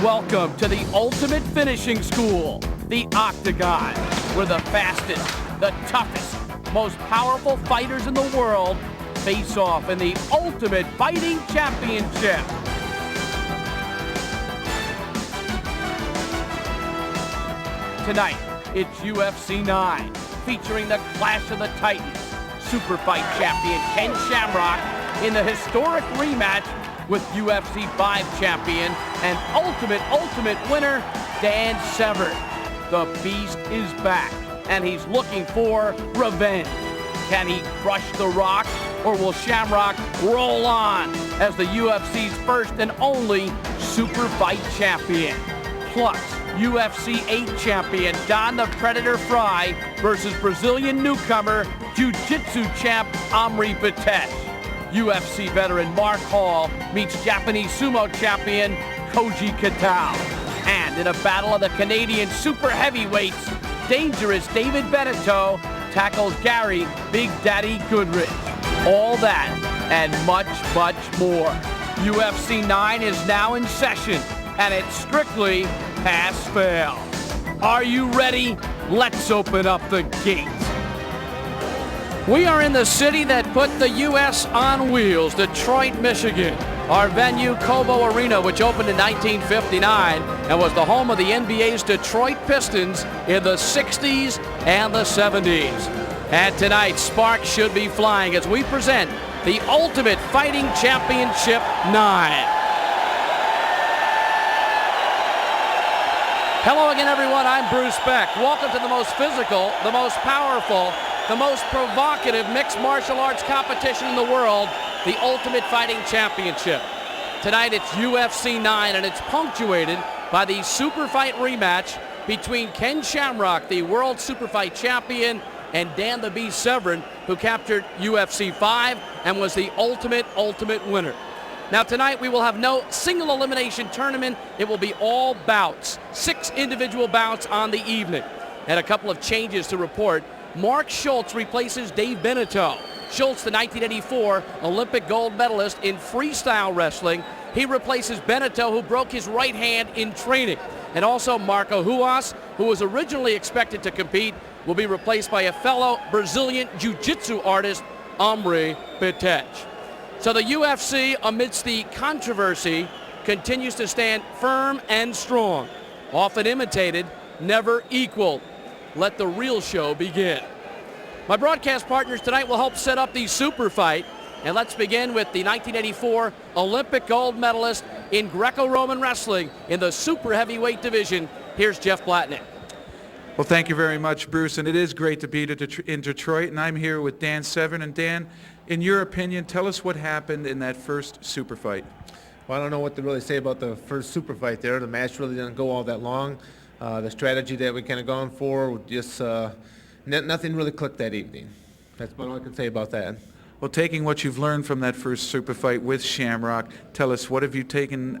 Welcome to the ultimate finishing school, the Octagon, where the fastest, the toughest, most powerful fighters in the world face off in the Ultimate Fighting Championship. Tonight, it's UFC 9, featuring the Clash of the Titans, Super Fight champion Ken Shamrock in the historic rematch with UFC 5 champion and ultimate winner, Dan Severn. The Beast is back, and he's looking for revenge. Can he crush The Rock, or will Shamrock roll on as the UFC's first and only Super Fight champion? Plus, UFC 8 champion Don the Predator Frye versus Brazilian newcomer, jiu-jitsu champ Betetti. UFC veteran Mark Hall meets Japanese sumo champion Koji Kitao. And in a battle of the Canadian super heavyweights, dangerous David Betetti tackles Gary Big Daddy Goodridge. All that and much more. UFC 9 is now in session, and it's strictly pass-fail. Are you ready? Let's open up the gate. We are in the city that put the U.S. on wheels, Detroit, Michigan. Our venue, Cobo Arena, which opened in 1959 and was the home of the NBA's Detroit Pistons in the 60s and the 70s. And tonight, sparks should be flying as we present the Ultimate Fighting Championship 9. Hello again, everyone. I'm Bruce Beck. Welcome to the most physical, the most powerful, the most provocative mixed martial arts competition in the world, the Ultimate Fighting Championship. Tonight it's UFC 9, and it's punctuated by the Super Fight rematch between Ken Shamrock, the World Super Fight champion, and Dan the Beast Severn, who captured UFC 5 and was the ultimate winner. Now tonight we will have no single elimination tournament. It will be all bouts, 6 individual bouts on the evening. And a couple of changes to report. Mark Schulz replaces Dave Betetti. Schulz, the 1984 Olympic gold medalist in freestyle wrestling. He replaces Betetti, who broke his right hand in training. And also Marco Ruas, who was originally expected to compete, will be replaced by a fellow Brazilian jiu-jitsu artist, Betetti. So the UFC, amidst the controversy, continues to stand firm and strong. Often imitated, never equaled. Let the real show begin. My broadcast partners tonight will help set up the super fight. And let's begin with the 1984 Olympic gold medalist in Greco-Roman wrestling in the super heavyweight division. Here's Jeff Blatnick. Well, thank you very much, Bruce, and it is great to be in Detroit, and I'm here with Dan Severn. And Dan, in your opinion, tell us what happened in that first super fight. Well, I don't know what to really say about the first super fight there. The match really didn't go all that long. The strategy that we kind of gone for, just nothing really clicked that evening. That's about all I can say about that. Well, taking what you've learned from that first super fight with Shamrock, tell us, what have you taken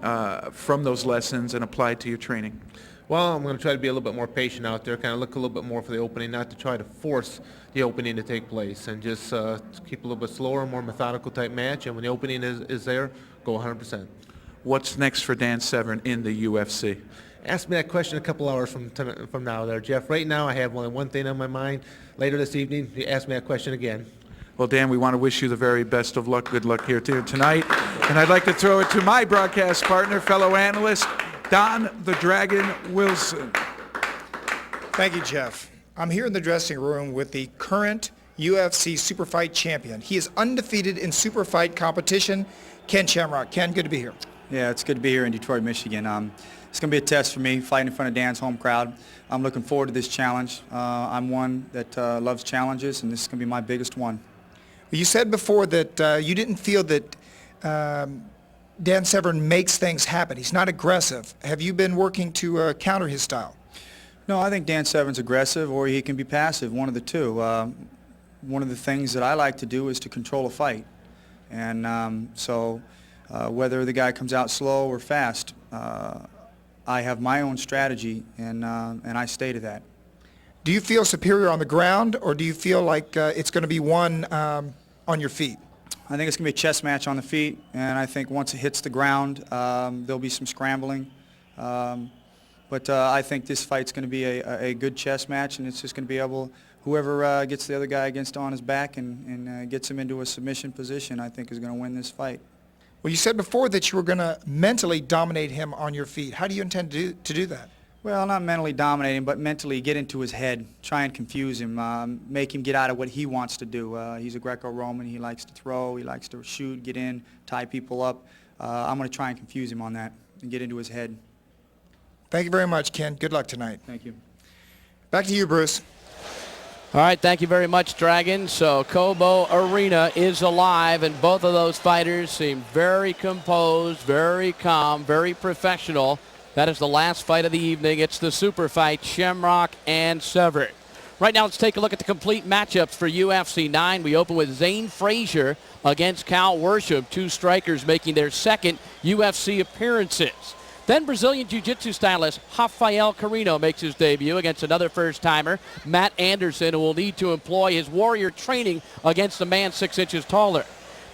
from those lessons and applied to your training? Well, I'm going to try to be a little bit more patient out there, kind of look a little bit more for the opening, not to try to force the opening to take place, and just keep a little bit slower, more methodical type match, and when the opening is there, go 100%. What's next for Dan Severn in the UFC? Ask me that question a couple hours from now there, Jeff. Right now I have only one thing on my mind. Later this evening, you ask me that question again. Well, Dan, we want to wish you the very best of luck. Good luck here tonight. And I'd like to throw it to my broadcast partner, fellow analyst, Don the Dragon Wilson. Thank you, Jeff. I'm here in the dressing room with the current UFC Super Fight champion. He is undefeated in Super Fight competition, Ken Shamrock. Ken, good to be here. Yeah, it's good to be here in Detroit, Michigan. It's going to be a test for me, fighting in front of Dan's home crowd. I'm looking forward to this challenge. I'm one that loves challenges, and this is going to be my biggest one. You said before that you didn't feel that Dan Severn makes things happen. He's not aggressive. Have you been working to counter his style? No, I think Dan Severn's aggressive, or he can be passive, one of the two. One of the things that I like to do is to control a fight. And so whether the guy comes out slow or fast, I have my own strategy, and I stay to that. Do you feel superior on the ground, or do you feel like it's going to be won on your feet? I think it's going to be a chess match on the feet, and I think once it hits the ground, there'll be some scrambling. But I think this fight's going to be a good chess match, and it's just going to be able, whoever gets the other guy against on his back and gets him into a submission position, I think is going to win this fight. Well, you said before that you were going to mentally dominate him on your feet. How do you intend to do that? Well, not mentally dominate him, but mentally get into his head, try and confuse him, make him get out of what he wants to do. He's a Greco-Roman. He likes to throw. He likes to shoot, get in, tie people up. I'm going to try and confuse him on that and get into his head. Thank you very much, Ken. Good luck tonight. Thank you. Back to you, Bruce. All right, thank you very much, Dragon. So Cobo Arena is alive, and both of those fighters seem very composed, very calm, very professional. That is the last fight of the evening. It's the super fight, Shamrock and Severn. Right now, let's take a look at the complete matchups for UFC 9. We open with Zane Frazier against Cal Worsham, two strikers making their second UFC appearances. Then Brazilian jiu-jitsu stylist Rafael Corino makes his debut against another first-timer, Matt Anderson, who will need to employ his warrior training against a man 6 inches taller.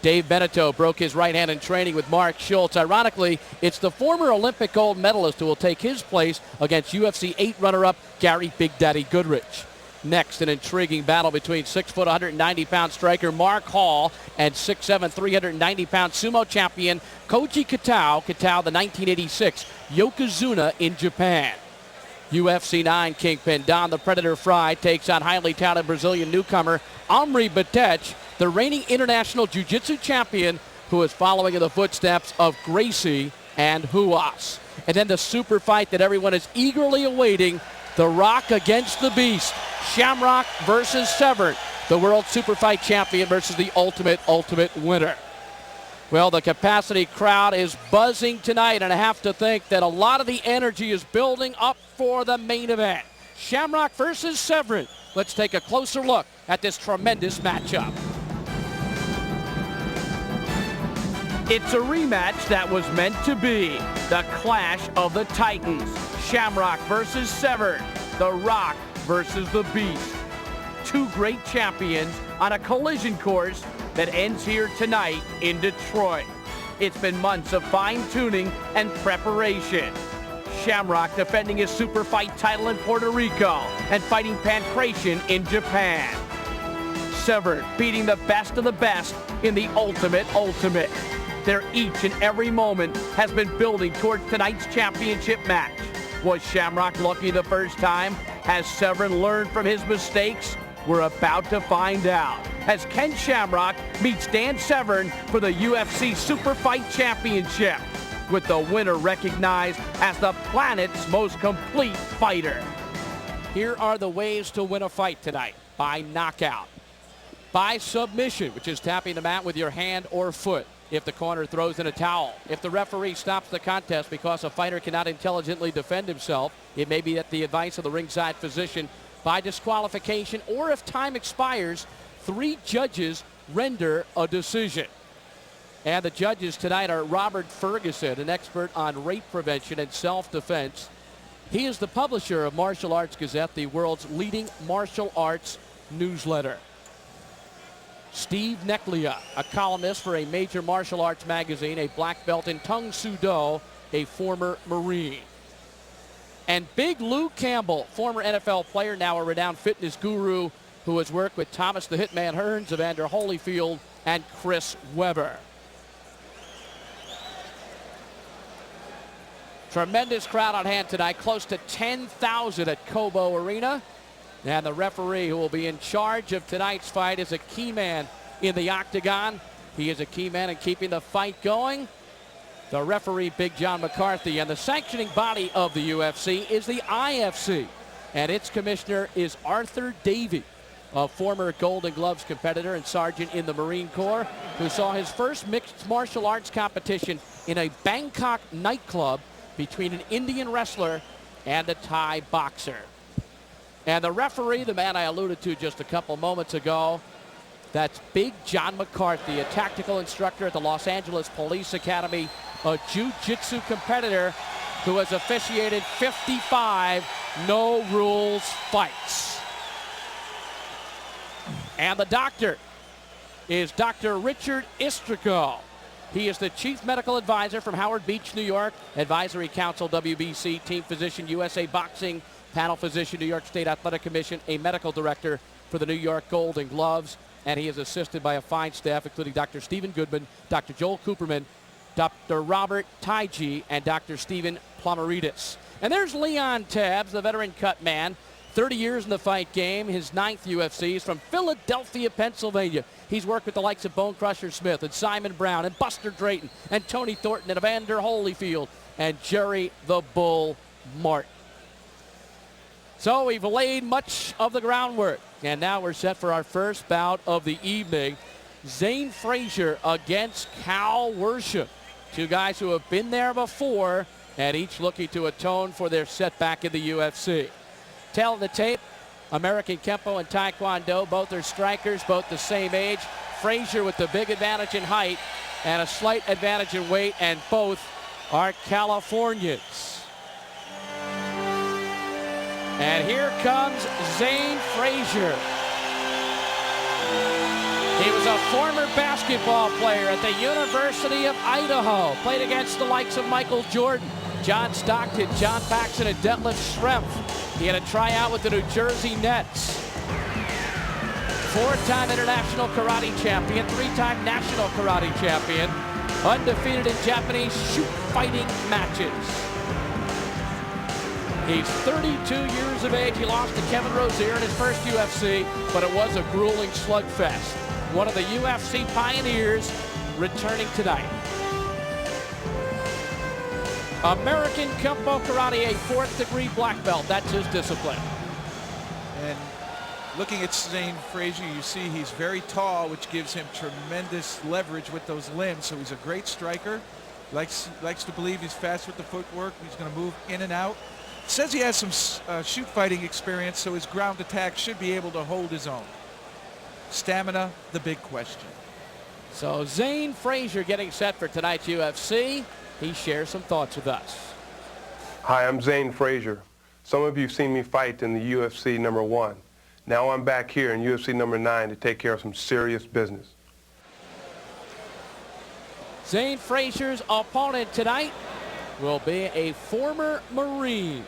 Dave Betetti broke his right hand in training with Mark Schulz. Ironically, it's the former Olympic gold medalist who will take his place against UFC 8 runner-up Gary Big Daddy Goodridge. Next, an intriguing battle between 6', 190-pound striker Mark Hall and 6'7", 390-pound sumo champion Koji Kitao. Kitao, the 1986 Yokozuna in Japan. UFC 9 kingpin Don the Predator Frye takes on highly talented Brazilian newcomer Omri Betetti, the reigning international jiu-jitsu champion who is following in the footsteps of Gracie and Huas. And then the super fight that everyone is eagerly awaiting, The Rock against the Beast. Shamrock versus Severn, the world super fight champion versus the ultimate winner. Well, the capacity crowd is buzzing tonight, and I have to think that a lot of the energy is building up for the main event. Shamrock versus Severn. Let's take a closer look at this tremendous matchup. It's a rematch that was meant to be. The clash of the Titans. Shamrock versus Severn. The Rock versus the Beast. Two great champions on a collision course that ends here tonight in Detroit. It's been months of fine-tuning and preparation. Shamrock defending his super fight title in Puerto Rico and fighting Pancration in Japan. Severn beating the best of the best in the ultimate. Their each and every moment has been building towards tonight's championship match. Was Shamrock lucky the first time? Has Severn learned from his mistakes? We're about to find out as Ken Shamrock meets Dan Severn for the UFC Super Fight Championship, with the winner recognized as the planet's most complete fighter. Here are the ways to win a fight tonight: by knockout, by submission, which is tapping the mat with your hand or foot if the corner throws in a towel. If the referee stops the contest because a fighter cannot intelligently defend himself, it may be at the advice of the ringside physician. By disqualification, or if time expires, 3 judges render a decision. And the judges tonight are Robert Ferguson, an expert on rape prevention and self-defense. He is the publisher of Martial Arts Gazette, the world's leading martial arts newsletter. Steve Neklia, a columnist for a major martial arts magazine, a black belt in Tung Soo Do, a former Marine. And Big Lou Campbell, former NFL player, now a renowned fitness guru who has worked with Thomas the Hitman Hearns, Evander Holyfield, and Chris Webber. Tremendous crowd on hand tonight, close to 10,000 at Cobo Arena. And the referee who will be in charge of tonight's fight is a key man in the octagon. He is a key man in keeping the fight going. The referee, Big John McCarthy, and the sanctioning body of the UFC is the IFC. And its commissioner is Arthur Davey, a former Golden Gloves competitor and sergeant in the Marine Corps, who saw his first mixed martial arts competition in a Bangkok nightclub between an Indian wrestler and a Thai boxer. And the referee, the man I alluded to just a couple moments ago, that's Big John McCarthy, a tactical instructor at the Los Angeles Police Academy, a jiu-jitsu competitor who has officiated 55 no-rules fights. And the doctor is Dr. Richard Istrico. He is the Chief Medical Advisor from Howard Beach, New York, Advisory Council, WBC, Team Physician, USA Boxing, Panel Physician, New York State Athletic Commission, a Medical Director for the New York Golden Gloves, and he is assisted by a fine staff, including Dr. Stephen Goodman, Dr. Joel Cooperman, Dr. Robert Taiji, and Dr. Stephen Plommeridis. And there's Leon Tabbs, the veteran cut man. 30 years in the fight game, his 9th UFC. He's from Philadelphia, Pennsylvania. He's worked with the likes of Bone Crusher Smith and Simon Brown and Buster Drayton and Tony Thornton and Evander Holyfield and Jerry the Bull Martin. So we've laid much of the groundwork, and now we're set for our first bout of the evening. Zane Frazier against Cal Worsham. Two guys who have been there before and each looking to atone for their setback in the UFC. Tell the tape, American Kempo and Taekwondo, both are strikers, both the same age. Frazier with the big advantage in height and a slight advantage in weight, and both are Californians. And here comes Zane Frazier. He was a former basketball player at the University of Idaho. Played against the likes of Michael Jordan, John Stockton, John Paxson, and Detlef Schrempf. He had a tryout with the New Jersey Nets. 4-time international karate champion, 3-time national karate champion, undefeated in Japanese shoot fighting matches. He's 32 years of age. He lost to Kevin Rozier in his first UFC, but it was a grueling slugfest. One of the UFC pioneers returning tonight. American Kempo Karate, a 4th degree black belt. That's his discipline. And looking at Zane Frazier, you see he's very tall, which gives him tremendous leverage with those limbs. So he's a great striker. Likes to believe he's fast with the footwork. He's going to move in and out. Says he has some shoot fighting experience, so his ground attack should be able to hold his own. Stamina, the big question. So Zane Frazier getting set for tonight's UFC. He shares some thoughts with us. Hi, I'm Zane Frazier. Some of you have seen me fight in the UFC #1. Now I'm back here in UFC #9 to take care of some serious business. Zane Frazier's opponent tonight will be a former Marine,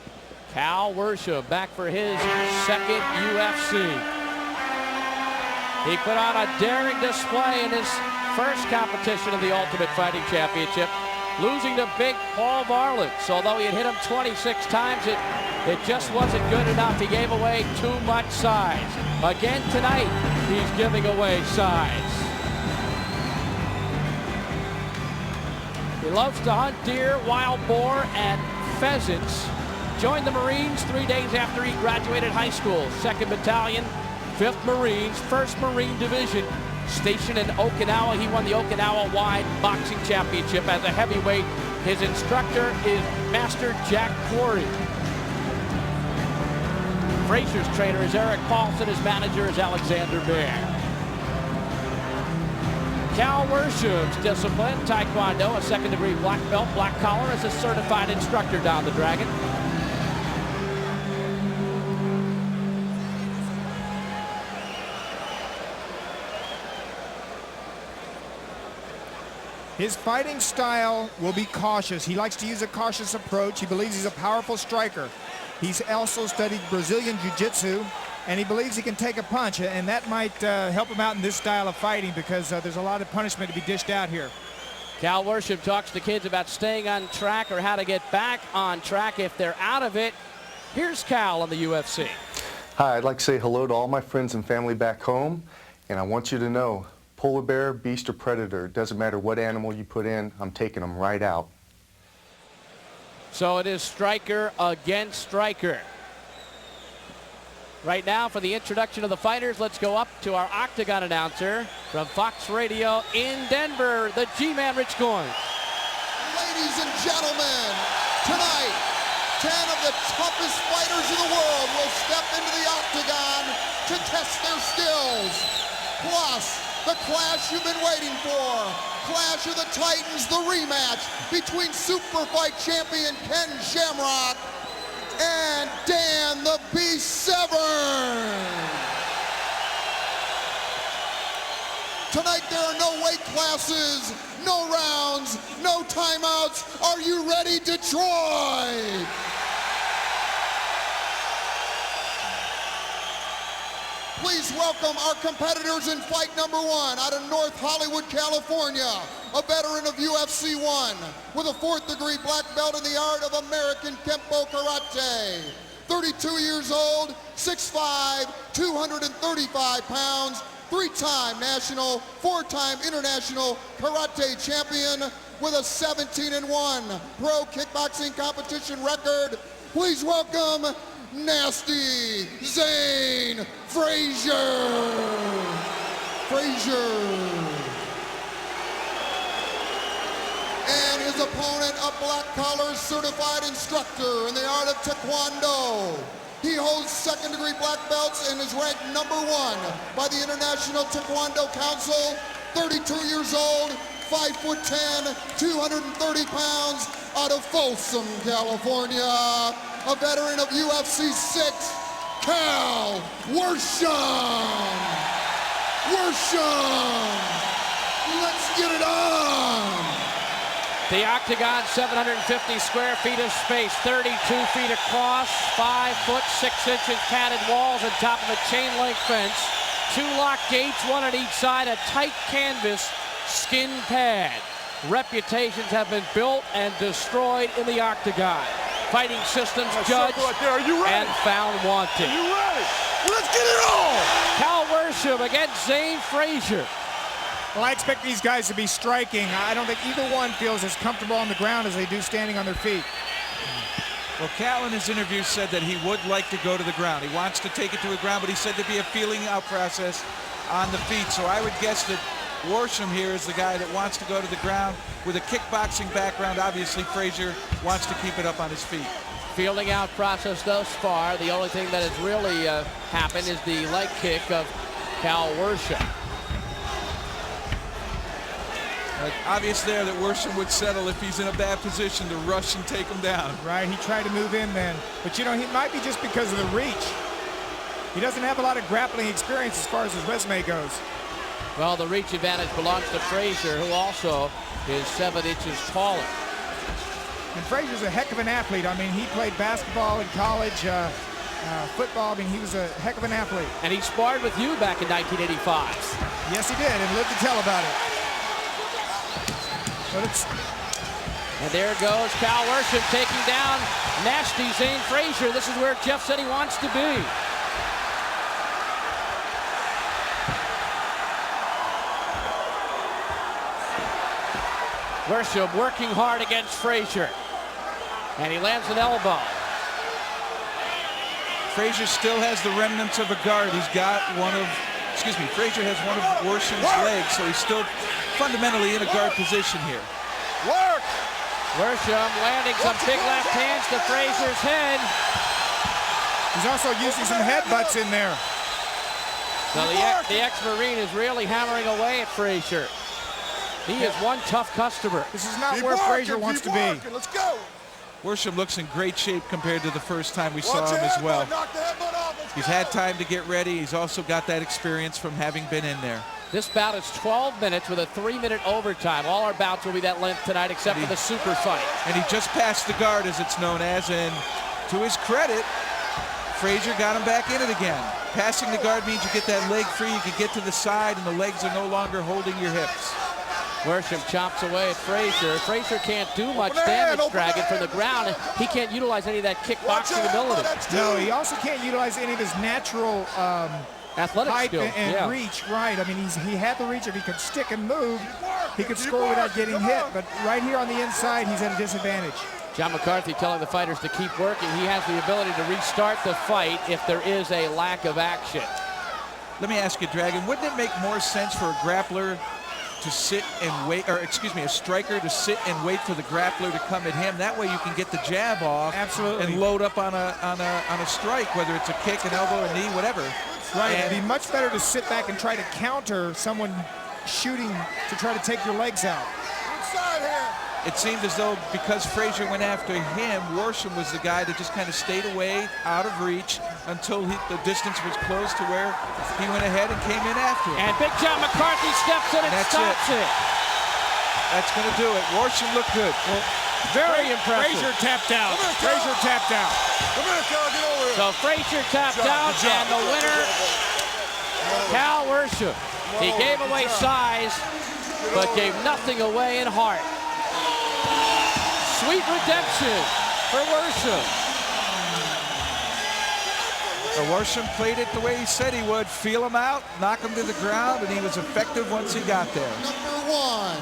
Cal Worsham, back for his 2nd UFC. He put on a daring display in his first competition of the Ultimate Fighting Championship, losing to Big Paul Varlitz. Although he had hit him 26 times, it just wasn't good enough. He gave away too much size. Again tonight, he's giving away size. He loves to hunt deer, wild boar, and pheasants. Joined the Marines 3 days after he graduated high school. 2nd Battalion, 5th Marines, 1st Marine Division. Stationed in Okinawa, he won the Okinawa-wide boxing championship as a heavyweight. His instructor is Master Jack Quarry. Frazier's trainer is Eric Paulson. His manager is Alexander Bear. Cal Worsham's discipline, Taekwondo, a 2nd degree black belt, black collar, as a certified instructor down the Dragon. His fighting style will be cautious. He likes to use a cautious approach. He believes he's a powerful striker. He's also studied Brazilian jiu-jitsu, and he believes he can take a punch, and that might help him out in this style of fighting because there's a lot of punishment to be dished out here. Cal Worsham talks to kids about staying on track or how to get back on track if they're out of it. Here's Cal on the UFC. Hi, I'd like to say hello to all my friends and family back home, and I want you to know, polar bear, beast, or predator, it doesn't matter what animal you put in, I'm taking them right out. So it is striker against striker. Right now, for the introduction of the fighters, let's go up to our Octagon announcer from Fox Radio in Denver, the G-Man Rich Goins. Ladies and gentlemen, tonight, 10 of the toughest fighters in the world will step into the Octagon to test their skills. Plus, the clash you've been waiting for. Clash of the Titans, the rematch between Super Fight champion Ken Shamrock and Dan the Beast Severn. Tonight there are no weight classes, no rounds, no timeouts. Are you ready, Detroit? Please welcome our competitors in fight number 1 out of North Hollywood, California, a veteran of UFC 1 with a 4th-degree black belt in the art of American Kempo Karate. 32 years old, 6'5", 235 pounds, 3-time national, 4-time international karate champion with a 17-1 pro kickboxing competition record. Please welcome Nasty Zane Frazier. And his opponent, a black-collar certified instructor in the art of Taekwondo. He holds 2nd-degree black belts and is ranked number 1 by the International Taekwondo Council. 32 years old, 5'10", 230 pounds, out of Folsom, California. A veteran of UFC 6, Cal Worsham. Let's get it on. The octagon, 750 square feet of space, 32 feet across, 5 foot 6 inches padded walls on top of a chain link fence, 2 lock gates, 1 on each side, a tight canvas skin pad. Reputations have been built and destroyed in the octagon. Fighting systems judged and found wanting. Are you ready? Let's get it on! Cal Worsham against Zane Frazier. Well, I expect these guys to be striking. I don't think either one feels as comfortable on the ground as they do standing on their feet. Well, Cal in his interview said that he would like to go to the ground. He wants to take it to the ground, but he said there'd be a feeling out process on the feet. So I would guess that Worsham here is the guy that wants to go to the ground. With a kickboxing background, obviously Frazier wants to keep it up on his feet. Fielding out process thus far. The only thing that has really happened is the leg kick of Cal Worsham. Obvious there that Worsham would settle if he's in a bad position to rush and take him down. Right, he tried to move in then. But you know, he might be just because of the reach. He doesn't have a lot of grappling experience as far as his resume goes. Well, the reach advantage belongs to Frazier, who also is 7 inches taller. And Frazier's a heck of an athlete. I mean, he played basketball in college, football. I mean, he was a heck of an athlete. And he sparred with you back in 1985. Yes, he did, and lived to tell about it. But and there goes Cal Worsham taking down nasty Zane Frazier. This is where Jeff said he wants to be. Worsham working hard against Frazier. And he lands an elbow. Frazier still has the remnants of a guard. He's got Frazier has one of Worsham's legs, so he's still fundamentally in a guard position here. Worsham landing some big left hands to Frazier's head. He's also using some headbutts in there. So the ex-Marine is really hammering away at Frazier. He is one tough customer. This is not where Frazier wants to be. Let's go. Worsham looks in great shape compared to the first time we saw him as well. He's had time to get ready. He's also got that experience from having been in there. This bout is 12 minutes with a 3-minute overtime. All our bouts will be that length tonight except for the super fight. And he just passed the guard, as it's known as, and to his credit, Frazier got him back in it again. Passing the guard means you get that leg free, you can get to the side, and the legs are no longer holding your hips. Worsham chops away at Frazier. Frazier can't do much damage, Dragon, from the ground. He can't utilize any of that kickboxing ability. No, he also can't utilize any of his natural athletic height skill and reach. Right. I mean, he had the reach. If he could stick and move, he could score without getting hit. But right here on the inside, he's at a disadvantage. John McCarthy telling the fighters to keep working. He has the ability to restart the fight if there is a lack of action. Let me ask you, Dragon, wouldn't it make more sense for a grappler to sit and wait, or excuse me, a striker to sit and wait for the grappler to come at him? That way you can get the jab off. Absolutely. And load up on a strike, whether it's a kick, an elbow, a knee, whatever. Right. It'd be much better to sit back and try to counter someone shooting to try to take your legs out. Inside here. It seemed as though because Frazier went after him, Worsham was the guy that just kind of stayed away, out of reach, until the distance was close to where he went ahead and came in after him. And Big John McCarthy steps in and stops it. That's going to do it. Worsham looked good. Very impressive. Frazier tapped out. Frazier tapped out. So Frazier tapped out, and the winner, Cal Worsham. He gave away size, but gave nothing away in heart. Sweet redemption for Worsham. Worsham played it the way he said he would. Feel him out, knock him to the ground, and he was effective once he got there. Number 1.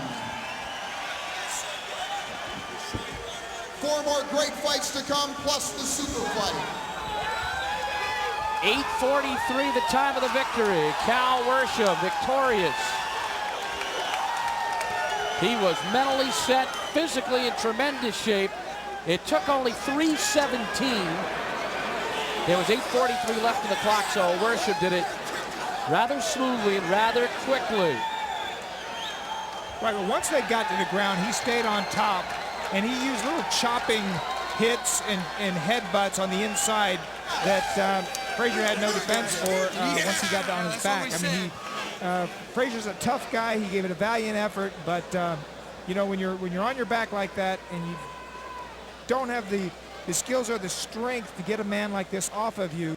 4 more great fights to come, plus the super fight. 8:43 the time of the victory. Cal Worsham victorious. He was mentally set, physically in tremendous shape. It took only 3:17. There was 8:43 left in the clock, so Worsham did it rather smoothly and rather quickly. Right, well, once they got to the ground, he stayed on top, and he used little chopping hits and headbutts on the inside that Frazier had no defense for once he got down his back. I mean, Frazier's a tough guy. He gave it a valiant effort, but you know, when you're on your back like that and you don't have the skills or the strength to get a man like this off of you,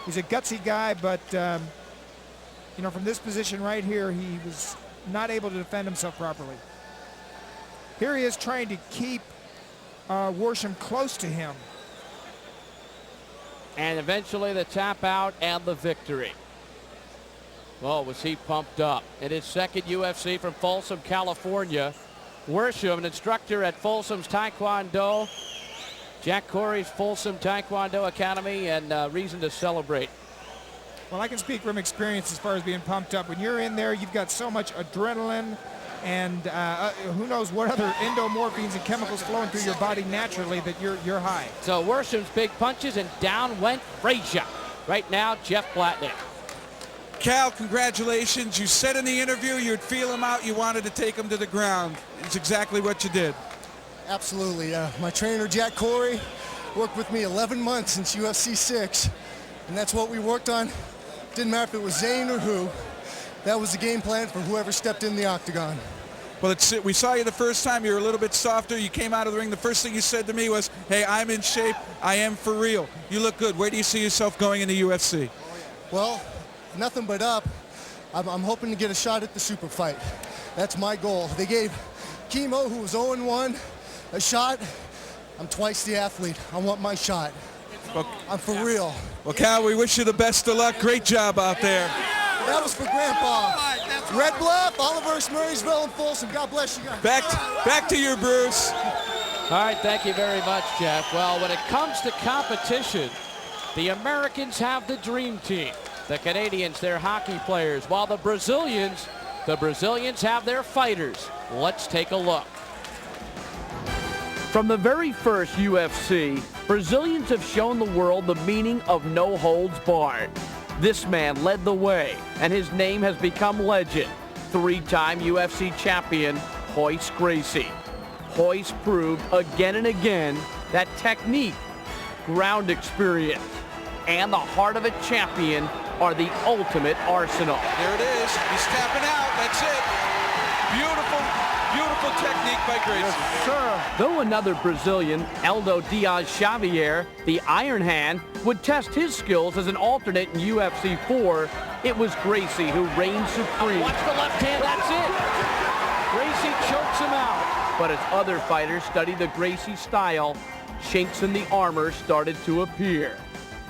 he's a gutsy guy, but you know, from this position right here, he was not able to defend himself properly. Here he is trying to keep Worsham close to him. And eventually the tap out and the victory. Well, was he pumped up. In his second UFC from Folsom, California, Worsham, an instructor at Folsom's Taekwondo, Jack Corey's Folsom Taekwondo Academy, and reason to celebrate. Well, I can speak from experience as far as being pumped up. When you're in there, you've got so much adrenaline and who knows what other endomorphines and chemicals flowing through your body naturally that you're high. So Worsham's big punches, and down went Frazier. Right now, Jeff Blatnick. Cal, congratulations. You said in the interview you'd feel him out. You wanted to take him to the ground. It's exactly what you did. Absolutely. My trainer, Jack Corey, worked with me 11 months since UFC 6, and that's what we worked on. Didn't matter if it was Zane or who. That was the game plan for whoever stepped in the octagon. Well, we saw you the first time. You were a little bit softer. You came out of the ring. The first thing you said to me was, hey, I'm in shape. I am for real. You look good. Where do you see yourself going in the UFC? Well, nothing but up. I'm hoping to get a shot at the super fight. That's my goal. They gave Chemo, who was 0-1, a shot. I'm twice the athlete. I want my shot. Well, I'm for real. Well, Cal, we wish you the best of luck. Great job out there. That was for Grandpa. Red Bluff, Olivehurst, Murraysville, and Folsom. God bless you guys. Back to you, Bruce. All right, thank you very much, Jeff. Well, when it comes to competition, the Americans have the dream team. The Canadians, their hockey players, while the Brazilians have their fighters. Let's take a look. From the very first UFC, Brazilians have shown the world the meaning of no holds barred. This man led the way, and his name has become legend. 3-time UFC champion, Royce Gracie. Royce proved again and again that technique, ground experience, and the heart of a champion are the ultimate arsenal. There it is. He's tapping out. That's it. Beautiful technique by Gracie. Yes, sir. Though another Brazilian, Eldo Diaz Xavier, the Iron Hand, would test his skills as an alternate in UFC 4, it was Gracie who reigned supreme. Watch the left hand. That's it. Gracie chokes him out. But as other fighters studied the Gracie style, chinks in the armor started to appear.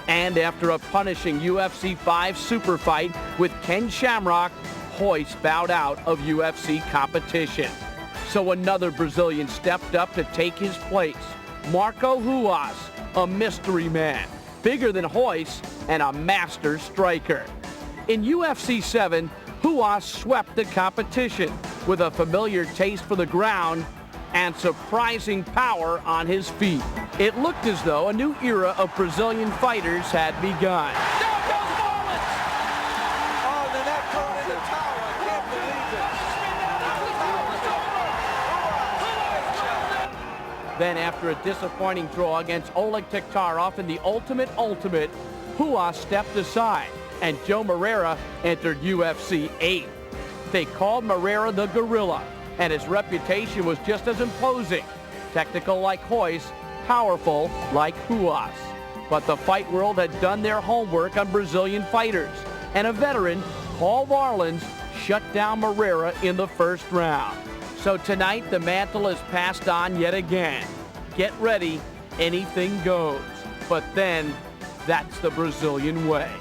And after a punishing UFC 5 super fight with Ken Shamrock, Royce bowed out of UFC competition. So another Brazilian stepped up to take his place. Marco Ruas, a mystery man, bigger than Royce and a master striker. In UFC 7, Ruas swept the competition with a familiar taste for the ground and surprising power on his feet. It looked as though a new era of Brazilian fighters had begun. There goes Mullins! Oh, the net going in the towel. I can't believe it. Then after a disappointing draw against Oleg Taktarov in the Ultimate, Ruas stepped aside and Joe Moreira entered UFC 8. They called Moreira the Gorilla, and his reputation was just as imposing. Technical like Royce, powerful like Ruas. But the fight world had done their homework on Brazilian fighters, and a veteran, Paul Varlins, shut down Moreira in the first round. So tonight, the mantle is passed on yet again. Get ready, anything goes. But then, that's the Brazilian way.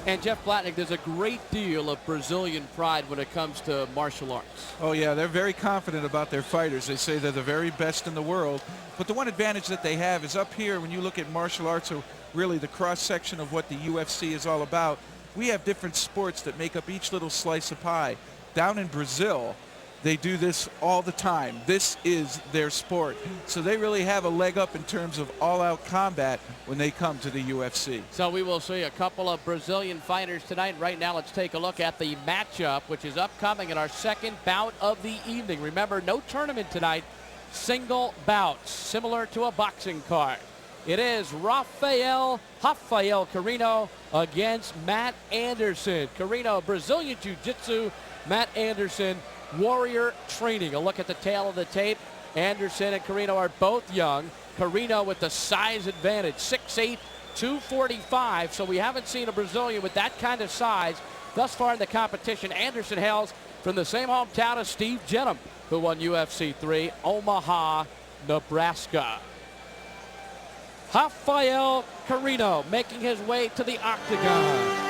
And Jeff Blatnick, there's a great deal of Brazilian pride when it comes to martial arts. Oh yeah, they're very confident about their fighters. They say they're the very best in the world. But the one advantage that they have is up here when you look at martial arts, or really the cross-section of what the UFC is all about, we have different sports that make up each little slice of pie. Down in Brazil, they do this all the time. This is their sport. So they really have a leg up in terms of all-out combat when they come to the UFC. So we will see a couple of Brazilian fighters tonight. Right now, let's take a look at the matchup, which is upcoming in our second bout of the evening. Remember, no tournament tonight, single bouts, similar to a boxing card. It is Rafael Corino against Matt Anderson. Corino, Brazilian Jiu-Jitsu. Matt Anderson, Warrior training. A look at the tail of the tape. Anderson and Corino are both young. Corino with the size advantage, 6'8", 245. So we haven't seen a Brazilian with that kind of size thus far in the competition. Anderson hails from the same hometown as Steve Jenham, who won UFC 3, Omaha, Nebraska. Rafael Corino making his way to the octagon.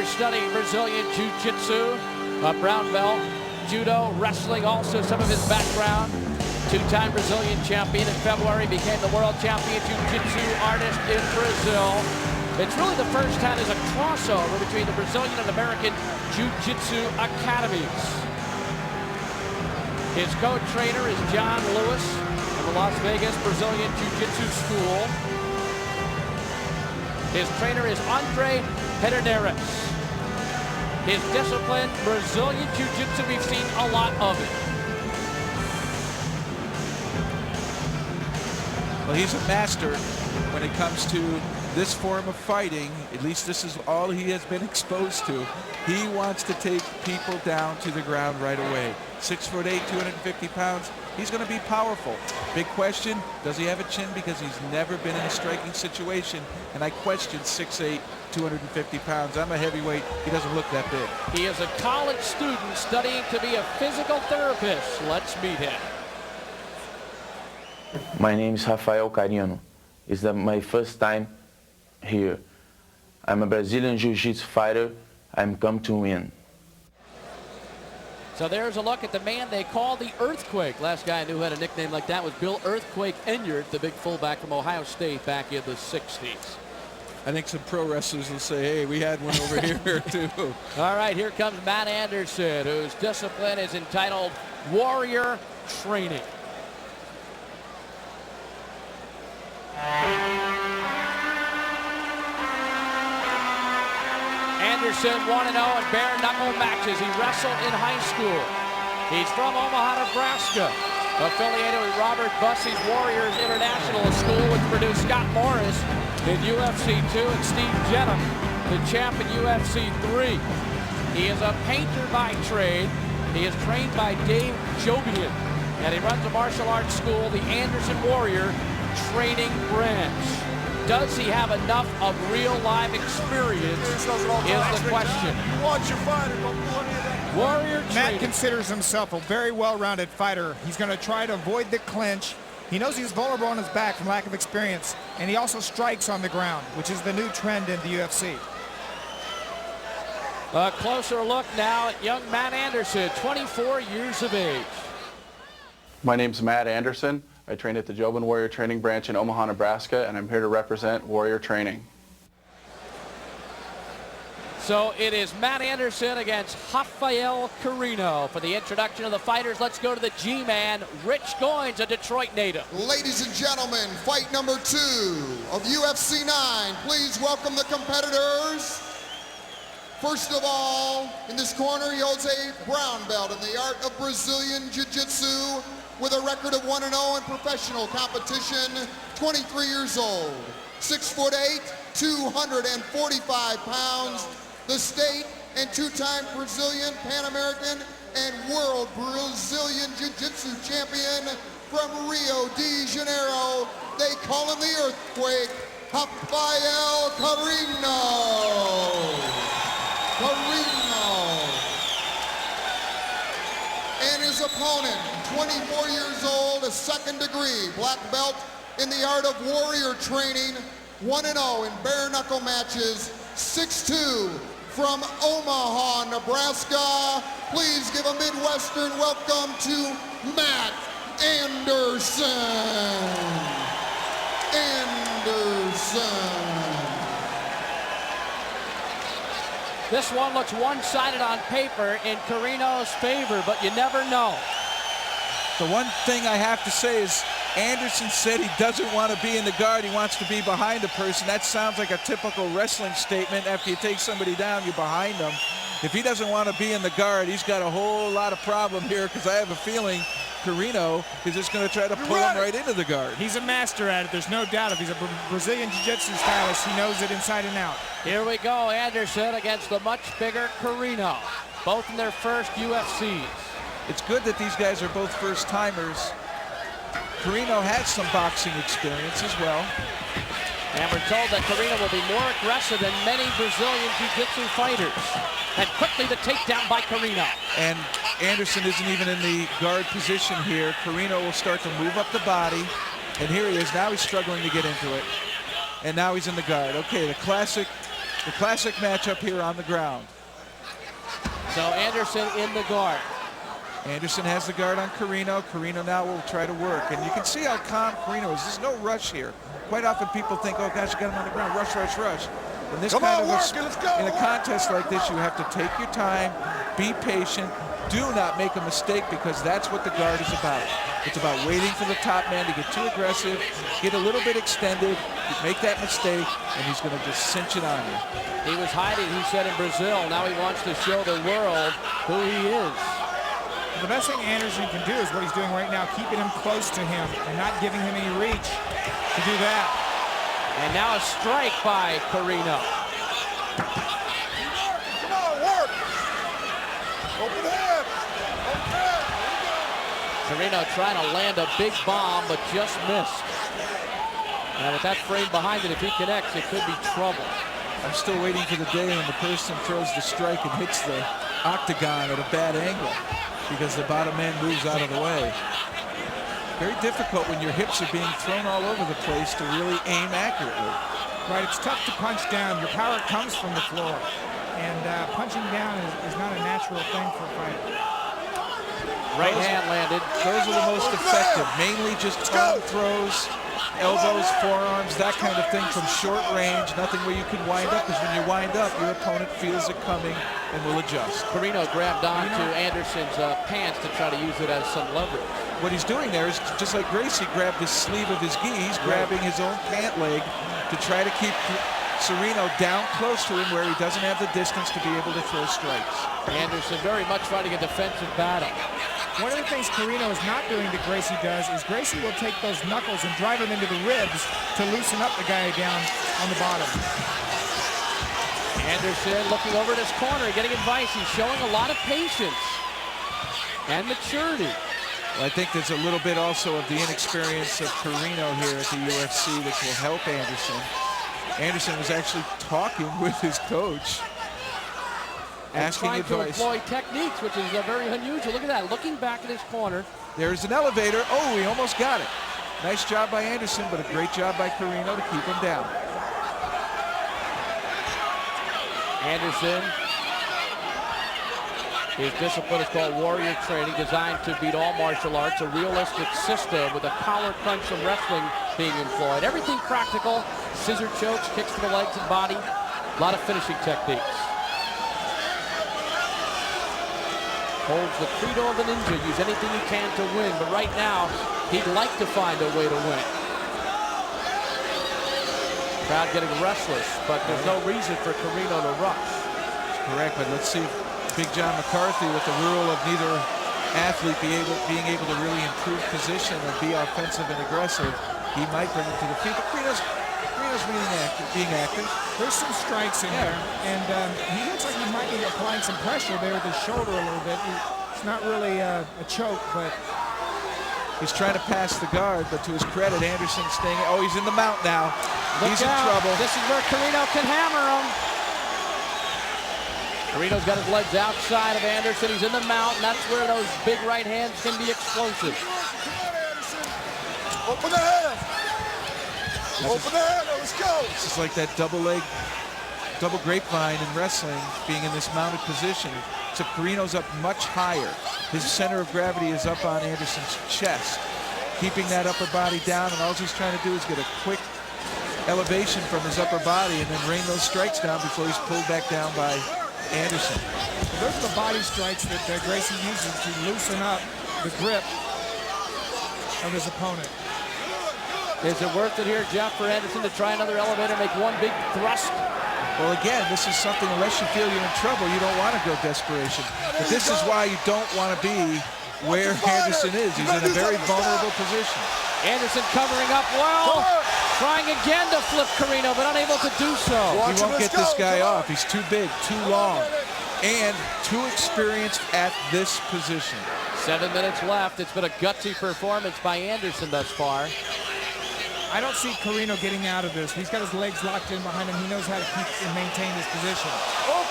Studying Brazilian Jiu-Jitsu, a brown belt, judo, wrestling, also some of his background. Two-time Brazilian champion in February, became the world champion Jiu-Jitsu artist in Brazil. It's really the first time there's a crossover between the Brazilian and American Jiu-Jitsu academies. His co-trainer is John Lewis of the Las Vegas Brazilian Jiu-Jitsu School. His trainer is Andre Pederneiras. His discipline, Brazilian Jiu-Jitsu, we've seen a lot of it. Well, he's a master when it comes to this form of fighting. At least this is all he has been exposed to. He wants to take people down to the ground right away. 6'8", 250 pounds. He's going to be powerful. Big question, does he have a chin? Because he's never been in a striking situation. And I question 6'8", 250 pounds. I'm a heavyweight. He doesn't look that big. He is a college student studying to be a physical therapist. Let's meet him. My name is Rafael Corino. It's my first time here. I'm a Brazilian Jiu-Jitsu fighter. I'm come to win. So there's a look at the man they call the Earthquake. Last guy I knew had a nickname like that was Bill Earthquake Enyart, the big fullback from Ohio State back in the 60s. I think some pro wrestlers will say, hey, we had one over here too. All right, here comes Matt Anderson, whose discipline is entitled Warrior Training. Anderson 1-0 in bare knuckle matches. He wrestled in high school. He's from Omaha, Nebraska, affiliated with Robert Bussey's Warriors International, a school which produced Scott Morris in UFC 2 and Steve Jenham, the champ in UFC 3. He is a painter by trade. He is trained by Dave Jobian, and he runs a martial arts school, the Anderson Warrior Training Branch. Does he have enough of real live experience is the question. Warrior Matt Training. considers himself a very well-rounded fighter. He's going to try to avoid the clinch. He knows he's vulnerable on his back from lack of experience, and he also strikes on the ground, which is the new trend in the UFC. A closer look now at young Matt Anderson, 24 years of age. My name's Matt Anderson. I train at the Jobin Warrior Training Branch in Omaha, Nebraska, and I'm here to represent Warrior Training. So it is Matt Anderson against Rafael Corino. For the introduction of the fighters, let's go to the G-Man, Rich Goins, a Detroit native. Ladies and gentlemen, fight number 2 of UFC 9. Please welcome the competitors First of all, in this corner, he holds a brown belt in the art of Brazilian Jiu-Jitsu with a record of 1-0 in professional competition, 23 years old, 6'8", 245 pounds, the state and two-time Brazilian, Pan American, and world Brazilian Jiu-Jitsu champion from Rio de Janeiro. They call him the Earthquake, Rafael Corino. And his opponent, 24 years old, a second degree black belt in the art of warrior training, 1-0 in bare knuckle matches, 6'2", from Omaha, Nebraska. Please give a Midwestern welcome to Matt Anderson. This one looks one-sided on paper in Corino's favor, but you never know. The one thing I have to say is Anderson said he doesn't want to be in the guard. He wants to be behind the person. That sounds like a typical wrestling statement. After you take somebody down, you're behind them. If he doesn't want to be in the guard, he's got a whole lot of problem here, because I have a feeling Corino is just going to try to pull him right into the guard. He's a master at it. There's no doubt. If he's a Brazilian Jiu-Jitsu stylist, he knows it inside and out. Here we go, Anderson against the much bigger Corino, both in their first UFCs. It's good that these guys are both first-timers. Corino has some boxing experience as well. And we're told that Corino will be more aggressive than many Brazilian Jiu-Jitsu fighters. And quickly the takedown by Corino. And Anderson isn't even in the guard position here. Corino will start to move up the body. And here he is. Now he's struggling to get into it. And now he's in the guard. Okay, the classic matchup here on the ground. So Anderson in the guard. Anderson has the guard on Corino. Corino now will try to work. And you can see how calm Corino is. There's no rush here. Quite often people think, oh gosh, you got him on the ground, rush, rush, rush. In this in a contest like this, you have to take your time, be patient, do not make a mistake, because that's what the guard is about. It's about waiting for the top man to get too aggressive, get a little bit extended, make that mistake, and he's going to just cinch it on you. He was hiding, he said, in Brazil. Now he wants to show the world who he is. The best thing Anderson can do is what he's doing right now, keeping him close to him and not giving him any reach to do that. And now a strike by Corino. Come on, work! Open head! Corino trying to land a big bomb, but just missed. And with that frame behind it, if he connects, it could be trouble. I'm still waiting for the day when the person throws the strike and hits the octagon at a bad angle, because the bottom man moves out of the way. Very difficult when your hips are being thrown all over the place to really aim accurately. Right, it's tough to punch down. Your power comes from the floor. And punching down is not a natural thing for a fighter. Right hand landed. Those are the most effective. Mainly just arm throws, elbows, forearms, that kind of thing from short range. Nothing where you can wind up, because when you wind up, your opponent feels it coming and will adjust. Corino grabbed onto Anderson's pants to try to use it as some leverage. What he's doing there is just like Gracie grabbed the sleeve of his gi, he's grabbing his own pant leg to try to keep Corino down close to him where he doesn't have the distance to be able to throw strikes. Anderson very much fighting a defensive battle. One of the things Corino is not doing that Gracie does is Gracie will take those knuckles and drive them into the ribs to loosen up the guy down on the bottom. Anderson looking over at his corner, getting advice. He's showing a lot of patience and maturity. Well, I think there's a little bit also of the inexperience of Corino here at the UFC, which will help Anderson. Anderson was actually talking with his coach, asking trying advice. To employ techniques, which is very unusual. Look at that, looking back at his corner. There's an elevator. Oh, he almost got it. Nice job by Anderson, but a great job by Corino to keep him down. Anderson, his discipline is called warrior training, designed to beat all martial arts, a realistic system with a collar crunch from wrestling being employed. Everything practical, scissor chokes, kicks to the legs and body, a lot of finishing techniques. Holds the credo of the ninja, use anything you can to win, but right now, he'd like to find a way to win. Crowd getting restless, but there's no reason for Corino to rush. Correct, but let's see if Big John McCarthy, with the rule of neither athlete being able to really improve position and be offensive and aggressive, he might bring him to the feet. But Corino's being active. There's some strikes in there, and he looks like he might be applying some pressure there with his shoulder a little bit. It's not really a choke, but he's trying to pass the guard, but to his credit, Anderson's staying. Oh, he's in the mount now. He's in trouble. This is where Corino can hammer him. Corino's got his legs outside of Anderson. He's in the mount, and that's where those big right hands can be explosive. Open the head. Open the head. Let's go. This is like that double grapevine in wrestling, being in this mounted position. So Corino's up much higher. His center of gravity is up on Anderson's chest, keeping that upper body down, and all he's trying to do is get a quick elevation from his upper body and then rain those strikes down before he's pulled back down by Anderson. Well, those are the body strikes that Gracie uses to loosen up the grip of his opponent. Is it worth it here, Jeff, for Anderson to try another elevator, make one big thrust? Well, again, this is something, unless you feel you're in trouble, you don't want to go desperation. But this is why you don't want to be where Anderson is. He's in a very vulnerable position. Anderson covering up well, trying again to flip Corino, but unable to do so. He won't get this guy off. He's too big, too long, and too experienced at this position. 7 minutes left. It's been a gutsy performance by Anderson thus far. I don't see Corino getting out of this. He's got his legs locked in behind him. He knows how to keep and maintain his position.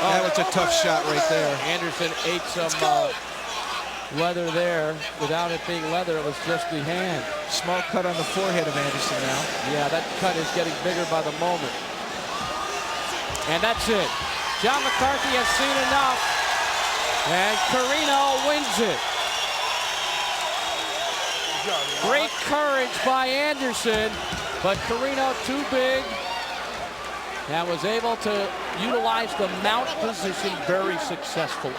That was a tough shot right there. Anderson ate some leather there. Without it being leather, it was just the hand. Small cut on the forehead of Anderson now. Yeah, that cut is getting bigger by the moment. And that's it. John McCarthy has seen enough. And Corino wins it. Great courage by Anderson, but Corino too big and was able to utilize the mount position very successfully.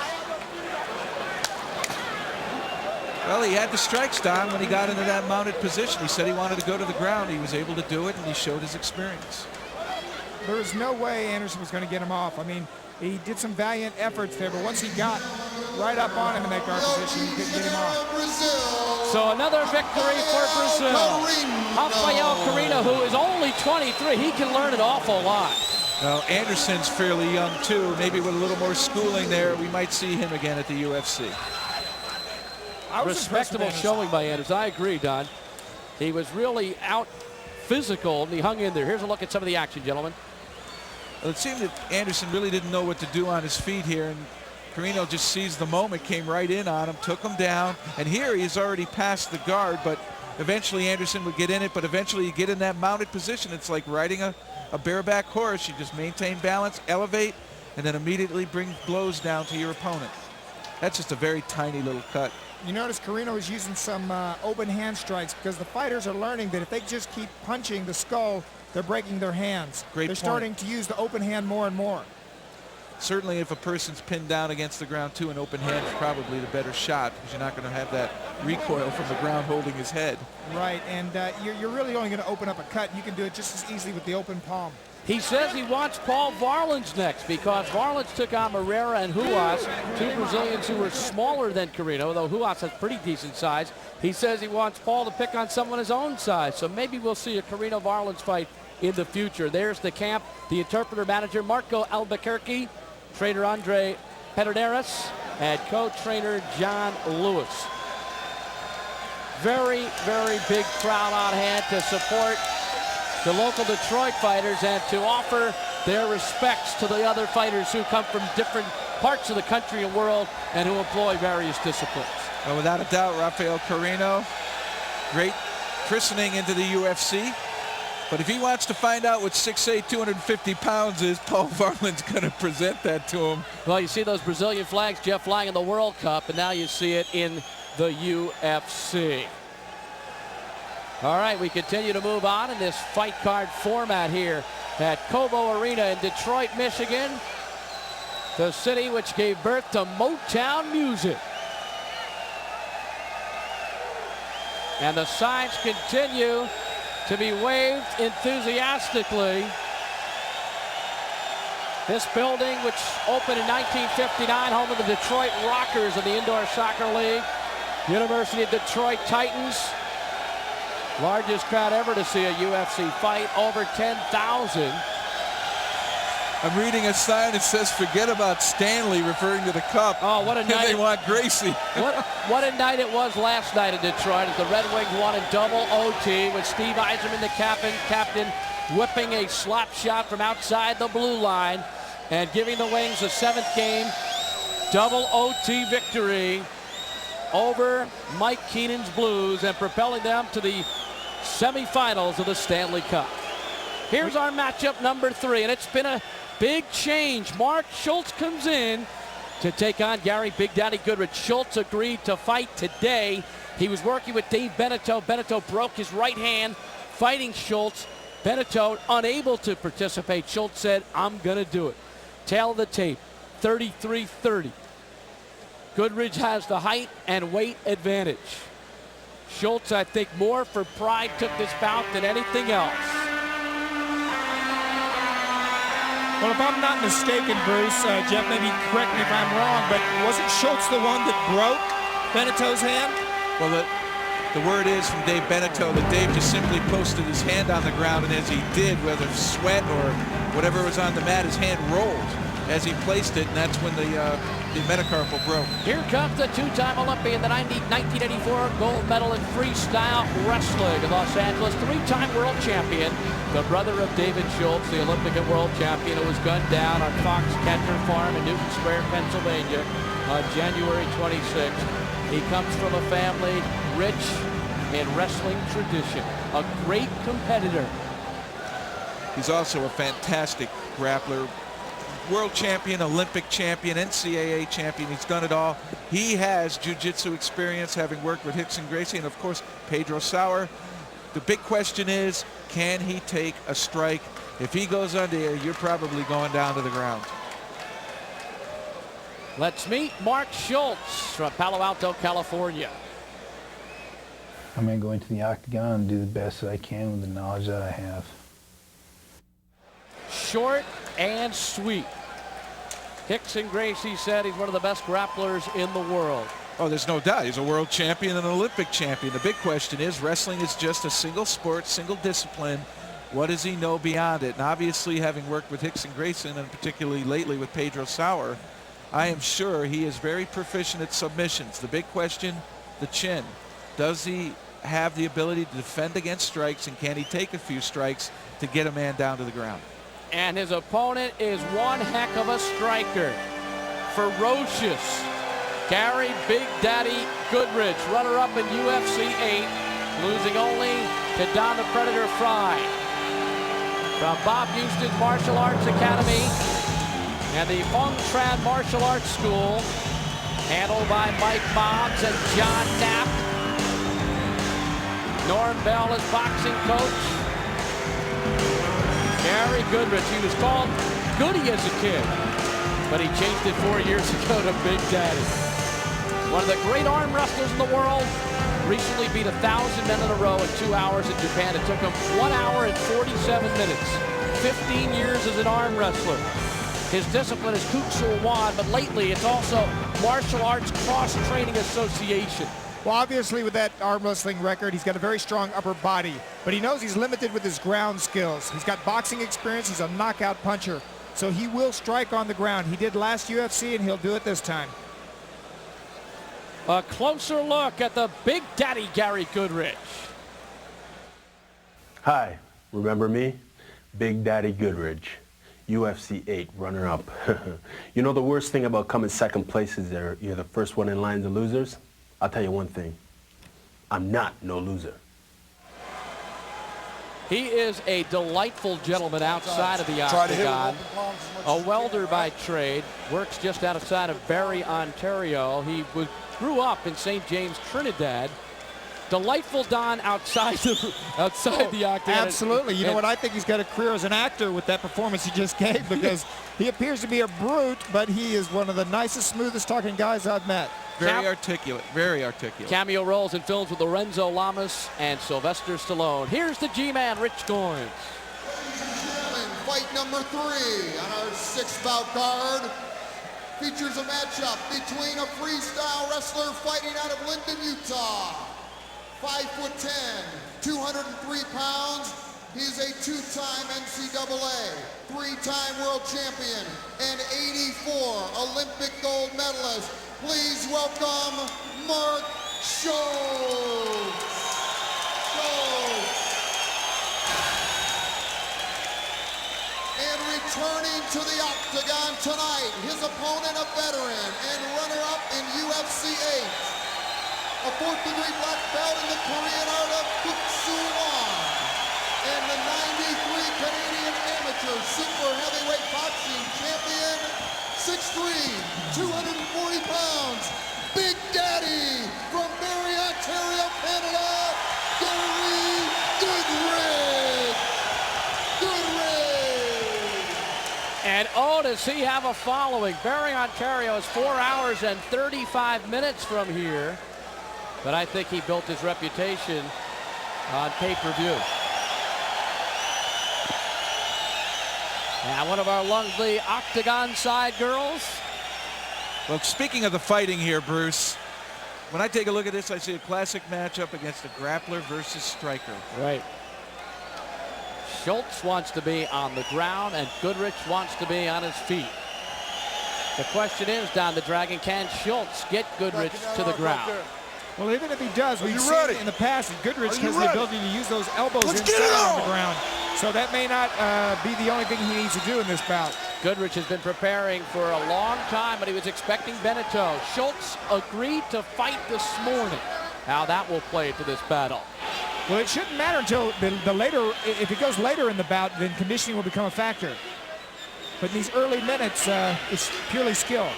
Well, he had the strikes down when he got into that mounted position. He said he wanted to go to the ground. He was able to do it, and he showed his experience. There was no way Anderson was going to get him off. I mean, he did some valiant efforts there, but once he got right up on him in that guard position, he couldn't get him off. So another victory for Brazil. Rafael Corino, who is only 23, he can learn an awful lot. Well, Anderson's fairly young, too. Maybe with a little more schooling there, we might see him again at the UFC. Respectable showing by Anderson. I agree, Don. He was really out physical, and he hung in there. Here's a look at some of the action, gentlemen. Well, it seemed that Anderson really didn't know what to do on his feet here, and Corino just seized the moment, came right in on him, took him down, and here he's already past the guard, but eventually Anderson would get in it, but eventually you get in that mounted position. It's like riding a bareback horse. You just maintain balance, elevate, and then immediately bring blows down to your opponent. That's just a very tiny little cut. You notice Corino is using some open hand strikes because the fighters are learning that if they just keep punching the skull, they're breaking their hands. They're starting to use the open hand more and more. Certainly if a person's pinned down against the ground too, an open hand is probably the better shot because you're not going to have that recoil from the ground holding his head. Right, and you're really only going to open up a cut. You can do it just as easily with the open palm. He says he wants Paul Varlins next because Varlins took on Moreira and Ruas, two Brazilians who were smaller than Corino, though Ruas has pretty decent size. He says he wants Paul to pick on someone his own size, so maybe we'll see a Corino-Varlins fight in the future. There's the camp, the interpreter manager, Marco Albuquerque, trainer Andre Pederneiras, and co-trainer John Lewis. Very, very big crowd on hand to support the local Detroit fighters and to offer their respects to the other fighters who come from different parts of the country and world and who employ various disciplines. Well, without a doubt, Rafael Corino, great christening into the UFC. But if he wants to find out what 6'8", 250 pounds is, Paul Varlin's going to present that to him. Well, you see those Brazilian flags, Jeff, flying in the World Cup, and now you see it in the UFC. All right, we continue to move on in this fight card format here at Cobo Arena in Detroit, Michigan, the city which gave birth to Motown music. And the signs continue to be waved enthusiastically This building, which opened in 1959, home of the Detroit Rockers of the Indoor Soccer League. University of Detroit Titans. Largest crowd ever to see a UFC fight, over 10,000. I'm reading a sign that says, "Forget about Stanley," referring to the cup. Oh, what a and night. they want Gracie. What a night it was last night in Detroit as the Red Wings won in double OT with Steve Yzerman, the captain, whipping a slap shot from outside the blue line and giving the Wings a 7th game double OT victory over Mike Keenan's Blues and propelling them to the semifinals of the Stanley Cup. Here's our matchup number 3, and it's been a big change. Mark Schulz comes in to take on Gary Big Daddy Goodridge. Schulz agreed to fight today. He was working with Dave Betetti. Betetti broke his right hand fighting Schulz. Betetti unable to participate. Schulz said, "I'm going to do it." Tail of the tape, 33-30. Goodridge has the height and weight advantage. Schulz, I think, more for pride took this bout than anything else. Well, if I'm not mistaken, Bruce, Jeff, maybe correct me if I'm wrong, but wasn't Schulz the one that broke Benetto's hand? Well, the word is from Dave Betetti that Dave just simply posted his hand on the ground, and as he did, whether sweat or whatever was on the mat, his hand rolled as he placed it, and that's when the metacarpal broke. Here comes the two-time Olympian, the 1984 gold medal in freestyle wrestling in Los Angeles, 3-time world champion, the brother of David Schulz, the Olympic and world champion, who was gunned down on Fox Catcher Farm in Newton Square, Pennsylvania on January 26th. He comes from a family rich in wrestling tradition, a great competitor. He's also a fantastic grappler. World champion, Olympic champion, NCAA champion. He's done it all. He has jiu-jitsu experience, having worked with Rickson Gracie and, of course, Pedro Sauer. The big question is, can he take a strike? If he goes under you, you're probably going down to the ground. Let's meet Mark Schulz from Palo Alto, California. I'm going to go into the octagon and do the best that I can with the knowledge that I have. Short and sweet. Rickson Gracie said he's one of the best grapplers in the world. Oh, there's no doubt. He's a world champion and an Olympic champion. The big question is, wrestling is just a single sport, single discipline. What does he know beyond it? And obviously, having worked with Rickson Gracie, and particularly lately with Pedro Sauer, I am sure he is very proficient at submissions. The big question, the chin. Does he have the ability to defend against strikes, and can he take a few strikes to get a man down to the ground? And his opponent is one heck of a striker. Ferocious. Gary Big Daddy Goodridge, runner-up in UFC 8, losing only to Don the Predator Frye. From Bob Houston's Martial Arts Academy and the Fong Tran Martial Arts School, handled by Mike Mobs and John Knapp. Norm Bell is boxing coach. Gary Goodridge, he was called Goody as a kid, but he changed it 4 years ago to Big Daddy. One of the great arm wrestlers in the world, recently beat 1,000 men in a row in 2 hours in Japan. It took him 1 hour and 47 minutes. 15 years as an arm wrestler. His discipline is Kuksul Wan, but lately it's also Martial Arts Cross Training Association. Well, obviously with that arm wrestling record, he's got a very strong upper body, but he knows he's limited with his ground skills. He's got boxing experience, he's a knockout puncher, so he will strike on the ground. He did last UFC, and he'll do it this time. A closer look at the Big Daddy Gary Goodridge. Hi, remember me? Big Daddy Goodridge, UFC 8 runner-up. You know the worst thing about coming second place is you're the first one in line to losers? I'll tell you one thing, I'm not no loser. He is a delightful gentleman outside of the octagon. A welder by trade, works just outside of Barrie, Ontario. He grew up in St. James, Trinidad. Delightful Don outside the octagon. Absolutely. You know what? I think he's got a career as an actor with that performance he just gave, because he appears to be a brute, but he is one of the nicest, smoothest talking guys I've met. Very articulate, very articulate. Cameo roles in films with Lorenzo Lamas and Sylvester Stallone. Here's the G-Man, Rich Goins. Fight number 3 on our 6th bout card features a matchup between a freestyle wrestler fighting out of Linden, Utah. 5'10", 203 pounds. He's a 2-time NCAA, 3-time world champion, and 84 Olympic gold medalist. Please welcome Mark Schulz. And returning to the octagon tonight, his opponent, a veteran and runner-up in UFC 8, a 4th-degree black belt in the Korean art of Buksuwan, and the 93 Canadian amateur super heavyweight boxing champion, 6'3", 240 pounds, Big Daddy from Barrie, Ontario, Canada, Goodridge. And oh, does he have a following. Barrie, Ontario is 4 hours and 35 minutes from here. But I think he built his reputation on pay-per-view. Now one of our lovely octagon side girls. Well, speaking of the fighting here, Bruce, when I take a look at this, I see a classic matchup against a grappler versus striker. Right. Schulz wants to be on the ground, and Goodridge wants to be on his feet. The question is, down the Dragon, can Schulz get Goodridge to the ground? Well, even if he does, we've seen in the past that Goodridge has the ability to use those elbows inside on the ground. So that may not be the only thing he needs to do in this bout. Goodridge has been preparing for a long time, but he was expecting Betetti. Schulz agreed to fight this morning. How that will play to this battle. Well, it shouldn't matter until the later, if it goes later in the bout, then conditioning will become a factor. But in these early minutes, it's purely skill.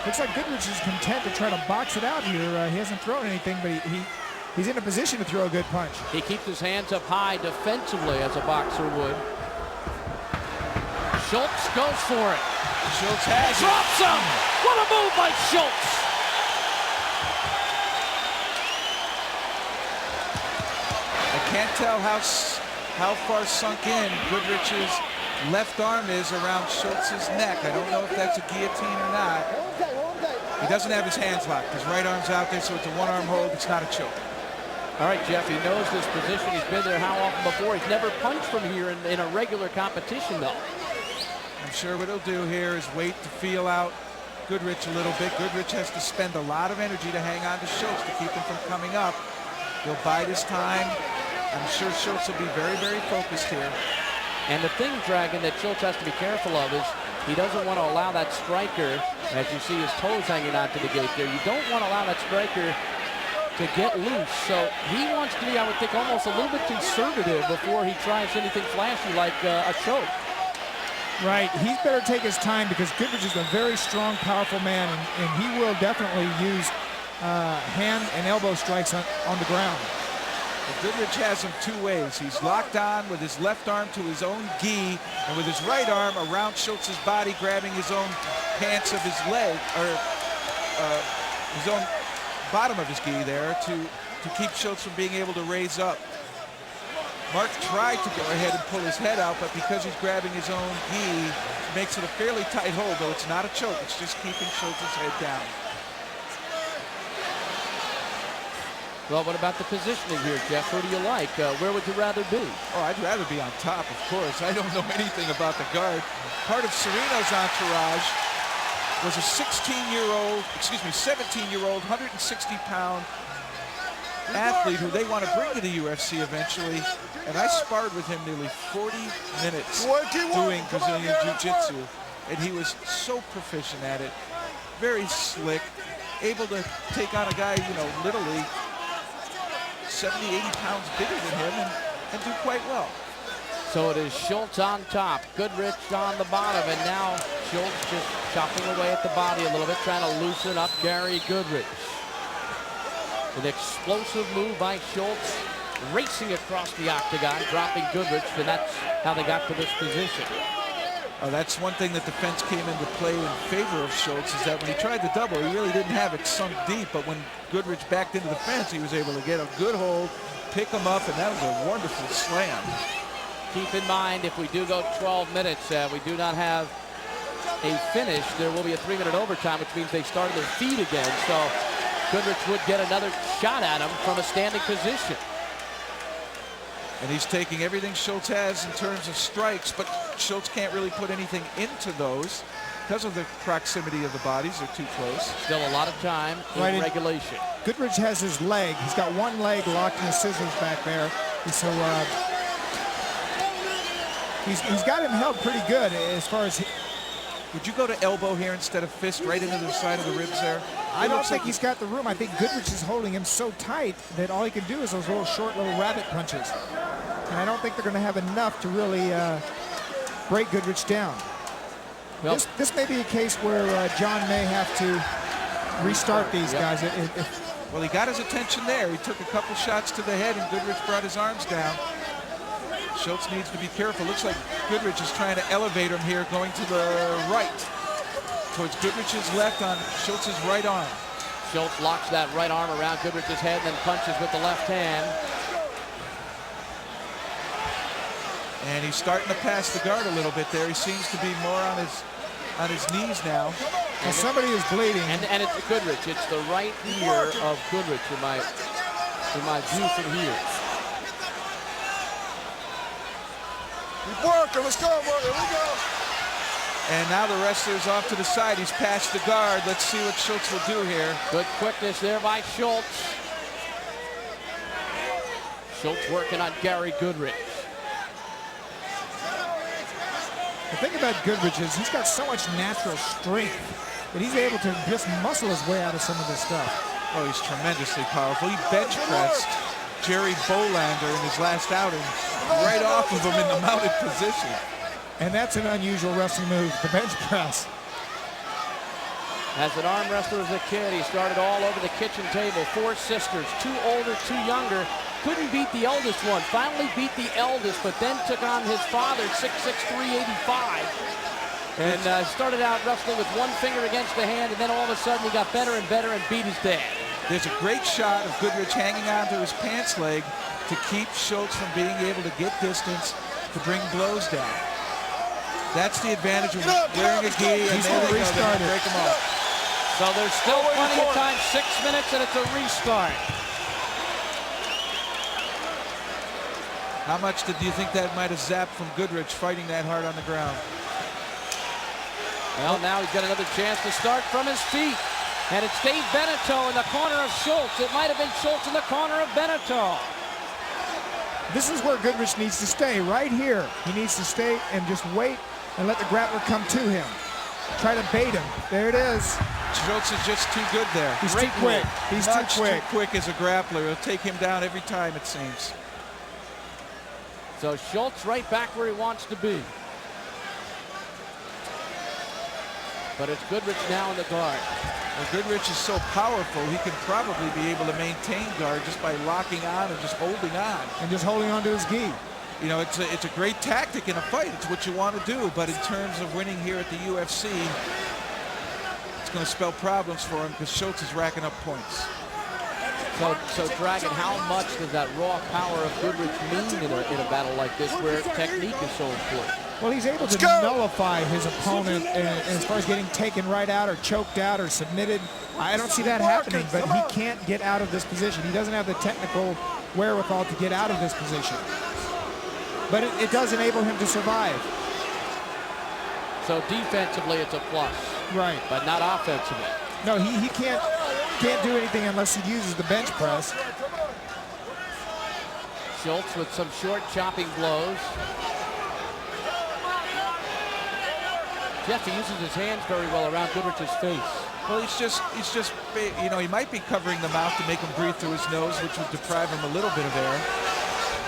Looks like Goodridge is content to try to box it out here. He hasn't thrown anything, but he's in a position to throw a good punch. He keeps his hands up high defensively as a boxer would. Schulz goes for it. Schulz has it. Drops him! What a move by Schulz! I can't tell how far sunk in Goodrich's left arm is around Schultz's neck. I don't know if that's a guillotine or not. He doesn't have his hands locked. His right arm's out there, so it's a one-arm hold. It's not a choke. All right, Jeff, he knows this position. He's been there how often before? He's never punched from here in a regular competition, though. I'm sure what he'll do here is wait to feel out Goodridge a little bit. Goodridge has to spend a lot of energy to hang on to Schulz to keep him from coming up. He'll bide his time. I'm sure Schulz will be very, very focused here. And the thing, Dragon, that Schulz has to be careful of is he doesn't want to allow that striker, as you see his toes hanging onto the gate there, you don't want to allow that striker to get loose. So he wants to be, I would think, almost a little bit conservative before he tries anything flashy like a choke. Right, he's better take his time because Goodridge is a very strong, powerful man, and he will definitely use hand and elbow strikes on the ground. Well, Goodridge has him two ways. He's locked on with his left arm to his own gi, and with his right arm around Schultz's body, grabbing his own pants of his leg, or his own bottom of his gi there to keep Schulz from being able to raise up. Mark tried to go ahead and pull his head out, but because he's grabbing his own gi, makes it a fairly tight hold, though it's not a choke. It's just keeping Schultz's head down. Well, what about the positioning here, Jeff? Who do you like? Where would you rather be? Oh, I'd rather be on top, of course. I don't know anything about the guard. Part of Serino's entourage was a 17-year-old, 160-pound athlete who they want to bring to the UFC eventually. And I sparred with him nearly 40 minutes doing Brazilian Jiu-Jitsu. And he was so proficient at it, very slick, able to take on a guy, literally 70, 80 pounds bigger than him and do quite well. So it is Schulz on top, Goodridge on the bottom, and now Schulz just chopping away at the body a little bit, trying to loosen up Gary Goodridge. An explosive move by Schulz, racing across the octagon, dropping Goodridge, and that's how they got to this position. Oh, that's one thing that the fence came into play in favor of Schulz, is that when he tried to double, he really didn't have it sunk deep, but when Goodridge backed into the fence, he was able to get a good hold pick him up, and that was a wonderful slam. Keep in mind, if we do go 12 minutes, we do not have a finish. There will be a 3-minute overtime, which means they start on their feet again. So Goodridge would get another shot at him from a standing position. And he's taking everything Schulz has in terms of strikes, but Schulz can't really put anything into those because of the proximity of the bodies. They're too close. Still a lot of time in regulation. Goodridge has his leg. He's got one leg locked in the scissors back there. So he's got him held pretty good as far as... Would you go to elbow here instead of fist right into the side of the ribs there? I don't think he's got the room. I think Goodridge is holding him so tight that all he can do is those little short little rabbit punches. And I don't think they're going to have enough to really break Goodridge down. Well, this may be a case where John may have to restart these guys. Well, he got his attention there. He took a couple shots to the head, and Goodridge brought his arms down. Schulz needs to be careful. Looks like Goodridge is trying to elevate him here, going to the right. Towards Goodridge's left on Schulz's right arm. Schulz locks that right arm around Goodridge's head and then punches with the left hand. And he's starting to pass the guard a little bit there. He seems to be more on his knees now. Well, somebody is bleeding. And it's Goodridge. It's the right ear of Goodridge in my view from here. Keep working. Let's go, Here we go. And now the wrestler's off to the side. He's past the guard. Let's see what Schulz will do here. Good quickness there by Schulz. Schulz working on Gary Goodridge. The thing about Goodridge is he's got so much natural strength that he's able to just muscle his way out of some of this stuff. Oh, he's tremendously powerful. He bench pressed Jerry Bolander in his last outing right off of him in the mounted position. And that's an unusual wrestling move, the bench press. As an arm wrestler as a kid, he started all over the kitchen table. 4 sisters, 2 older, 2 younger. Couldn't beat the eldest one. Finally beat the eldest, but then took on his father, 6'6", 385. And started out wrestling with one finger against the hand, and then all of a sudden he got better and better and beat his dad. There's a great shot of Goodridge hanging onto his pants leg to keep Schulz from being able to get distance to bring blows down. That's the advantage of wearing a gi, and then they break him off. So there's still plenty of time, 6 minutes, and it's a restart. How much do you think that might have zapped from Goodridge fighting that hard on the ground? Well, now he's got another chance to start from his feet. And it's Dave Betetti in the corner of Schulz. It might have been Schulz in the corner of Betetti. This is where Goodridge needs to stay, right here. He needs to stay and just wait and let the grappler come to him. Try to bait him. There it is. Schulz is just too good there. He's too quick. He's too quick. Too quick as a grappler. He'll take him down every time, it seems. So Schulz right back where he wants to be. But it's Goodridge now in the guard. Well, Goodridge is so powerful, he can probably be able to maintain guard just by locking on and just holding on. And just holding on to his gi. You know, it's a great tactic in a fight. It's what you want to do. But in terms of winning here at the UFC, it's going to spell problems for him because Schulz is racking up points. So Dragon, how much does that raw power of Goodridge mean in a battle like this where technique is so important? Well, he's able to nullify his opponent as far as getting taken right out or choked out or submitted. I don't see that happening, but he can't get out of this position. He doesn't have the technical wherewithal to get out of this position. But it does enable him to survive. So defensively, it's a plus. Right. But not offensively. No, he can't do anything unless he uses the bench press. Schulz with some short chopping blows. Jeff, he uses his hands very well around Goodridge's face. Well, he's just, you know, he might be covering the mouth to make him breathe through his nose, which would deprive him a little bit of air.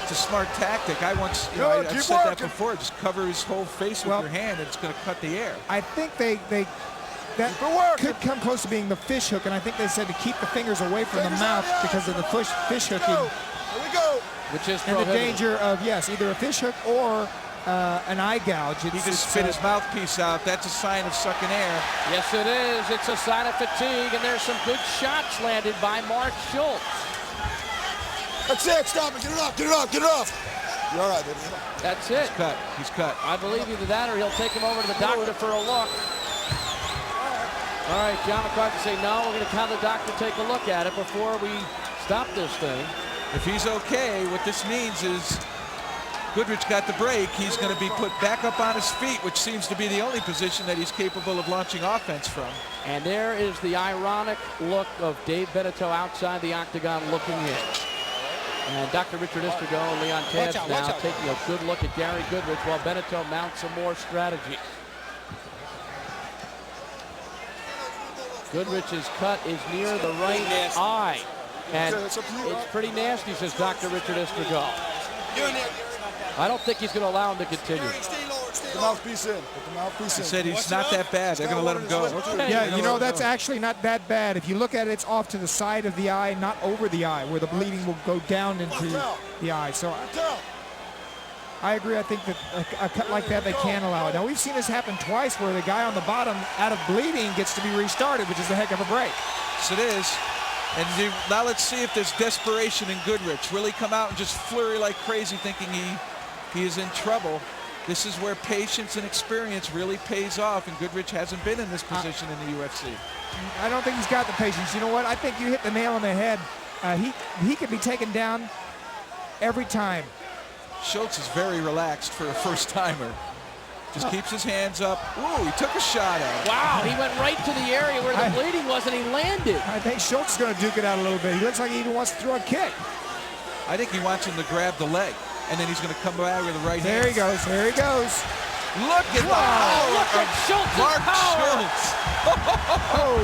It's a smart tactic. I've said that before. Just cover his whole face with your hand, and it's going to cut the air. I think that could come close to being the fish hook, and I think they said to keep the fingers away from the mouth because of the fish hooking. Here we go. Which is and the danger of, yes, either a fish hook or an eye gouge. He just spit his mouthpiece out. That's a sign of sucking air. Yes, it is. It's a sign of fatigue, and there's some good shots landed by Mark Schulz. That's it. Stop it. Get it off. Get it off. Get it off. You're all right, baby. That's it. He's cut. He's cut. I believe either that or he'll take him over to the doctor for a look. All right, John McCarthy say no. We're going to have the doctor take a look at it before we stop this thing. If he's okay, what this means is Goodridge got the break. He's going to be put back up on his feet, which seems to be the only position that he's capable of launching offense from. And there is the ironic look of Dave Betetti outside the octagon looking in. And Dr. Richard Istrigo and Leon Tabbs now taking a good look at Gary Goodridge while Betetti mounts some more strategy. Goodrich's cut is near the right eye. And it's pretty nasty, says Dr. Richard Istrigo. I don't think he's going to allow him to continue. Put the mouthpiece in. Put the mouthpiece in. He said he's not that bad. They're going to let him go. Yeah, you know, that's actually not that bad. If you look at it, it's off to the side of the eye, not over the eye, where the bleeding will go down into the eye. So I agree. I think that a cut like that, they can allow it. Now, we've seen this happen twice where the guy on the bottom, out of bleeding, gets to be restarted, which is a heck of a break. Yes, it is. And now let's see if there's desperation in Goodridge. Will he come out and just flurry like crazy thinking he is in trouble? This is where patience and experience really pays off, and Goodridge hasn't been in this position in the UFC. I don't think he's got the patience. You know what? I think you hit the nail on the head. He could be taken down every time. Schulz is very relaxed for a first-timer. Just keeps his hands up. Ooh, he took a shot at it. Wow, he went right to the area where the bleeding was, and he landed. I think Schulz is going to duke it out a little bit. He looks like he even wants to throw a kick. I think he wants him to grab the leg, and then he's going to come back with the right hand. There he goes. There he goes. Look at the power. Look at Schultz's power. Oh.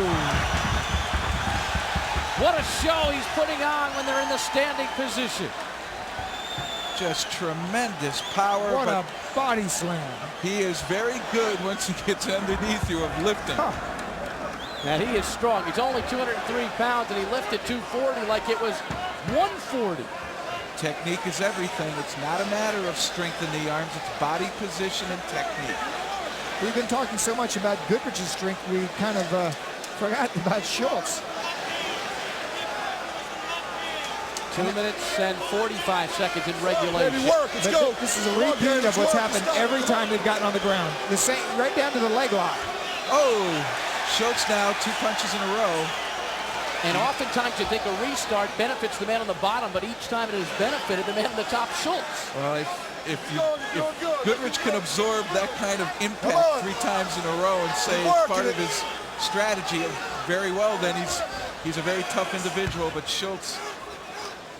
What a show he's putting on when they're in the standing position. Just tremendous power. What a body slam. He is very good once he gets underneath you of lifting. Now he is strong. He's only 203 pounds and he lifted 240 like it was 140. Technique is everything. It's not a matter of strength in the arms. It's body position and technique. We've been talking so much about Goodridge's strength, we kind of forgot about Schulz. 2 minutes and 45 seconds in regulation. Let's go. This is a repeat of what's happened every time they've gotten on the ground. The same, right down to the leg lock. Oh, Schulz now 2 punches in a row. And oftentimes you think a restart benefits the man on the bottom, but each time it has benefited the man on the top, Schulz. Well, if Goodridge can absorb that kind of impact 3 times in a row and say it's part of his strategy, very well, then he's a very tough individual. But Schulz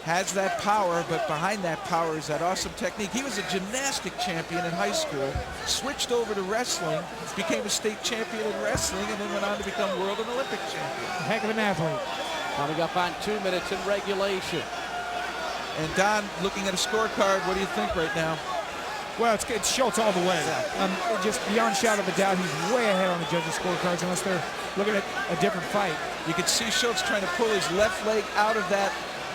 has that power, but behind that power is that awesome technique. He was a gymnastic champion in high school, switched over to wrestling, became a state champion in wrestling, and then went on to become world and Olympic champion. Heck of an athlete. Coming up on 2 minutes in regulation. And Don, looking at a scorecard, what do you think right now? Well, it's Schulz all the way. Just beyond shadow of a doubt, he's way ahead on the judges' scorecards unless they're looking at a different fight. You can see Schulz trying to pull his left leg out of that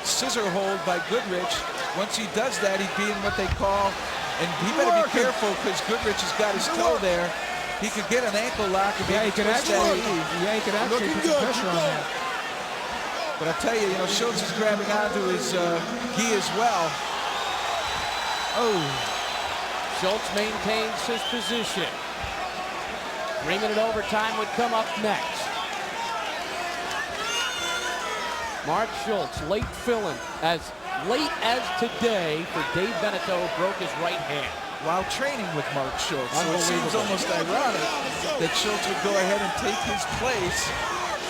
scissor hold by Goodridge. Once he does that, he'd be in what they call, and he better be careful because Goodridge has got his toe there. He could get an ankle lock and he could actually put some pressure on that. But I tell you, Schulz is grabbing onto his gi as well. Oh. Schulz maintains his position. 3 minute overtime would come up next. Mark Schulz, late fill-in, as late as today for Dave Betetti, who broke his right hand. While training with Mark Schulz. So it seems almost ironic that Schulz would go ahead and take his place.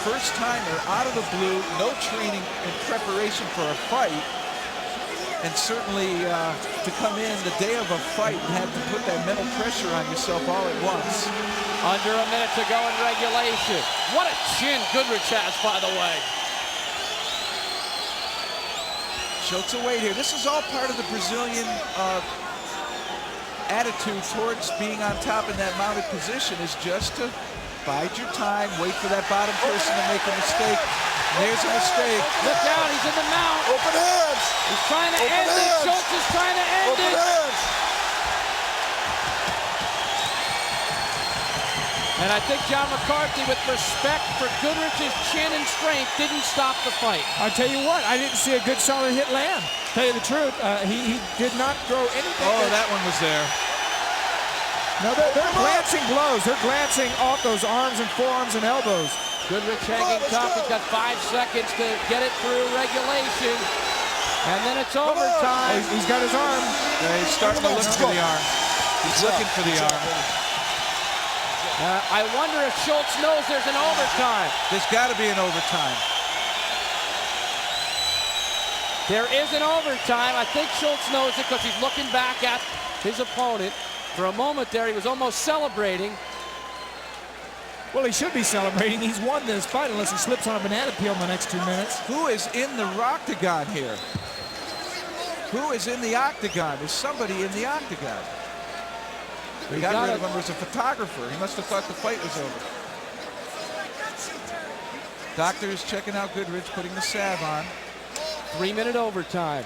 First timer out of the blue, no training in preparation for a fight. And certainly to come in the day of a fight and have to put that mental pressure on yourself all at once. Under a minute to go in regulation. What a chin Goodridge has, by the way. Schulz away here. This is all part of the Brazilian attitude towards being on top in that mounted position, is just to bide your time, wait for that bottom person to make a mistake. And there's a mistake. Look out, he's in the mount. Open hands. He's trying to end it. Schulz is trying to end it. Open hands. And I think John McCarthy, with respect for Goodridge's chin and strength, didn't stop the fight. I'll tell you what, I didn't see a good solid hit land. Tell you the truth, he did not throw anything. Oh, that one was there. No, they're glancing blows. They're glancing off those arms and forearms and elbows. Goodridge hanging tough. He's got 5 seconds to get it through regulation. And then it's overtime. He's got his arm. Yeah, he's starting to look for the arm. He's looking for the arm. I wonder if Schulz knows there's an overtime. There's got to be an overtime. There is an overtime. I think Schulz knows it because he's looking back at his opponent. For a moment there, he was almost celebrating. Well, he should be celebrating. He's won this fight unless he slips on a banana peel in the next 2 minutes. Who is in the octagon here? Who is in the octagon? Is somebody in the octagon? They got rid of him as a photographer. He must have thought the fight was over. Doctor is checking out Goodridge, putting the salve on. 3-minute overtime.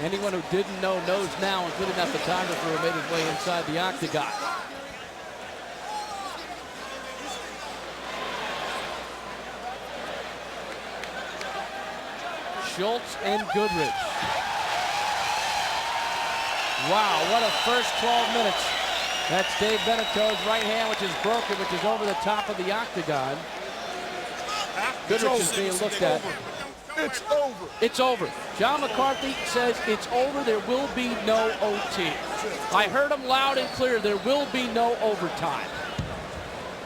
Anyone who didn't know knows now, including that photographer who made his way inside the octagon. Schulz and Goodridge. Wow, what a first 12 minutes. That's Dave Beneto's right hand, which is broken, which is over the top of the octagon. Goodridge is being looked at. It's over. It's over. John McCarthy says it's over. There will be no OT. I heard him loud and clear. There will be no overtime.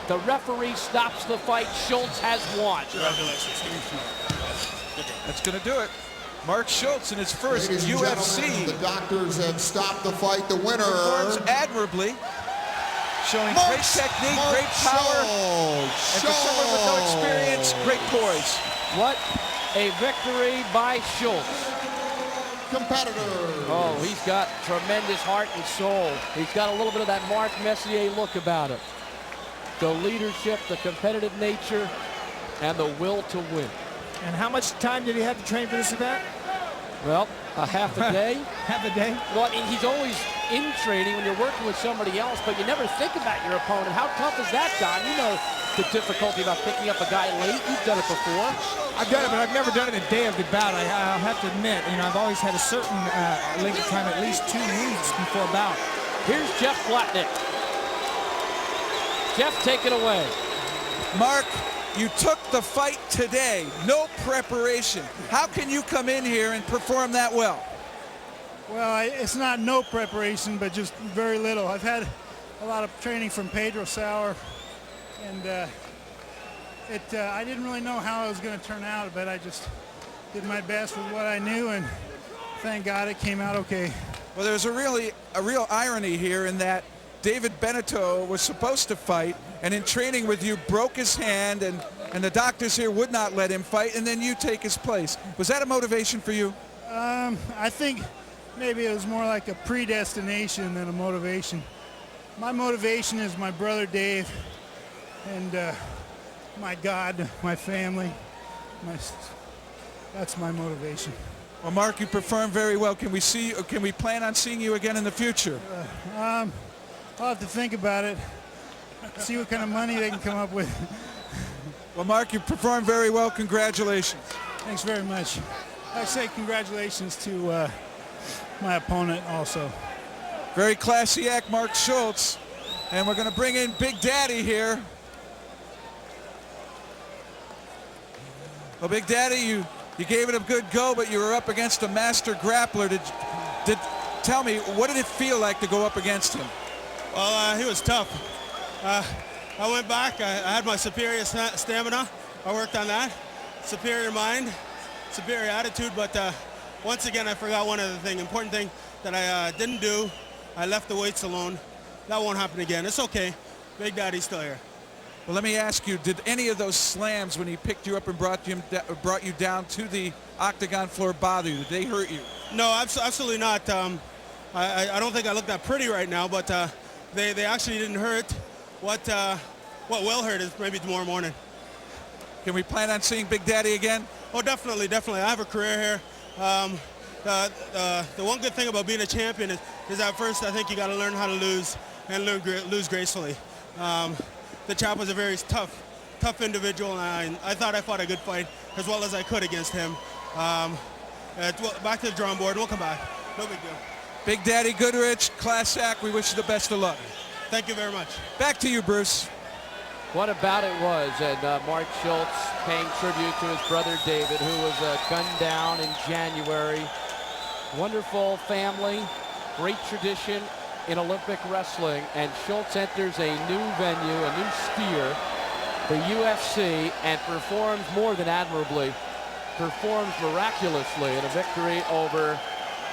The referee stops the fight. Schulz has won. That's going to do it. Mark Schulz in his first UFC. The doctors have stopped the fight. The winner performs admirably, showing great technique, great power, and for someone with no experience, great poise. What a victory by Schulz. Competitor. Oh, he's got tremendous heart and soul. He's got a little bit of that Mark Messier look about him. The leadership, the competitive nature, and the will to win. And how much time did he have to train for this event? Well, a half a day. Half a day? Well, I mean, he's always in training when you're working with somebody else, but you never think about your opponent. How tough is that, Don? You know the difficulty about picking up a guy late. You've done it before. I've done it, but I've never done it a day of the bout. I'll have to admit, you know, I've always had a certain length of time, at least 2 weeks before a bout. Here's Jeff Blatnick. Jeff, take it away. Mark, you took the fight today, no preparation. How can you come in here and perform that well? Well, it's not no preparation, but just very little. I've had a lot of training from Pedro Sauer, and I didn't really know how it was going to turn out, but I just did my best with what I knew, and thank God it came out okay. Well, there's a real irony here in that David Beneteau was supposed to fight, and in training with you broke his hand, and the doctors here would not let him fight, and then you take his place. Was that a motivation for you? I think maybe it was more like a predestination than a motivation. My motivation is my brother Dave, and my God, my family. That's my motivation. Well, Mark, you performed very well. Can we plan on seeing you again in the future? I'll have to think about it, see what kind of money they can come up with. Well, Mark, you performed very well. Congratulations. Thanks very much. I say congratulations to my opponent also. Very classy act, Mark Schulz. And we're going to bring in Big Daddy here. Well, Big Daddy, you gave it a good go, but you were up against a master grappler. Tell me, what did it feel like to go up against him? Well, he was tough. I went back. I had my superior stamina. I worked on that. Superior mind, superior attitude. But once again, I forgot one other thing, important thing that I didn't do. I left the weights alone. That won't happen again. It's okay. Big Daddy's still here. Well, let me ask you, did any of those slams when he picked you up and brought you down to the octagon floor bother you? Did they hurt you? No, absolutely not. I don't think I look that pretty right now, but they actually didn't hurt. What will hurt is maybe tomorrow morning. Can we plan on seeing Big Daddy again? Oh, definitely. I have a career here. The one good thing about being a champion is at first I think you got to learn how to lose and lose gracefully. The champ was a very tough individual, and I thought I fought a good fight as well as I could against him. Back to the drawing board. We'll come back. No big deal. Big Daddy Goodridge, class act. We wish you the best of luck. Thank you very much. Back to you, Bruce. What about it was, and Mark Schulz paying tribute to his brother David, who was gunned down in January. Wonderful family, great tradition in Olympic wrestling, and Schulz enters a new venue, a new sphere, the UFC, and performs more than admirably, performs miraculously in a victory over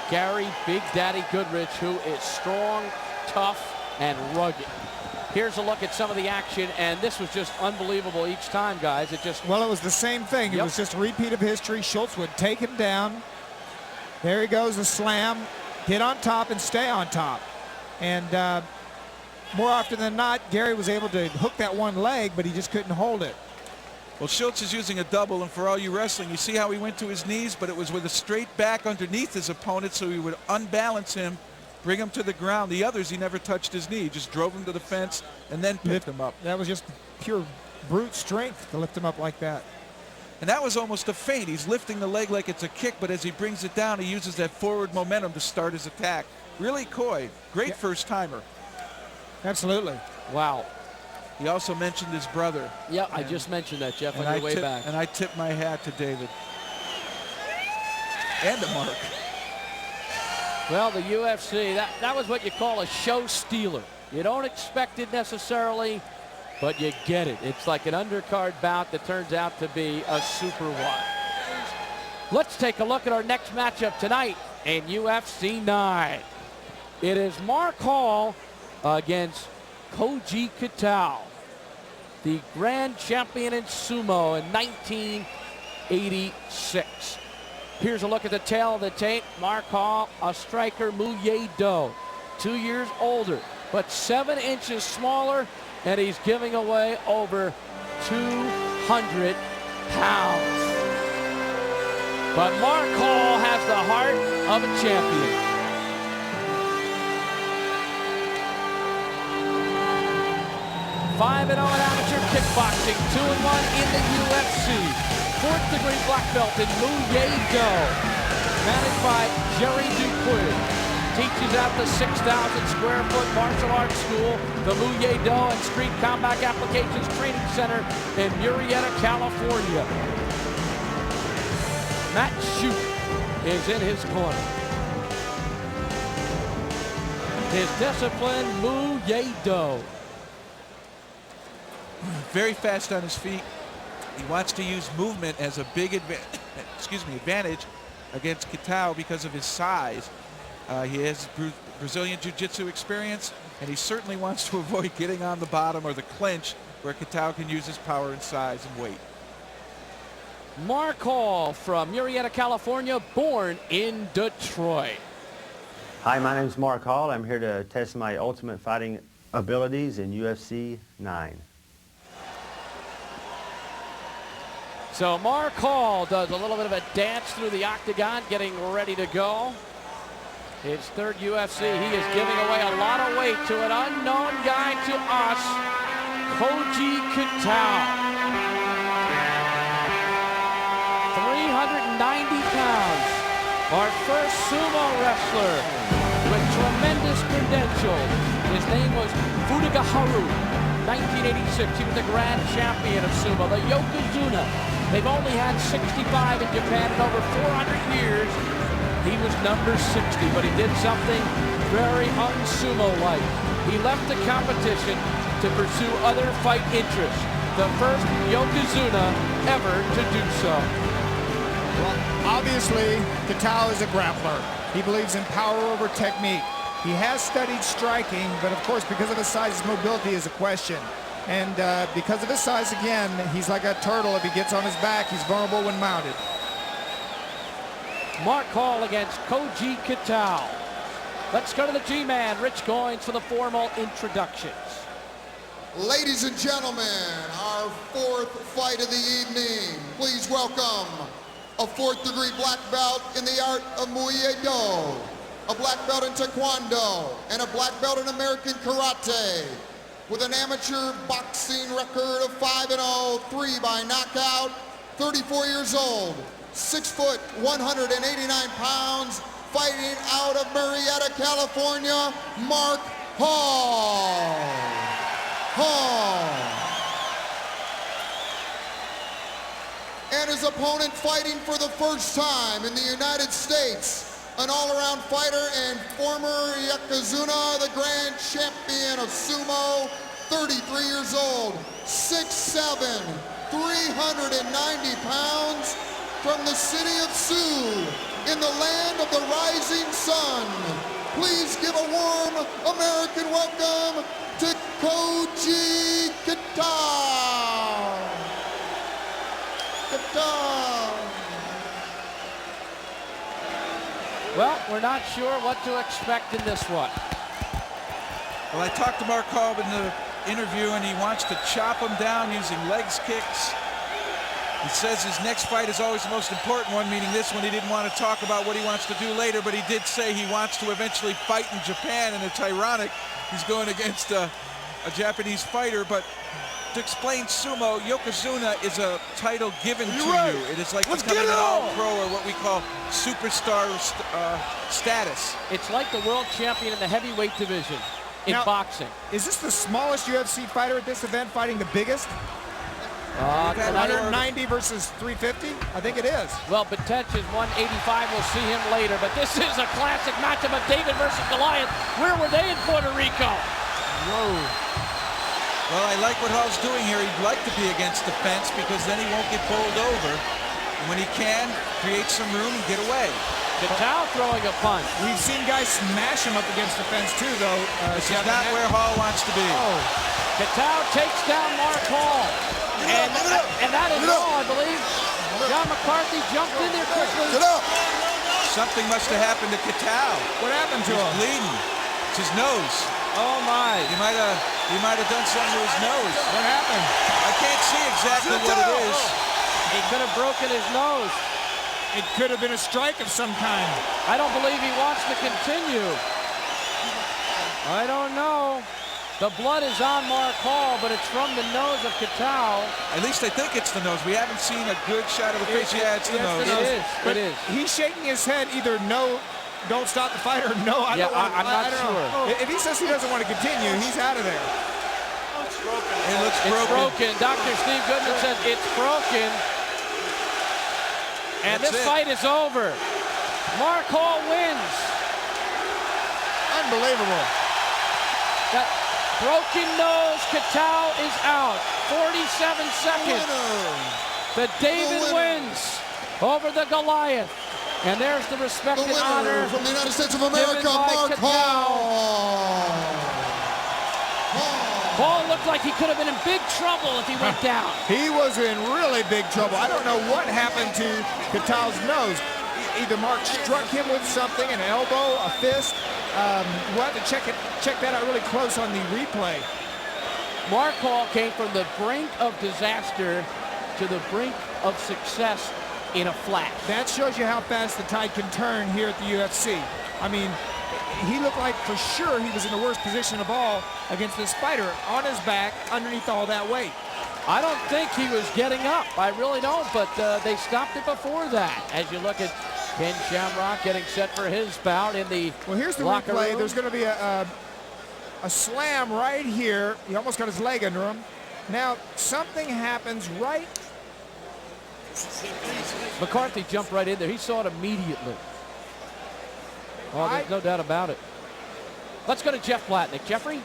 Gary Big Daddy Goodridge, who is strong, tough, and rugged. Here's a look at some of the action, and this was just unbelievable each time, guys. It was the same thing. It was just a repeat of history. Schulz would take him down. There he goes, a slam, get on top and stay on top. And more often than not, Gary was able to hook that one leg, but he just couldn't hold it. Well, Schulz is using a double, and for all you wrestling, you see how he went to his knees, but it was with a straight back underneath his opponent, so he would unbalance him, bring him to the ground. The others, he never touched his knee, just drove him to the fence and then picked him up. That was just pure brute strength to lift him up like that. And that was almost a feint. He's lifting the leg like it's a kick, but as he brings it down, he uses that forward momentum to start his attack. Really coy. Great first timer. Absolutely. Wow. He also mentioned his brother. Yeah, I just mentioned that, Jeff, on your way back. And I tip my hat to David. And to Mark. Well, the UFC, that was what you call a show stealer. You don't expect it necessarily, but you get it. It's like an undercard bout that turns out to be a super one. Let's take a look at our next matchup tonight in UFC 9. It is Mark Hall against Koji Kitao, the grand champion in sumo in 1986. Here's a look at the tail of the tape. Mark Hall, a striker, Muye Do, 2 years older, but 7 inches smaller, and he's giving away over 200 pounds. But Mark Hall has the heart of a champion. 5-0 in amateur kickboxing, 2-1 in the UFC. 4th degree black belt in Muye Do, managed by Jerry Dupuy. Teaches at the 6,000 square foot martial arts school, the Muye Do and Street Combat Applications Training Center in Murrieta, California. Matt Shute is in his corner. His discipline, Muye Do. Very fast on his feet. He wants to use movement as a big advantage against Kitao because of his size. He has Brazilian jiu-jitsu experience, and he certainly wants to avoid getting on the bottom or the clinch where Kitao can use his power and size and weight. Mark Hall from Murrieta, California, born in Detroit. Hi, my name is Mark Hall. I'm here to test my ultimate fighting abilities in UFC 9. So Mark Hall does a little bit of a dance through the octagon, getting ready to go. His 3rd UFC. He is giving away a lot of weight to an unknown guy to us, Koji Kitao. 390 pounds. Our first sumo wrestler with tremendous credentials. His name was Furugaharu. 1986, he was the grand champion of sumo, the Yokozuna. They've only had 65 in Japan in over 400 years. He was number 60, but he did something very un-sumo-like. He left the competition to pursue other fight interests. The first Yokozuna ever to do so. Well, obviously, Kitao is a grappler. He believes in power over technique. He has studied striking, but of course, because of his size, his mobility is a question. And because of his size, again, he's like a turtle. If he gets on his back, he's vulnerable when mounted. Mark Hall against Koji Kitao. Let's go to the G-Man, Rich Goins, for the formal introductions. Ladies and gentlemen, our 4th fight of the evening. Please welcome a 4th degree black belt in the art of Muay Do, a black belt in Taekwondo, and a black belt in American Karate. with an amateur boxing record of 5-0, 3 by knockout, 34 years old, 6 foot, 189 pounds, fighting out of Marietta, California, Mark Hall. And his opponent fighting for the first time in the United States, an all-around fighter and former Yokozuna, the grand champion of sumo, 33 years old, 6'7", 390 pounds, from the city of Sioux, in the land of the rising sun. Please give a warm American welcome to Koji Kitao. Well, we're not sure what to expect in this one. Well, I talked to Mark Hall in the interview, and he wants to chop him down using legs kicks. He says his next fight is always the most important one, meaning this one. He didn't want to talk about what he wants to do later, but he did say he wants to eventually fight in Japan, and it's ironic he's going against a Japanese fighter. But to explain sumo, Yokozuna is a title given to you. It is like becoming an all-pro, or what we call superstar status. It's like the world champion in the heavyweight division in boxing. Is this the smallest UFC fighter at this event fighting the biggest? 190 versus 350? I think it is. Well, Betetti is 185. We'll see him later. But this is a classic matchup of David versus Goliath. Where were they in Puerto Rico? Whoa. Well, I like what Hall's doing here. He'd like to be against the fence because then he won't get bowled over. And when he can, create some room and get away. Kitao throwing a punch. We've seen guys smash him up against the fence too, though. This is not where Hall wants to be. Kitao takes down Mark Hall. And that is all, I believe. John McCarthy jumped in there quickly. Something must have happened to Kitao. What happened to him? He's bleeding. It's his nose. Oh my. He might have done something to his nose. What happened? I can't see exactly what it is. He could have broken his nose. It could have been a strike of some kind. I don't believe he wants to continue. I don't know. The blood is on Mark Hall, but it's from the nose of Kitao. At least I think it's the nose. We haven't seen a good shot of the face. Yeah, it's the nose. It is. He's shaking his head either no, don't stop the fight, or no, I'm not sure. If he says he doesn't want to continue, he's out of there. It looks broken. It's broken. Dr. Steve Goodman says it's broken. And this fight is over. Mark Hall wins. Unbelievable. That broken nose, Kitao is out. 47 seconds. But David wins over the Goliath. And there's the respect and honor from the United States of America, Mark Hall. Hall looked like he could have been in big trouble if he went down. He was in really big trouble. I don't know what happened to Kitao's nose. Either Mark struck him with something, an elbow, a fist. We'll have to check that out really close on the replay. Mark Hall came from the brink of disaster to the brink of success in a flash. That shows you how fast the tide can turn here at the UFC. I mean, he looked like for sure he was in the worst position of all against this fighter, on his back, underneath all that weight. I don't think he was getting up. I really don't, but they stopped it before that. As you look at Ken Shamrock getting set for his bout in the here's the locker replay. room. There's going to be a slam right here. He almost got his leg under him. Now, something happens right. McCarthy jumped right in there. He saw it immediately. Oh, there's no doubt about it. Let's go to Jeff Blatnick. Jeffrey?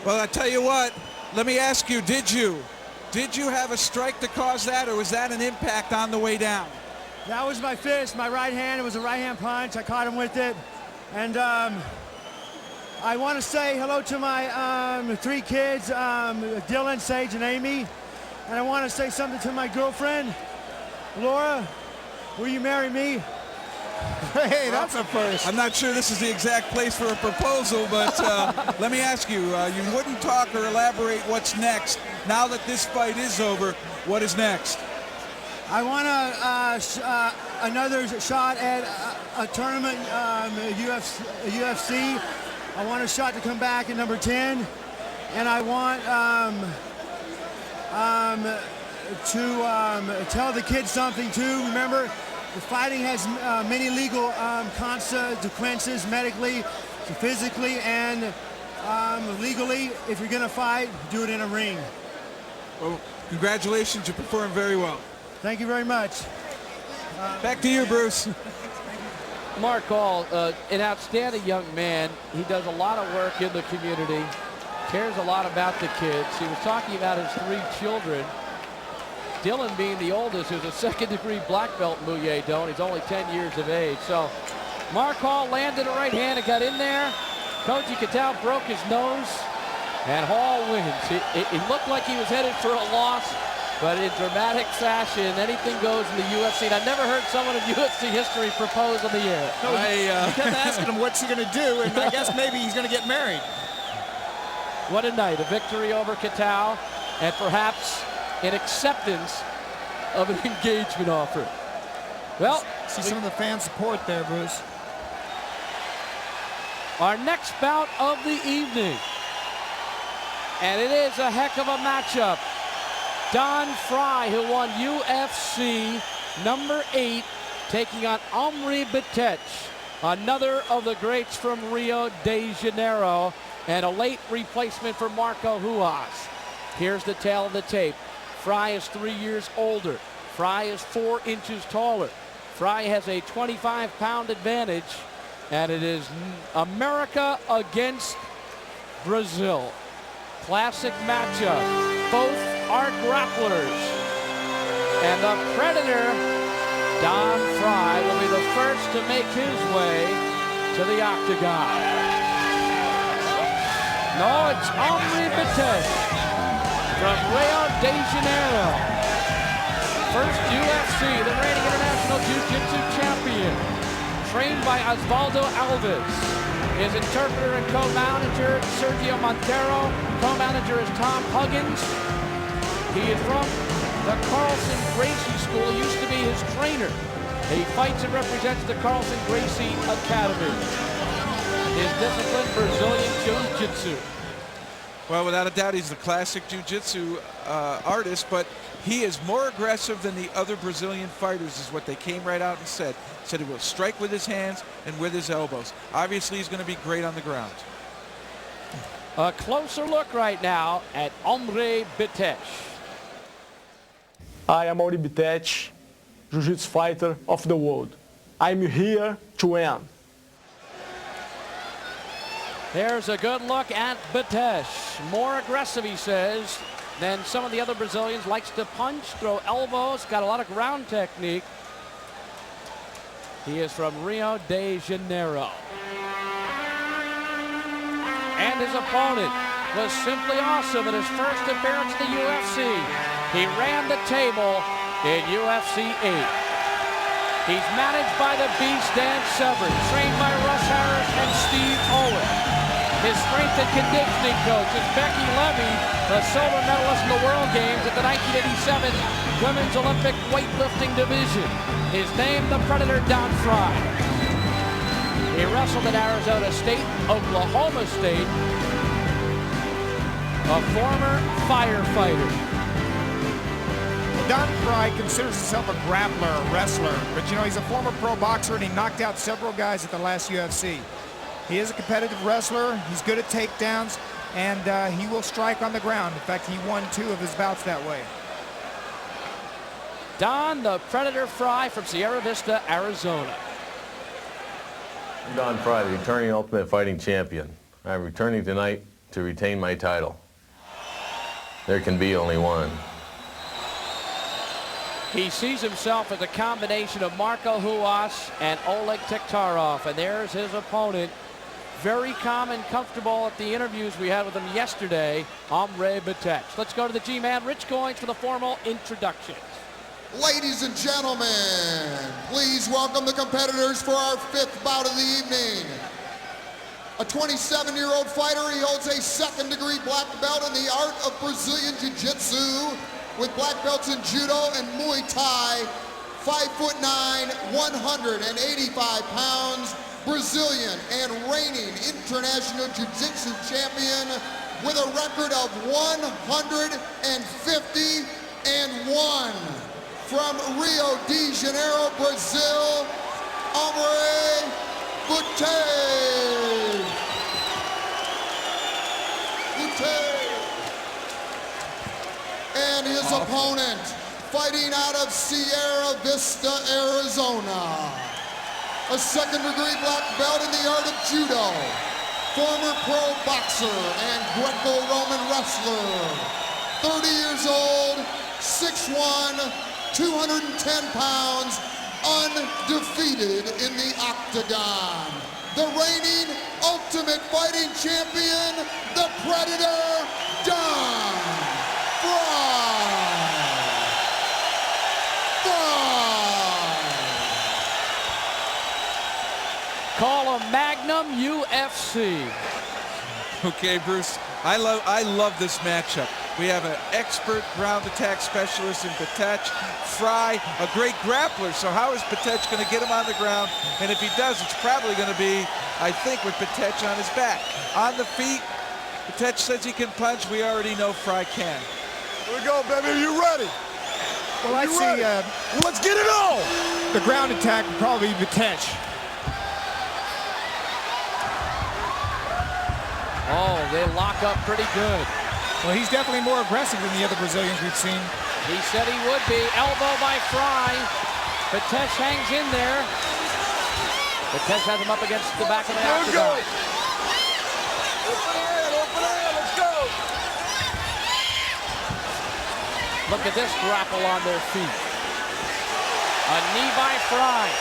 Well, I tell you what, let me ask you, did you have a strike to cause that, or was that an impact on the way down? That was my fist, my right hand. It was a right hand punch. I caught him with it. And I want to say hello to my 3 kids, Dylan, Sage, and Amy. And I want to say something to my girlfriend, Laura. Will you marry me? Hey, that's a first. I'm not sure this is the exact place for a proposal, but let me ask you, you wouldn't talk or elaborate what's next. Now that this fight is over, what is next? I want another shot at a tournament, UFC. I want a shot to come back at number 10. and I want to tell the kids something too. Remember, the fighting has many legal consequences, medically, physically, and legally. If you're going to fight, do it in a ring. Well, congratulations, you performed very well. Thank you very much. Back to you, Bruce. Mark Hall, an outstanding young man. He does a lot of work in the community, cares a lot about the kids. He was talking about his 3 children. Dylan being the oldest, who's a second-degree black belt in Muay Thai. He's only 10 years of age. So Mark Hall landed a right hand and got in there. Koji Kitao broke his nose, and Hall wins. It looked like he was headed for a loss, but in dramatic fashion, anything goes in the UFC. And I've never heard someone in UFC history propose on the air. No, you kept asking him what's he going to do, and I guess maybe he's going to get married. What a night, a victory over Kitao, and perhaps an acceptance of an engagement offer. Well, see some of the fan support there, Bruce. Our next bout of the evening, and it is a heck of a matchup. Don Frye, who won UFC number 8, taking on Betetti, another of the greats from Rio de Janeiro, and a late replacement for Marco Ruas. Here's the tale of the tape. Frye is 3 years older. Frye is 4 inches taller. Frye has a 25-pound advantage, and it is America against Brazil. Classic matchup. Both are grapplers. And the Predator, Don Frye, will be the first to make his way to the octagon. No, it's Betetti from Rio de Janeiro. First UFC, the reigning international jiu-jitsu champion. Trained by Osvaldo Alves. His interpreter and co-manager, Sergio Montero. Co-manager is Tom Huggins. He is from the Carlson Gracie School. He used to be his trainer. He fights and represents the Carlson Gracie Academy. His discipline, Brazilian Jiu-Jitsu. Well, without a doubt, he's the classic jiu-jitsu artist, but he is more aggressive than the other Brazilian fighters, is what they came right out and said. Said he will strike with his hands and with his elbows. Obviously, he's going to be great on the ground. A closer look right now at Betetti. I am Betetti, jiu-jitsu fighter of the world. I'm here to win. There's a good look at Betetti. More aggressive, he says, than some of the other Brazilians. Likes to punch, throw elbows, got a lot of ground technique. He is from Rio de Janeiro. And his opponent was simply awesome in his first appearance in the UFC. He ran the table in UFC 8. He's managed by the Beast Dan Severn, trained by Russ Harris and Steve Owen. His strength and conditioning coach is Becky Levy, the silver medalist in the World Games at the 1987 Women's Olympic Weightlifting Division. His name, the Predator, Don Frye. He wrestled at Arizona State, Oklahoma State, a former firefighter. Don Frye considers himself a grappler, a wrestler, but you know, he's a former pro boxer and he knocked out several guys at the last UFC. He is a competitive wrestler, he's good at takedowns, and he will strike on the ground. In fact, he won 2 of his bouts that way. Don the Predator Frye from Sierra Vista, Arizona. I'm Don Frye, the returning Ultimate Fighting Champion. I'm returning tonight to retain my title. There can be only one. He sees himself as a combination of Marco Ruas and Oleg Tiktarov, and there's his opponent. Very calm and comfortable at the interviews we had with him yesterday, Betetti. Let's go to the G-Man, Rich Goins, for the formal introductions. Ladies and gentlemen, please welcome the competitors for our 5th bout of the evening. A 27-year-old fighter, he holds a 2nd-degree black belt in the art of Brazilian Jiu-Jitsu with black belts in Judo and Muay Thai. 5'9", 185 pounds, Brazilian and reigning international Jiu-Jitsu champion, with a record of 150-1. From Rio de Janeiro, Brazil, Betetti. And his opponent, fighting out of Sierra Vista, Arizona, a second-degree black belt in the art of judo, former pro boxer and Greco-Roman wrestler, 30 years old, 6'1", 210 pounds, undefeated in the octagon. The reigning Ultimate Fighting Champion, the Predator, Don Frye. Call him Magnum UFC. Okay, Bruce, I love this matchup. We have an expert ground attack specialist in Betetti. Frye, a great grappler, so how is Betetti going to get him on the ground? And if he does, it's probably going to be, I think, with Betetti on his back. On the feet, Betetti says he can punch. We already know Frye can. Here we go, baby. Are you ready? Well, I see. Let's get it on! The ground attack would probably be Betetti. Oh, they lock up pretty good. Well, he's definitely more aggressive than the other Brazilians we've seen. He said he would be. Elbow by Frye. Betetti hangs in there. Betetti has him up against the back of the octagon. Open hand, let's go! Look at this grapple on their feet. A knee by Frye.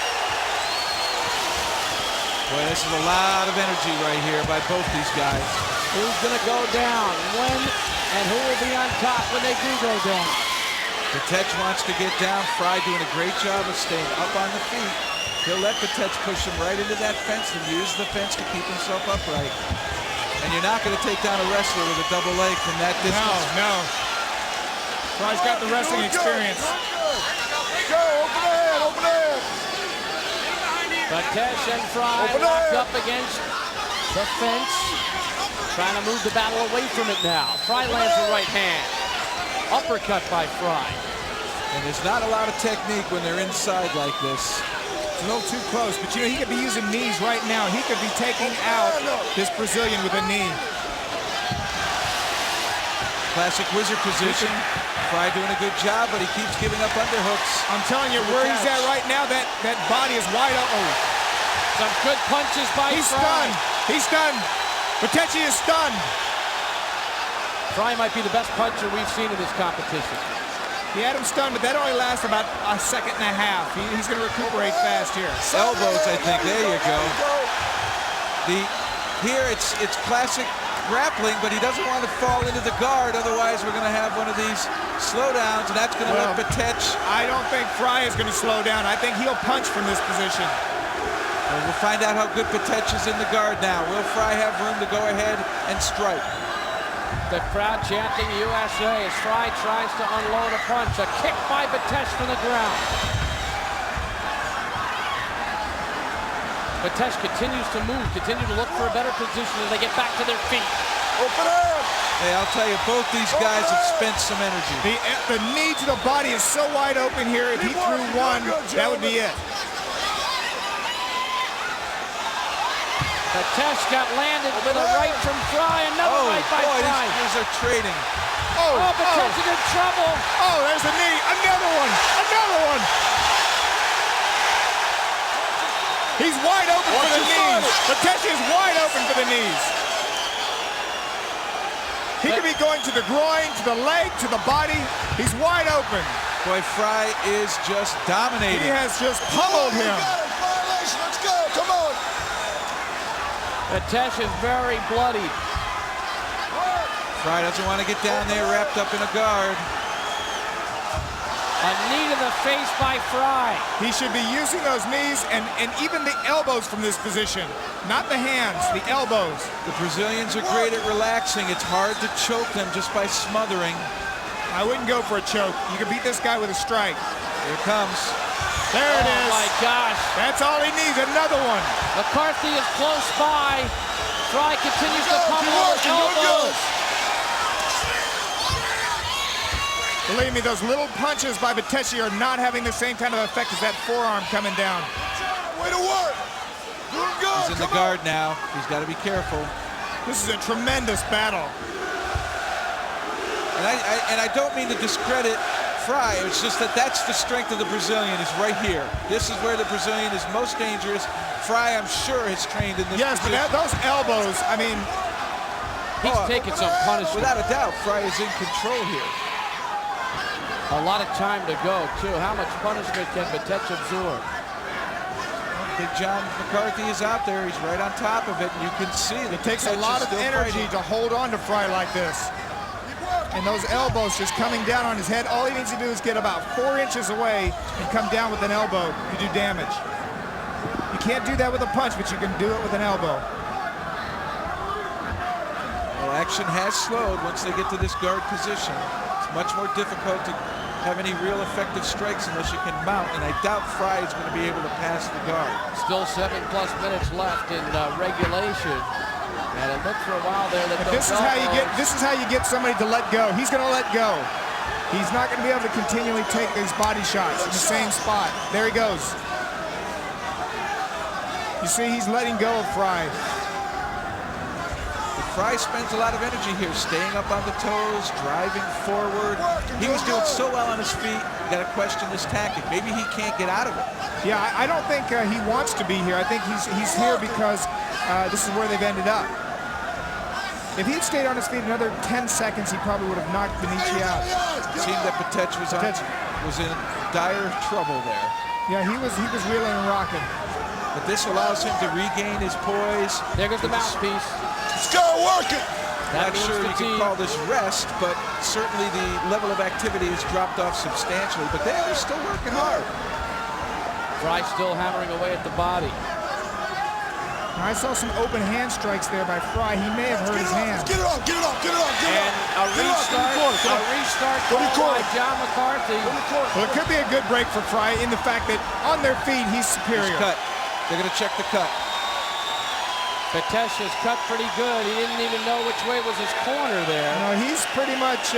Boy, this is a lot of energy right here by both these guys. Who's going to go down, when, and who will be on top when they do go down? Betetti wants to get down. Frye doing a great job of staying up on the feet. He'll let Betetti push him right into that fence and use the fence to keep himself upright. And you're not going to take down a wrestler with a double leg from that distance. No. Frye's got the wrestling experience. Go, open hand! Betetti and Frye locked up against the fence. Trying to move the battle away from it now. Frye lands the right hand. Uppercut by Frye. And there's not a lot of technique when they're inside like this. It's a little too close, but you know, he could be using knees right now. He could be taking out this Brazilian with a knee. Classic wizard position. Frye doing a good job, but he keeps giving up underhooks. I'm telling you, where he's at right now, that body is wide open. Some good punches by Frye. He's stunned. Betetti is stunned. Frye might be the best puncher we've seen in this competition. He had him stunned, but that only lasts about a second and a half. He's going to recuperate fast here. Elbows, I think. There you go. Here it's classic grappling, but he doesn't want to fall into the guard. Otherwise, we're going to have one of these slowdowns, and that's going to let Betetti. I don't think Frye is going to slow down. I think he'll punch from this position. Well, we'll find out how good Betetti is in the guard now. Will Frye have room to go ahead and strike? The crowd chanting USA as Frye tries to unload a punch. A kick by Betetti from the ground. Betetti continues to move, continue to look for a better position as they get back to their feet. Open up! Hey, I'll tell you, both these guys have spent some energy. The knee to the body is so wide open here. If he threw one, that would be it. Betetti got landed with a right from Frye. Another right by Frye. These are trading. Betetti's in trouble. Oh, there's a knee. Another one. He's wide open for the knees. Betetti is wide open for the knees. He could be going to the groin, to the leg, to the body. He's wide open. Boy, Frye is just dominating. He has just pummeled him. Let's go, come on. Betetti is very bloody. Frye doesn't want to get down there wrapped up in a guard. A knee to the face by Frye. He should be using those knees and even the elbows from this position. Not the hands, the elbows. The Brazilians are great at relaxing. It's hard to choke them just by smothering. I wouldn't go for a choke. You can beat this guy with a strike. Here it comes. There it is. Oh my gosh. That's all he needs, another one. McCarthy is close by. Frye continues to pummel with elbows. Believe me, those little punches by Betetti are not having the same kind of effect as that forearm coming down. Way to work. Doing good. He's in the guard now. He's got to be careful. This is a tremendous battle. And I don't mean to discredit Frye. It's just that that's the strength of the Brazilian, is right here. This is where the Brazilian is most dangerous. Frye, I'm sure, has trained in this Yes, position. but those elbows, I mean... He's taking some punishment. Without a doubt, Frye is in control here. A lot of time to go, too. How much punishment can Betetti absorb? Big John McCarthy is out there. He's right on top of it, and you can see that it takes a lot of energy to hold on to Frye like this. And those elbows just coming down on his head. All he needs to do is get about 4 inches away and come down with an elbow to do damage. You can't do that with a punch, but you can do it with an elbow. Well, action has slowed once they get to this guard position. It's much more difficult to have any real effective strikes unless you can mount, and I doubt Frye is going to be able to pass the guard. Still 7+ minutes left in regulation. And it looked for a while there that this is how you get somebody to let go. He's going to let go. He's not going to be able to continually take these body shots in the same spot. There he goes. You see, he's letting go of Frye. Frye spends a lot of energy here, staying up on the toes, driving forward. He was doing so well on his feet. You got to question this tactic. Maybe he can't get out of it. Yeah, I don't think he wants to be here. I think he's here because this is where they've ended up. If he'd stayed on his feet another 10 seconds, he probably would have knocked Betetti out. It seemed that Betetti was in dire trouble there. Yeah, he was reeling and rocking. But this allows him to regain his poise. There goes the mouthpiece. Let's go, work it. Not sure you can call this rest, but certainly the level of activity has dropped off substantially. But they're still working hard. Frye still hammering away at the body. Now, I saw some open hand strikes there by Frye. He may have hurt his hand. Get it off, get it off, get it off, get it off. And a restart called by John McCarthy. Well, it could be a good break for Frye in the fact that on their feet, he's superior. He's cut. They're going to check the cut. Betetti's cut pretty good. He didn't even know which way was his corner there. No, he's pretty much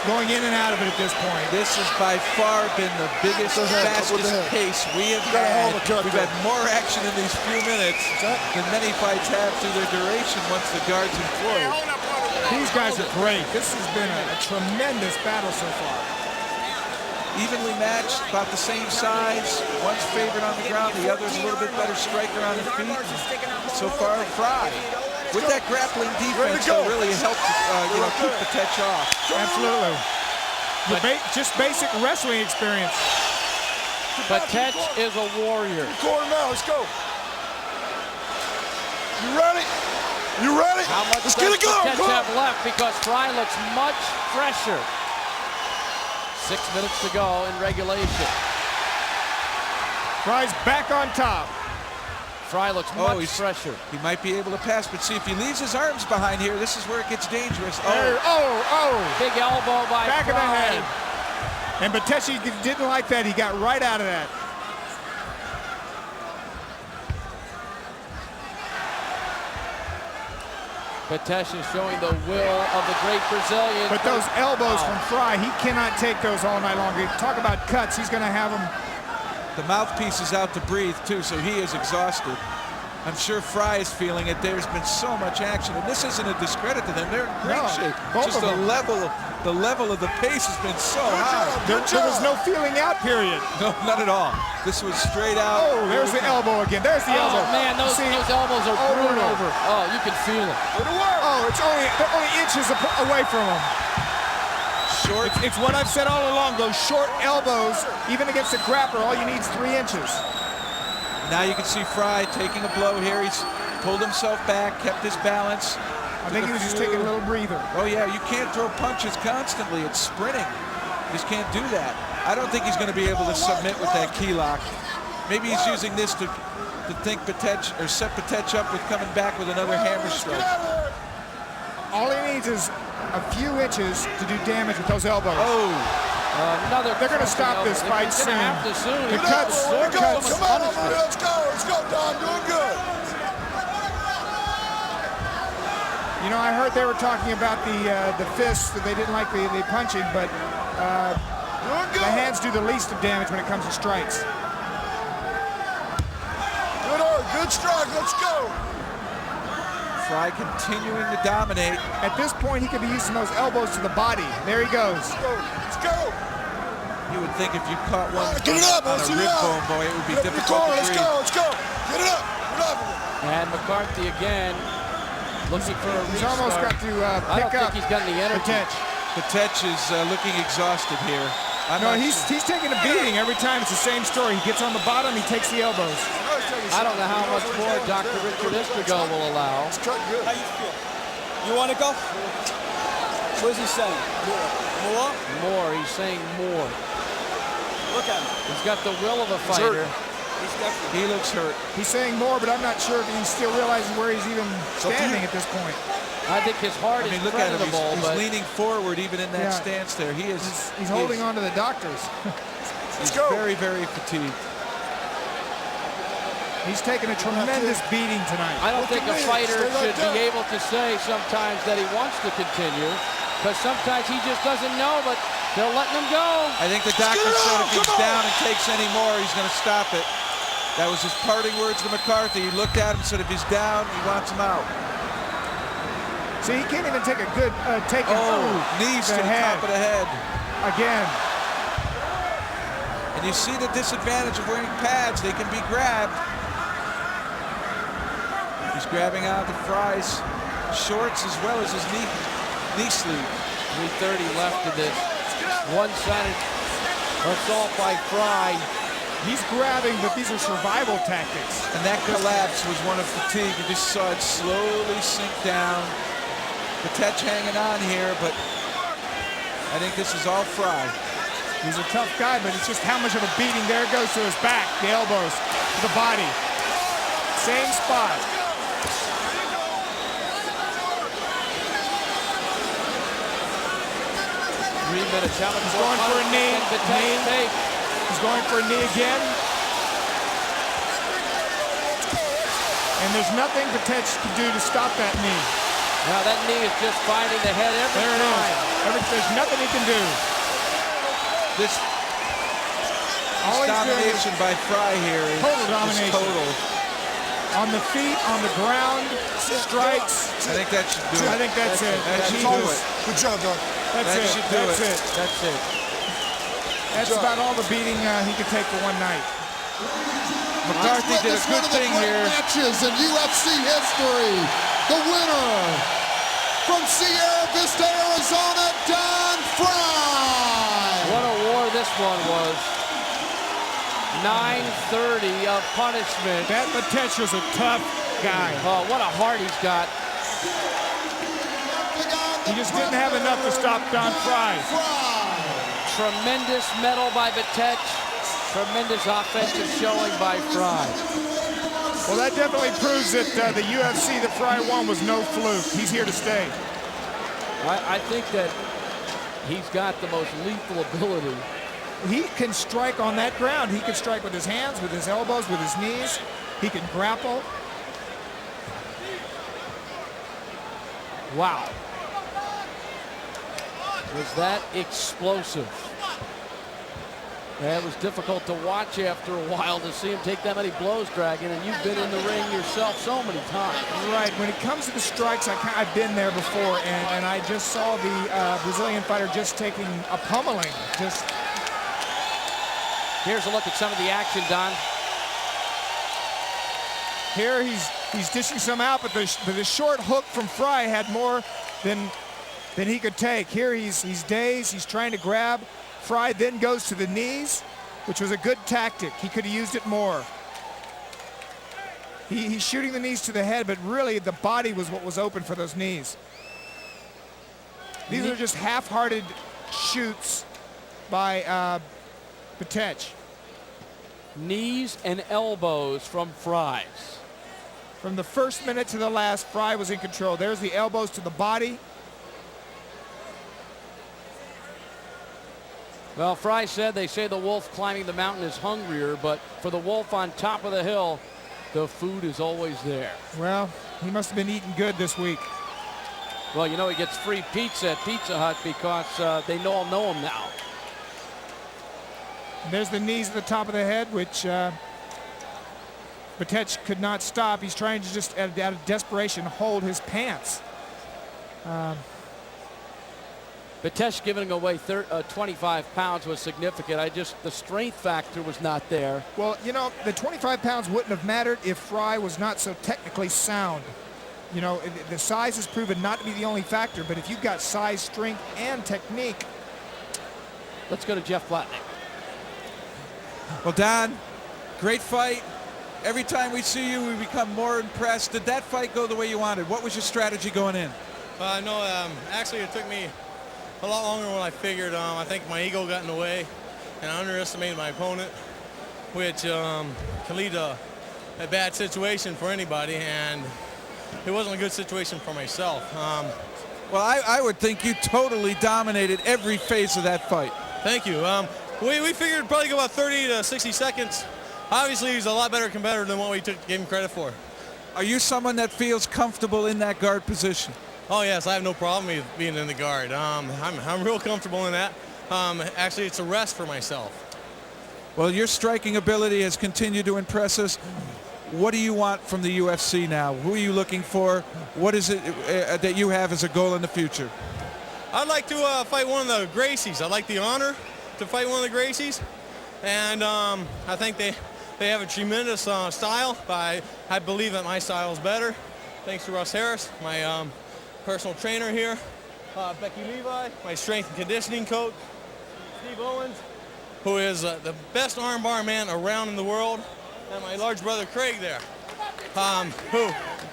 going in and out of it at this point. This has by far been the biggest, fastest pace we have had. We've had more action in these few minutes than many fights have through their duration once the guard's employed. These guys are great. This has been a tremendous battle so far. Evenly matched, about the same size. One's favored on the ground, the other's a little bit better striker on the feet. So far, Frye, with that grappling defense, really helped keep Betetti off. Absolutely. Just basic wrestling experience. Betetti is a warrior. Corner now, let's go. You ready? You ready? How much let's does get it going. Betetti have left? Because Frye looks much fresher. 6 minutes to go in regulation. Frye's back on top. Frye looks much fresher. He might be able to pass, but see, if he leaves his arms behind here, this is where it gets dangerous. Big elbow by back Frye. of the head. And Betetti didn't like that. He got right out of that. Betetti showing the will of the great Brazilian. But those elbows from Frye, he cannot take those all night long. Talk about cuts, he's going to have them. The mouthpiece is out to breathe, too, so he is exhausted. I'm sure Frye is feeling it. There's been so much action, and this isn't a discredit to them. They're in great shape. Just the level of the pace has been so high. There was no feeling out period. No, not at all. This was straight out. Oh, there's the elbow again. There's the elbow. Oh, man, those elbows are brutal. Over. Oh, you can feel it. Oh, they're only inches away from him. Short. It's what I've said all along. Those short elbows, even against a grappler, all you need is 3 inches. Now you can see Frye taking a blow here. He's pulled himself back, kept his balance. I think he was just taking a little breather. Oh, yeah, you can't throw punches constantly. It's sprinting. You just can't do that. I don't think he's going to be able to submit with that key lock. Maybe he's using this to think Betetti, or set Betetti up with coming back with another hammer strike. All he needs is a few inches to do damage with those elbows. Oh. They're going to stop this fight soon. The cuts. Come on over here. Let's go, Don. Doing good. You know, I heard they were talking about the fists, that they didn't like the punching, but the hands do the least of damage when it comes to strikes. Good strike, let's go. Frye continuing to dominate. At this point, he could be using those elbows to the body. There he goes. Let's go. You would think if you caught one Get it up, on a rib bone, boy, it would be difficult to breathe. Let's go. Get it up. And McCarthy again looking for a restart. He's almost got to I don't pick up. think he's got any energy. Betetti is looking exhausted here. He's taking a beating every time. It's the same story. He gets on the bottom, he takes the elbows. I don't know how much more Dr. Richard Istrigo will allow. It's cut good. How you feel? You want to go? What is he saying? More? More. He's saying more. Look at him. He's got the will of a fighter. He looks hurt. He's saying more, but I'm not sure if he still realizes where he's even standing at this point. I think his heart is look at him. He's but leaning forward even in that stance there. He's holding on to the doctors. He's very, very fatigued. He's taking a tremendous beating tonight. I don't think a fighter should be able to say sometimes that he wants to continue, because sometimes he just doesn't know, but they're letting him go. I think the doctor said if he's down and takes any more, he's going to stop it. That was his parting words to McCarthy. He looked at him and said if he's down, he wants him out. See, he can't even take a good take. Knees to the top of the head. Again. And you see the disadvantage of wearing pads. They can be grabbed. He's grabbing out the Frye's shorts as well as his knee sleeve. 3:30 left in this one-sided assault by Frye. He's grabbing, but these are survival tactics. And that collapse was one of fatigue. You just saw it slowly sink down. Betetti hanging on here, but I think this is all Frye. He's a tough guy, but it's just how much of a beating. There it goes to his back, the elbows, to the body. Same spot. 3 minutes out. He's going for a knee. He's going for a knee again. And there's nothing Betetti can do to stop that knee. Now that knee is just finding the head every time. There's nothing he can do. This domination by Frye here is total domination. Total. On the feet, on the ground, strikes. I think that should do it. I think that's it. That should do it. Good job, Doc. That's it. That's it. That's it. That's about all the beating he could take for one night. McCarthy did a good thing here. Matches in UFC history. The winner from Sierra Vista, Arizona, Don Frye. What a war this one was. 9:30 of punishment. That Betetti was a tough guy. Oh, what a heart he's got. He just didn't have enough to stop Don Frye. Tremendous medal by Betetti. Tremendous offensive showing by Frye. Well, that definitely proves that the UFC that Frye won was no fluke. He's here to stay. I think that he's got the most lethal ability. He can strike on that ground. He can strike with his hands, with his elbows, with his knees. He can grapple. Wow. Was that explosive? It was difficult to watch after a while to see him take that many blows, Dragon, and you've been in the ring yourself so many times. Right, when it comes to the strikes, I've been there before, and I just saw the Brazilian fighter just taking a pummeling. Here's a look at some of the action, Don. Here he's dishing some out, but the short hook from Frye had more than he could take. Here he's dazed, he's trying to grab. Frye then goes to the knees, which was a good tactic. He could have used it more. He's shooting the knees to the head, but really the body was what was open for those knees. These are just half-hearted shoots by Betetti. Knees and elbows from Frye. From the first minute to the last, Frye was in control. There's the elbows to the body. Well, Frye said, they say the wolf climbing the mountain is hungrier, but for the wolf on top of the hill, the food is always there. Well, he must have been eating good this week. Well, you know he gets free pizza at Pizza Hut because they all know him now. And there's the knees at the top of the head, which Betetti could not stop. He's trying to just, out of desperation, hold his pants. Betetti giving away 25 pounds was significant. The strength factor was not there. Well, you know, the 25 pounds wouldn't have mattered if Frye was not so technically sound. You know, the size has proven not to be the only factor, but if you've got size, strength, and technique. Let's go to Jeff Platnick. Well, Don, great fight. Every time we see you, we become more impressed. Did that fight go the way you wanted? What was your strategy going in? No, actually it took me a lot longer than I figured. I think my ego got in the way, and I underestimated my opponent, which can lead to a bad situation for anybody, and it wasn't a good situation for myself. Well, I would think you totally dominated every phase of that fight. Thank you. We figured it'd probably go about 30 to 60 seconds. Obviously, he's a lot better competitor than what we gave him credit for. Are you someone that feels comfortable in that guard position? Oh yes, I have no problem with being in the guard. I'm real comfortable in that. Actually, it's a rest for myself. Well, your striking ability has continued to impress us. What do you want from the UFC now? Who are you looking for? What is it that you have as a goal in the future? I'd like to fight one of the Gracies. I'd like the honor to fight one of the Gracies. And I think they have a tremendous style, but I believe that my style is better. Thanks to Russ Harris, my personal trainer here, Becky Levi, my strength and conditioning coach, Steve Owens, who is the best armbar man around in the world, and my large brother Craig there, who,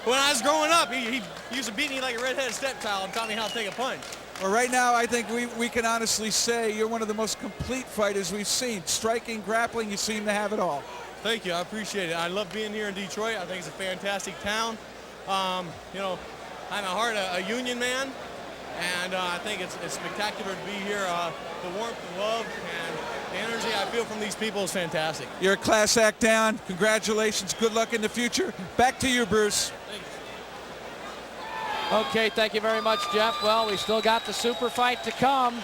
when I was growing up, he used to beat me like a redheaded stepchild and taught me how to take a punch. Well, right now, I think we can honestly say you're one of the most complete fighters we've seen. Striking, grappling, you seem to have it all. Thank you, I appreciate it. I love being here in Detroit. I think it's a fantastic town. You know, I'm at heart a union man, and I think it's spectacular to be here. The warmth and love and the energy I feel from these people is fantastic. You're a class act down. Congratulations. Good luck in the future. Back to you, Bruce. Okay, thank you very much, Jeff. Well, we still got the super fight to come.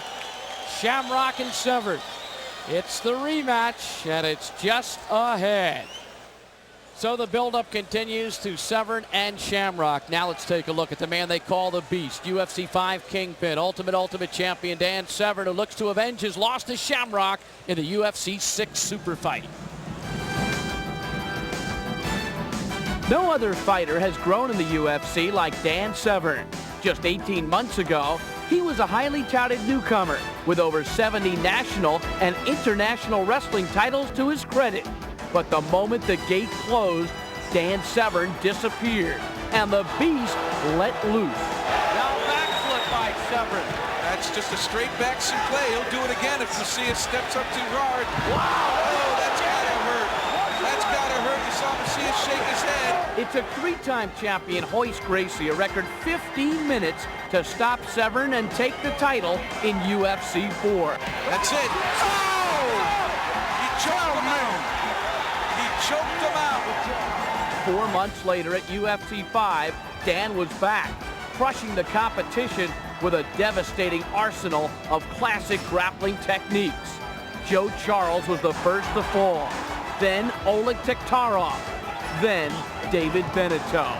Shamrock and Severn. It's the rematch, and it's just ahead. So the buildup continues to Severn and Shamrock. Now let's take a look at the man they call the Beast. UFC 5 Kingpin, Ultimate Champion Dan Severn, who looks to avenge his loss to Shamrock in the UFC 6 super fight. No other fighter has grown in the UFC like Dan Severn. Just 18 months ago, he was a highly touted newcomer with over 70 national and international wrestling titles to his credit. But the moment the gate closed, Dan Severn disappeared, and the Beast let loose. Now backflip by Severn. That's just a straight back suplex. He'll do it again if Macias steps up too hard. Wow! Oh, that's gotta hurt. That's gotta hurt. You saw Macias shake his head. It took three-time champion Royce Gracie a record 15 minutes to stop Severn and take the title in UFC 4. That's it. Oh! He choked him out. He choked him out. 4 months later at UFC 5, Dan was back, crushing the competition with a devastating arsenal of classic grappling techniques. Joe Charles was the first to fall, then Oleg Tiktarov, then David Beneteau.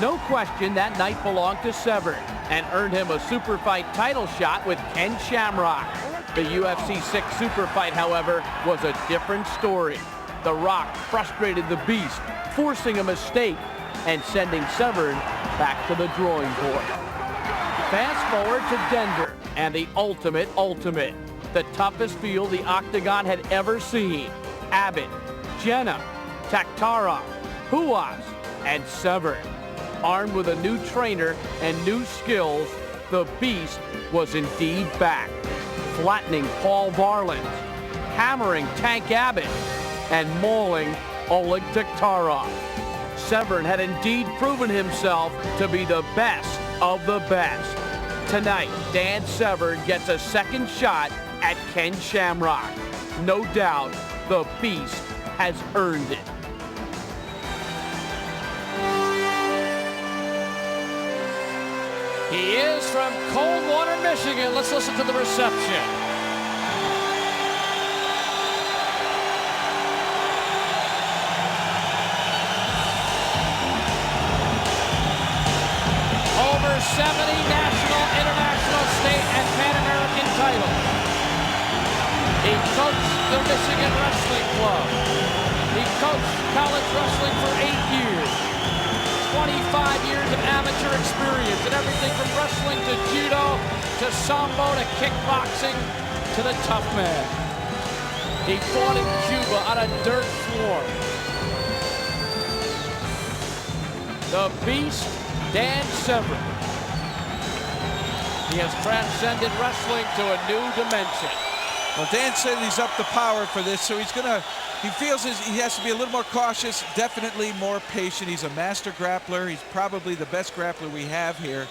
No question that night belonged to Severn and earned him a super fight title shot with Ken Shamrock. The UFC 6 super fight, however, was a different story. The Rock frustrated the Beast, forcing a mistake and sending Severn back to the drawing board. Fast forward to Denver and the ultimate, the toughest field the Octagon had ever seen. Abbott, Jenna, Taktarov, Huas, and Severn. Armed with a new trainer and new skills, the Beast was indeed back, flattening Paul Varland, hammering Tank Abbott, and mauling Oleg Tiktarov. Severn had indeed proven himself to be the best of the best. Tonight, Dan Severn gets a second shot at Ken Shamrock. No doubt, the Beast has earned it. He is from Coldwater, Michigan. Let's listen to the reception. Over 70 national, international, state, and Pan-American titles. He coached the Michigan Wrestling Club. He coached college wrestling for 8 years. 25 years of amateur experience and everything from wrestling to judo to sambo to kickboxing to the tough man. He fought in Cuba on a dirt floor. The Beast, Dan Severn. He has transcended wrestling to a new dimension. Well, Dan said he's up the power for this, so he feels he has to be a little more cautious, definitely more patient. He's a master grappler. He's probably the best grappler we have here.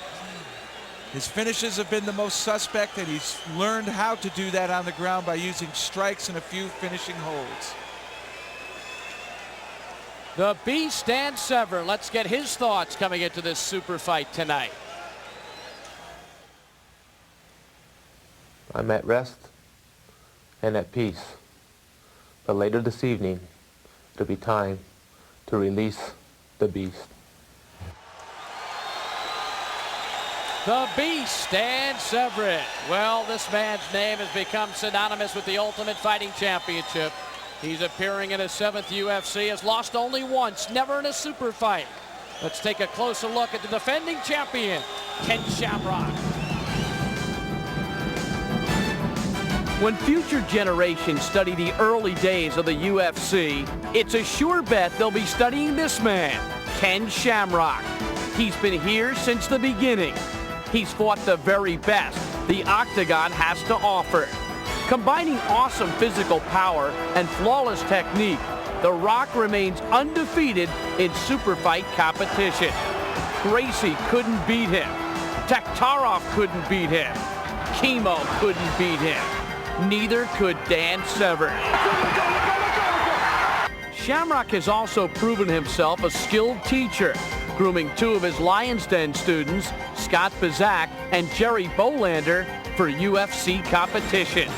His finishes have been the most suspect, and he's learned how to do that on the ground by using strikes and a few finishing holds. The Beast, Dan Severn. Let's get his thoughts coming into this super fight tonight. I'm at rest and at peace. But later this evening, it'll be time to release the Beast. The Beast, Dan Severn. Well, this man's name has become synonymous with the Ultimate Fighting Championship. He's appearing in his 7th UFC, has lost only once, never in a super fight. Let's take a closer look at the defending champion, Ken Shamrock. When future generations study the early days of the UFC, it's a sure bet they'll be studying this man, Ken Shamrock. He's been here since the beginning. He's fought the very best the Octagon has to offer. Combining awesome physical power and flawless technique, The Rock remains undefeated in super fight competition. Gracie couldn't beat him. Taktarov couldn't beat him. Chemo couldn't beat him. Neither could Dan Severn. Shamrock has also proven himself a skilled teacher, grooming 2 of his Lion's Den students, Scott Bazak and Jerry Bolander, for UFC competition.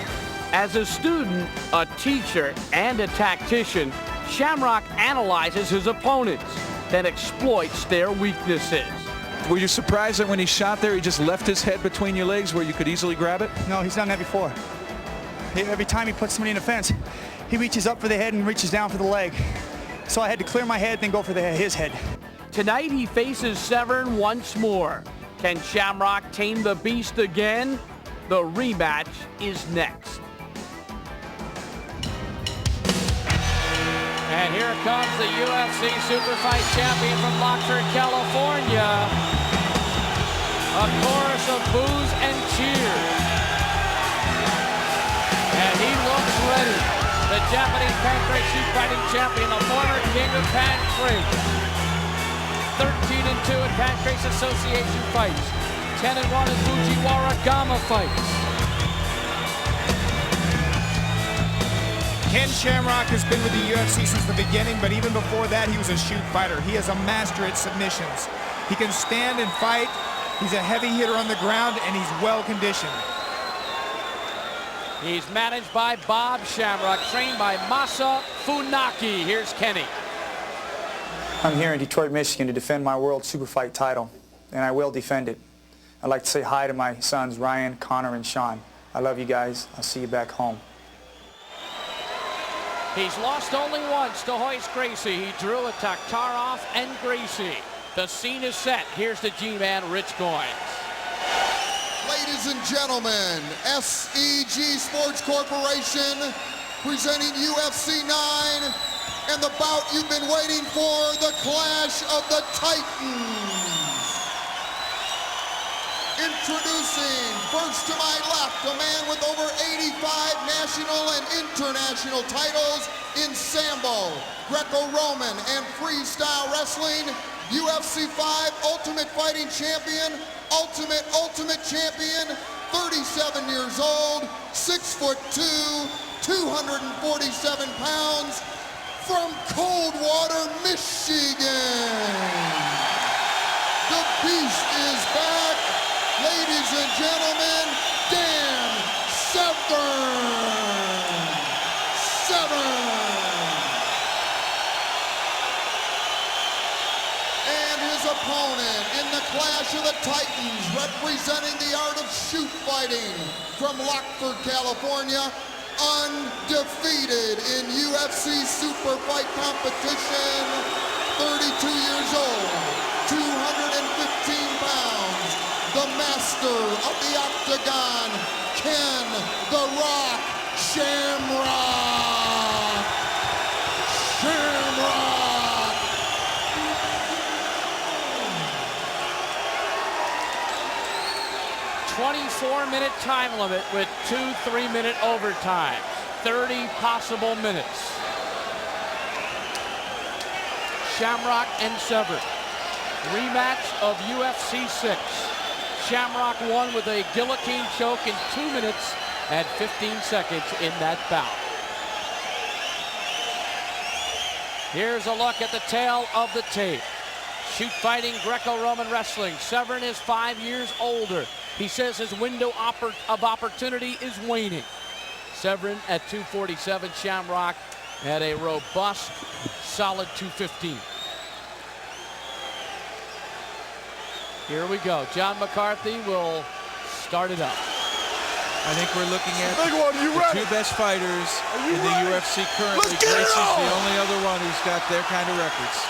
As a student, a teacher, and a tactician, Shamrock analyzes his opponents, then exploits their weaknesses. Were you surprised that when he shot there, he just left his head between your legs where you could easily grab it? No, he's done that before. Every time he puts somebody in the fence, he reaches up for the head and reaches down for the leg. So I had to clear my head, then go for his head. Tonight he faces Severn once more. Can Shamrock tame the Beast again? The rematch is next. And here comes the UFC Super Fight champion from Lockford, California. A chorus of boos and cheers. And he looks ready. The Japanese pancrase shoot fighting champion, the former king of pancrase. 13-2 in Pancrase Association fights. 10-1 in Fujiwara Gama fights. Ken Shamrock has been with the UFC since the beginning, but even before that, he was a shoot fighter. He is a master at submissions. He can stand and fight. He's a heavy hitter on the ground, and he's well conditioned. He's managed by Bob Shamrock, trained by Masa Funaki. Here's Kenny. I'm here in Detroit, Michigan to defend my World Super Fight title, and I will defend it. I'd like to say hi to my sons, Ryan, Connor, and Sean. I love you guys. I'll see you back home. He's lost only once to Royce Gracie. He drew a Taktarov and Gracie. The scene is set. Here's the G-Man, Rich Goins. Ladies and gentlemen, SEG Sports Corporation presenting UFC 9 and the bout you've been waiting for, the Clash of the Titans. Introducing, first to my left, a man with over 85 national and international titles in Sambo, Greco-Roman, and freestyle wrestling, UFC 5 Ultimate Fighting Champion, Ultimate Champion, 37 years old, 6'2", 247 pounds, from Coldwater, Michigan. The Beast is back. Ladies and gentlemen, Dan Severn. And his opponent in the Clash of the Titans, representing the art of shoot fighting from Lockford, California, undefeated in UFC super fight competition, 32 years old, 215 pounds, the master of the octagon, Ken "The Rock" Shamrock. Shamrock. 24-minute time limit with 2 3-minute overtimes. 30 possible minutes. Shamrock and Severn. Rematch of UFC 6. Shamrock won with a guillotine choke in 2 minutes and 15 seconds in that bout. Here's a look at the tail of the tape. Shoot fighting, Greco-Roman wrestling. Severn is 5 years older. He says his window of opportunity is waning. Severn at 247, Shamrock at a robust, solid 215. Here we go. John McCarthy will start it up. I think we're looking at the 2 best fighters in the UFC currently. Gracie's the only other one who's got their kind of records.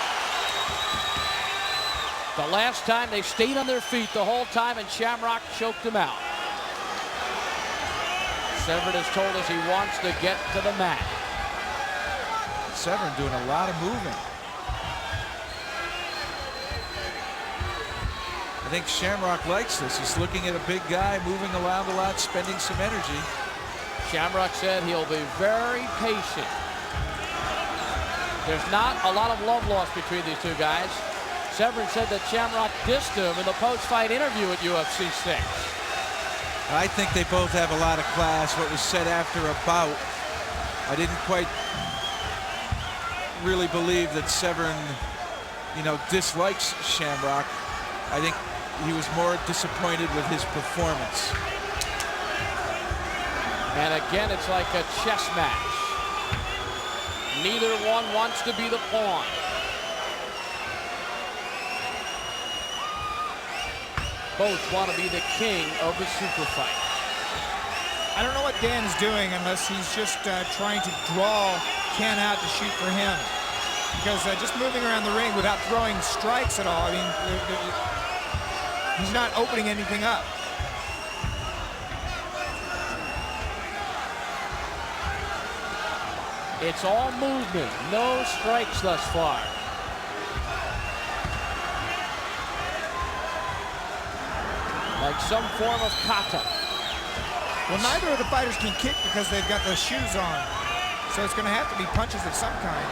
The last time they stayed on their feet the whole time and Shamrock choked him out. Severn has told us he wants to get to the mat. Severn doing a lot of moving. I think Shamrock likes this. He's looking at a big guy, moving around a lot, spending some energy. Shamrock said he'll be very patient. There's not a lot of love lost between these two guys. Severn said that Shamrock dissed him in the post-fight interview at UFC 6. I think they both have a lot of class. What was said after a bout, I didn't quite really believe that Severn, dislikes Shamrock. I think he was more disappointed with his performance. And again, it's like a chess match. Neither one wants to be the pawn. Both want to be the king of the super fight. I don't know what Dan's doing unless he's just trying to draw Ken out to shoot for him. Because just moving around the ring without throwing strikes at all, I mean, he's not opening anything up. It's all movement, no strikes thus far. Like some form of kata. Well, neither of the fighters can kick because they've got the shoes on. So it's going to have to be punches of some kind.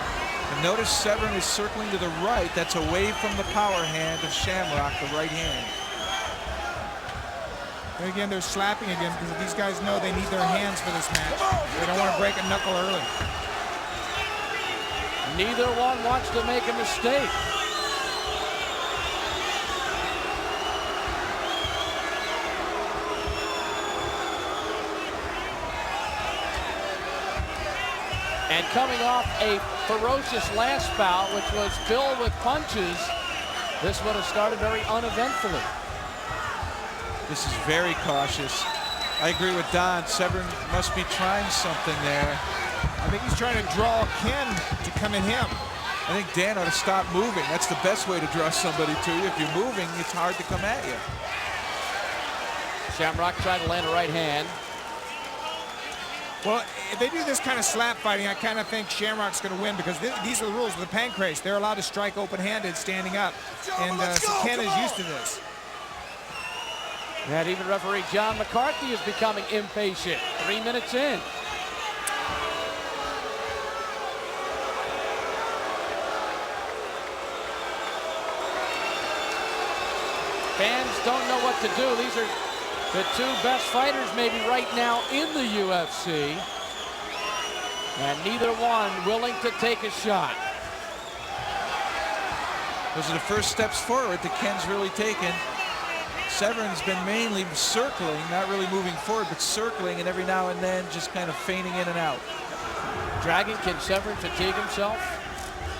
And notice Severn is circling to the right. That's away from the power hand of Shamrock, the right hand. And again, they're slapping again because these guys know they need their hands for this match. They don't want to break a knuckle early. Neither one wants to make a mistake. And coming off a ferocious last bout, which was filled with punches, this would have started very uneventfully. This is very cautious. I agree with Don. Severn must be trying something there. I think he's trying to draw Ken to come at him. I think Dan ought to stop moving. That's the best way to draw somebody to you. If you're moving, it's hard to come at you. Shamrock trying to land a right hand. Well, if they do this kind of slap fighting, I kind of think Shamrock's going to win because these are the rules of the pancrase. They're allowed to strike open-handed standing up. And so Ken is used to this. And even referee John McCarthy is becoming impatient. 3 minutes in. Fans don't know what to do. These are the 2 best fighters maybe right now in the UFC. And neither one willing to take a shot. Those are the first steps forward that Ken's really taken. Severn's been mainly circling, not really moving forward, but circling, and every now and then just kind of feigning in and out. Dragon, can Severn fatigue himself?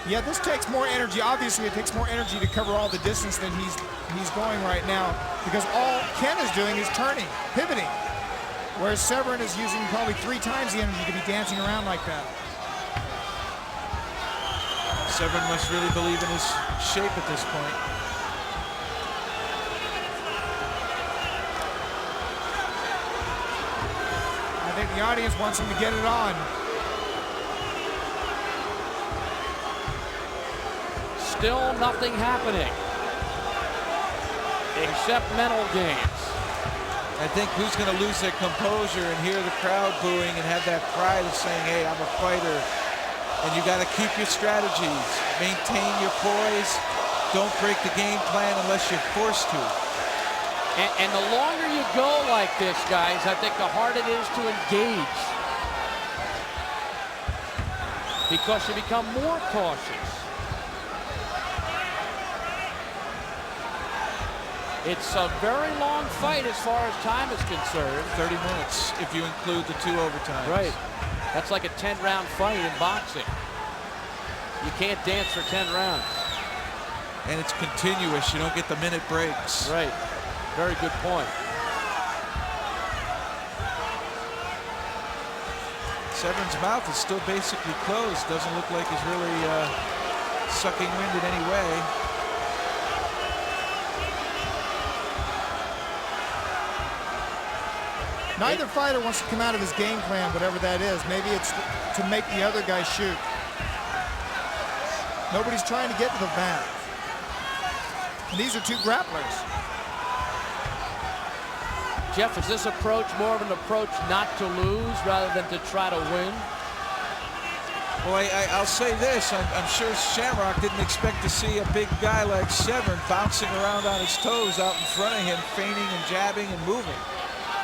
Yeah, this takes more energy. Obviously, it takes more energy to cover all the distance than he's going right now, because all Ken is doing is turning, pivoting, whereas Severn is using probably 3 times the energy to be dancing around like that. Severn must really believe in his shape at this point. I think the audience wants him to get it on. Still nothing happening except mental games. I think who's going to lose their composure and hear the crowd booing and have that pride of saying, hey, I'm a fighter. And you got to keep your strategies, maintain your poise, don't break the game plan unless you're forced to. And the longer you go like this, guys, I think the harder it is to engage, because you become more cautious. It's a very long fight as far as time is concerned. 30 minutes if you include the 2 overtimes. Right. That's like a 10-round fight in boxing. You can't dance for 10 rounds. And it's continuous. You don't get the minute breaks. Right. Very good point. Severn's mouth is still basically closed. Doesn't look like he's really sucking wind in any way. Neither fighter wants to come out of his game plan, whatever that is. Maybe it's to make the other guy shoot. Nobody's trying to get to the mat. And these are 2 grapplers. Jeff, is this approach more of an approach not to lose rather than to try to win? Well, I'll say this. I'm sure Shamrock didn't expect to see a big guy like Severn bouncing around on his toes out in front of him, feigning and jabbing and moving.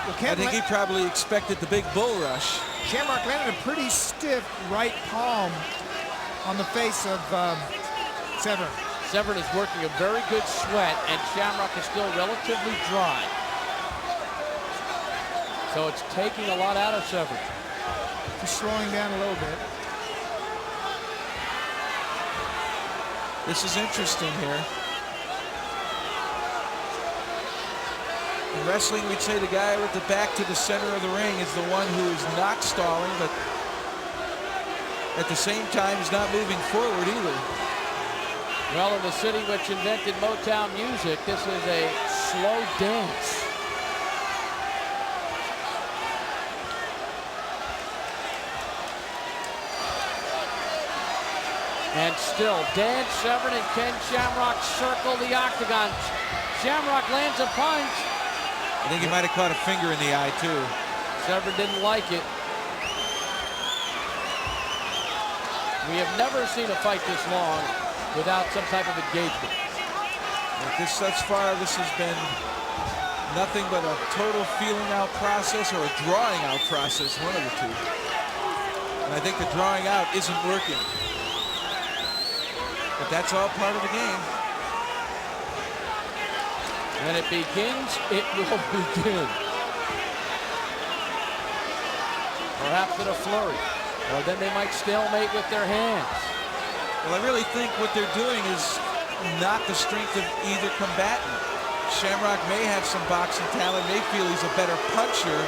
I think he probably expected the big bull rush. Shamrock landed a pretty stiff right palm on the face of Severn. Severn is working a very good sweat, and Shamrock is still relatively dry. So it's taking a lot out of Severn. Just slowing down a little bit. This is interesting here. In wrestling, we'd say the guy with the back to the center of the ring is the one who is not stalling, but at the same time, he's not moving forward either. Well, in the city which invented Motown music, this is a slow dance. And still, Dan Severn and Ken Shamrock circle the octagon. Shamrock lands a punch. I think he might have caught a finger in the eye, too. Severn didn't like it. We have never seen a fight this long without some type of engagement. Thus far, this has been nothing but a total feeling out process or a drawing out process, one of the 2. And I think the drawing out isn't working. But that's all part of the game. When it begins, it will begin. Perhaps in a flurry. Or then they might stalemate with their hands. Well, I really think what they're doing is not the strength of either combatant. Shamrock may have some boxing talent, may feel he's a better puncher,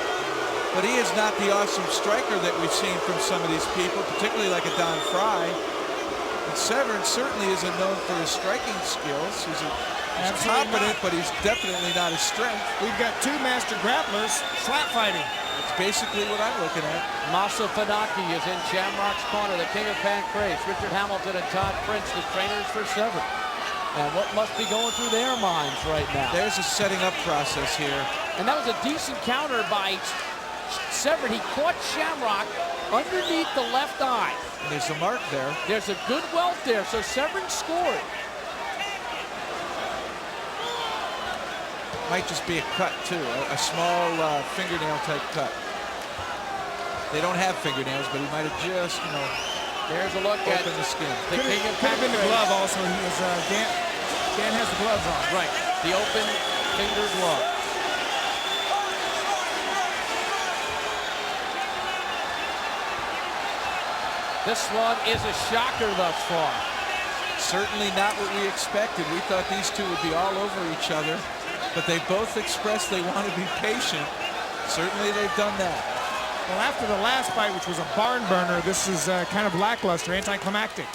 but he is not the awesome striker that we've seen from some of these people, particularly like a Don Frye. And Severn certainly isn't known for his striking skills. He's competent, but he's definitely not his strength. We've got 2 master grapplers slap fighting. It's basically what I'm looking at. Masa Fadaki is in Shamrock's corner, the king of Pancrase. Richard Hamilton and Todd Prince, the trainers for Severn. And what must be going through their minds right now? There's a setting up process here. And that was a decent counter by Severn. He caught Shamrock underneath the left eye. And there's a mark there. There's a good welt there, so Severn scored. Might just be a cut, too, a small fingernail type cut. They don't have fingernails, but he might have just, you know, there's a look at the skin. The king of Could have been the glove also. He was, Dan has the gloves on. Right. The open finger glove. This one is a shocker thus far. Certainly not what we expected. We thought these two would be all over each other, but they both expressed they want to be patient. Certainly they've done that. Well, after the last fight, which was a barn burner, this is kind of lackluster, anticlimactic.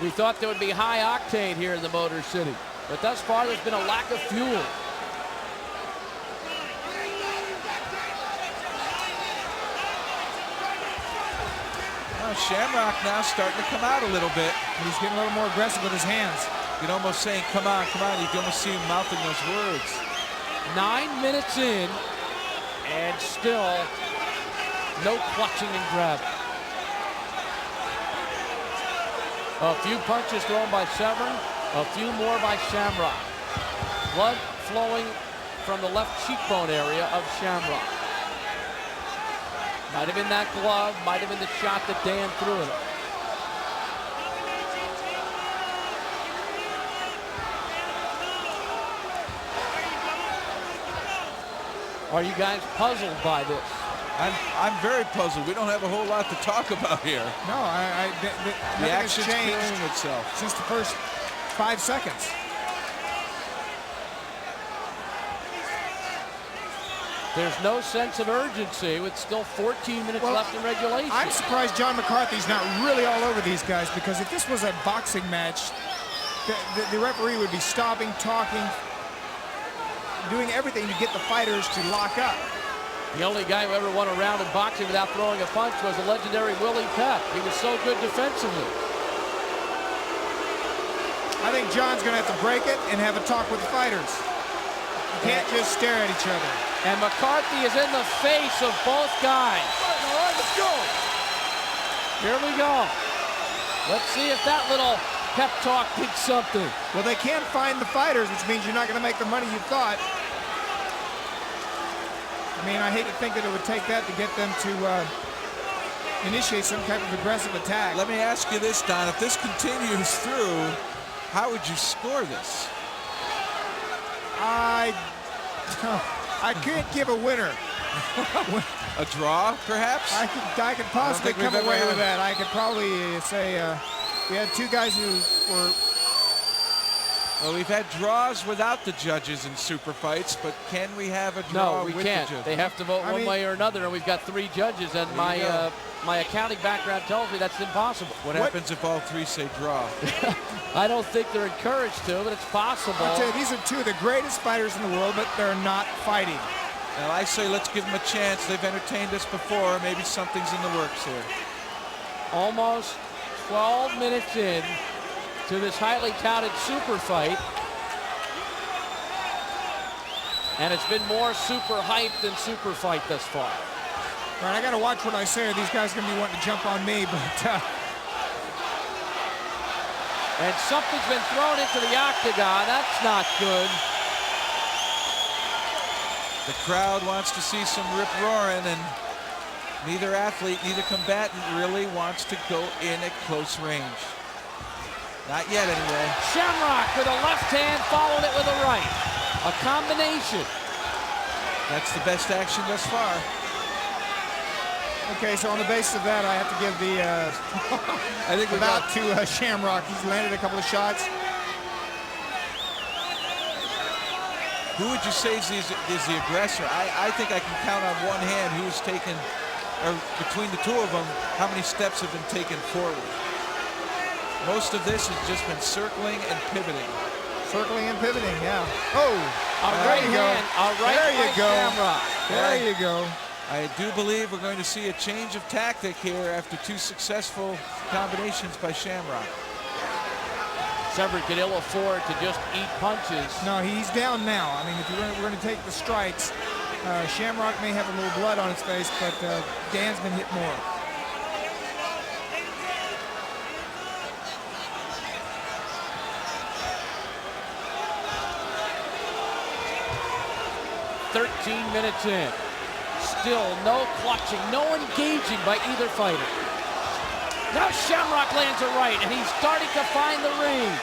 We thought there would be high octane here in the Motor City, but thus far there's been a lack of fuel. Shamrock now starting to come out a little bit. He's getting a little more aggressive with his hands. You can almost saying, come on, come on. You can almost see him mouthing those words. 9 minutes in, and still no clutching and grabbing. A few punches thrown by Severn, a few more by Shamrock. Blood flowing from the left cheekbone area of Shamrock. Might have been that glove, might have been the shot that Dan threw at him. Are you guys puzzled by this? I'm very puzzled. We don't have a whole lot to talk about here. No, the action's clearing itself since the first 5 seconds. There's no sense of urgency with still 14 minutes left in regulation. I'm surprised John McCarthy's not really all over these guys, because if this was a boxing match, the referee would be stopping, talking, doing everything to get the fighters to lock up. The only guy who ever won a round in boxing without throwing a punch was the legendary Willie Pep. He was so good defensively. I think John's going to have to break it and have a talk with the fighters. You can't just stare at each other. And McCarthy is in the face of both guys. All right, let's go. Here we go. Let's see if that little pep talk did something. Well, they can't find the fighters, which means you're not going to make the money you thought. I mean, I hate to think that it would take that to get them to initiate some type of aggressive attack. Let me ask you this, Don. If this continues through, how would you score this? I can't give a winner. A draw, perhaps? I could possibly come away with that. I could probably say we had two guys who were... Well, we've had draws without the judges in super fights, but can we have a draw with the judges? No, we can't. They have to vote one way or another, and we've got 3 judges, and my accounting background tells me that's impossible. What happens if all 3 say draw? I don't think they're encouraged to, but it's possible. I'll tell you, these are 2 of the greatest fighters in the world, but they're not fighting. Well, I say let's give them a chance. They've entertained us before. Maybe something's in the works here. Almost 12 minutes in to this highly touted super fight. And it's been more super hype than super fight thus far. All right, I got to watch what I say, or these guys are going to be wanting to jump on me, but... And something's been thrown into the octagon. That's not good. The crowd wants to see some rip-roaring, and neither athlete, neither combatant really wants to go in at close range. Not yet, anyway. Shamrock with a left hand, followed it with a right. A combination. That's the best action thus far. Okay, so on the basis of that, I have to give the I think about to Shamrock. He's landed a couple of shots. Who would you say is the aggressor? I think I can count on one hand who's taken, or between the 2 of them, how many steps have been taken forward. Most of this has just been circling and pivoting. Circling and pivoting, yeah. Oh, there you go. There you go. Shamrock. There you go. I do believe we're going to see a change of tactic here after 2 successful combinations by Shamrock. Severn can ill afford to just eat punches. No, he's down now. I mean, if we're going to take the strikes, Shamrock may have a little blood on his face, but Dan's been hit more. "13 minutes in. Still no clutching, no engaging by either fighter. Now Shamrock lands a right, and he's starting to find the range.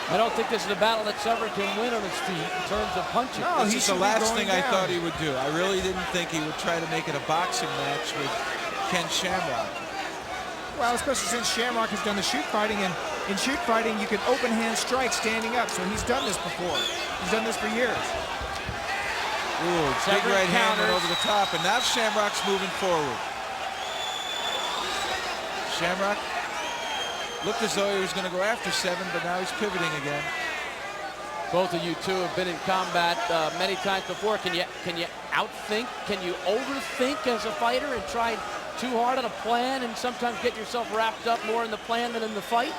I don't think this is a battle that Severn can win on his feet in terms of punching. No, this is the last thing I thought he would do. I really didn't think he would try to make it a boxing match with Ken Shamrock. Well, especially since Shamrock has done the shoot fighting, and in shoot fighting you can open hand strike standing up, so he's done this before. He's done this for years. Ooh, big right hand went over the top, and now Shamrock's moving forward. Shamrock looked as though he was going to go after Severn, but now he's pivoting again. Both of you two have been in combat many times before. Can you outthink? Can you overthink as a fighter and try too hard on a plan and sometimes get yourself wrapped up more in the plan than in the fight?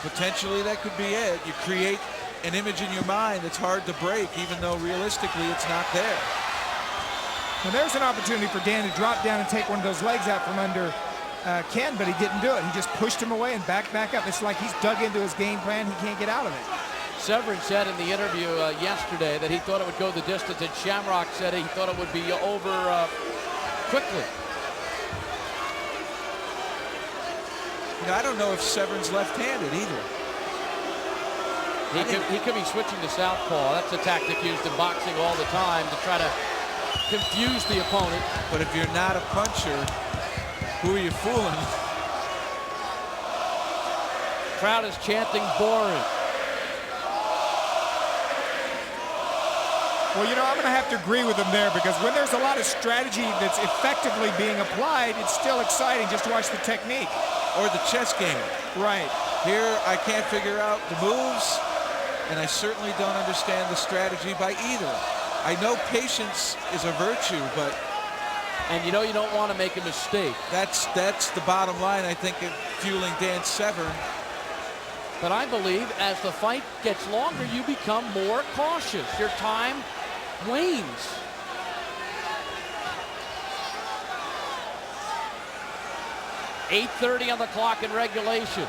Potentially that could be it. You create an image in your mind that's hard to break, even though realistically it's not there. Now there's an opportunity for Dan to drop down and take one of those legs out from under Ken, but he didn't do it. He just pushed him away and back up. It's like he's dug into his game plan. He can't get out of it. Severn said in the interview yesterday that he thought it would go the distance, and Shamrock said he thought it would be over quickly. You know, I don't know if Severn's left-handed either. He could be switching to southpaw. That's a tactic used in boxing all the time to try to confuse the opponent. But if you're not a puncher, who are you fooling? Crowd is chanting boring. Well, you know, I'm going to have to agree with him there, because when there's a lot of strategy that's effectively being applied, it's still exciting just to watch the technique. Or the chess game. Right. Here, I can't figure out the moves, and I certainly don't understand the strategy by either. I know patience is a virtue, but... And you know you don't want to make a mistake. That's the bottom line, I think, of fueling Dan Severn. But I believe as the fight gets longer, you become more cautious. Your time wanes. .8:30 on the clock in regulation.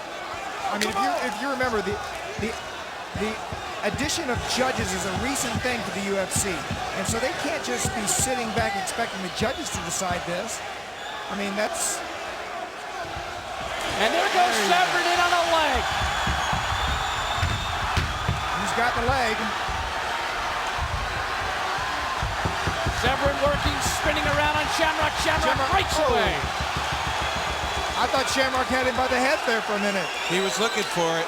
I mean, if you remember, the addition of judges is a recent thing for the UFC, and so they can't just be sitting back expecting the judges to decide this. I mean, that's... And there goes Severn in on a leg. He's got the leg. Severn working, spinning around on Shamrock. Shamrock breaks away. I thought Shamrock had him by the head there for a minute. He was looking for it.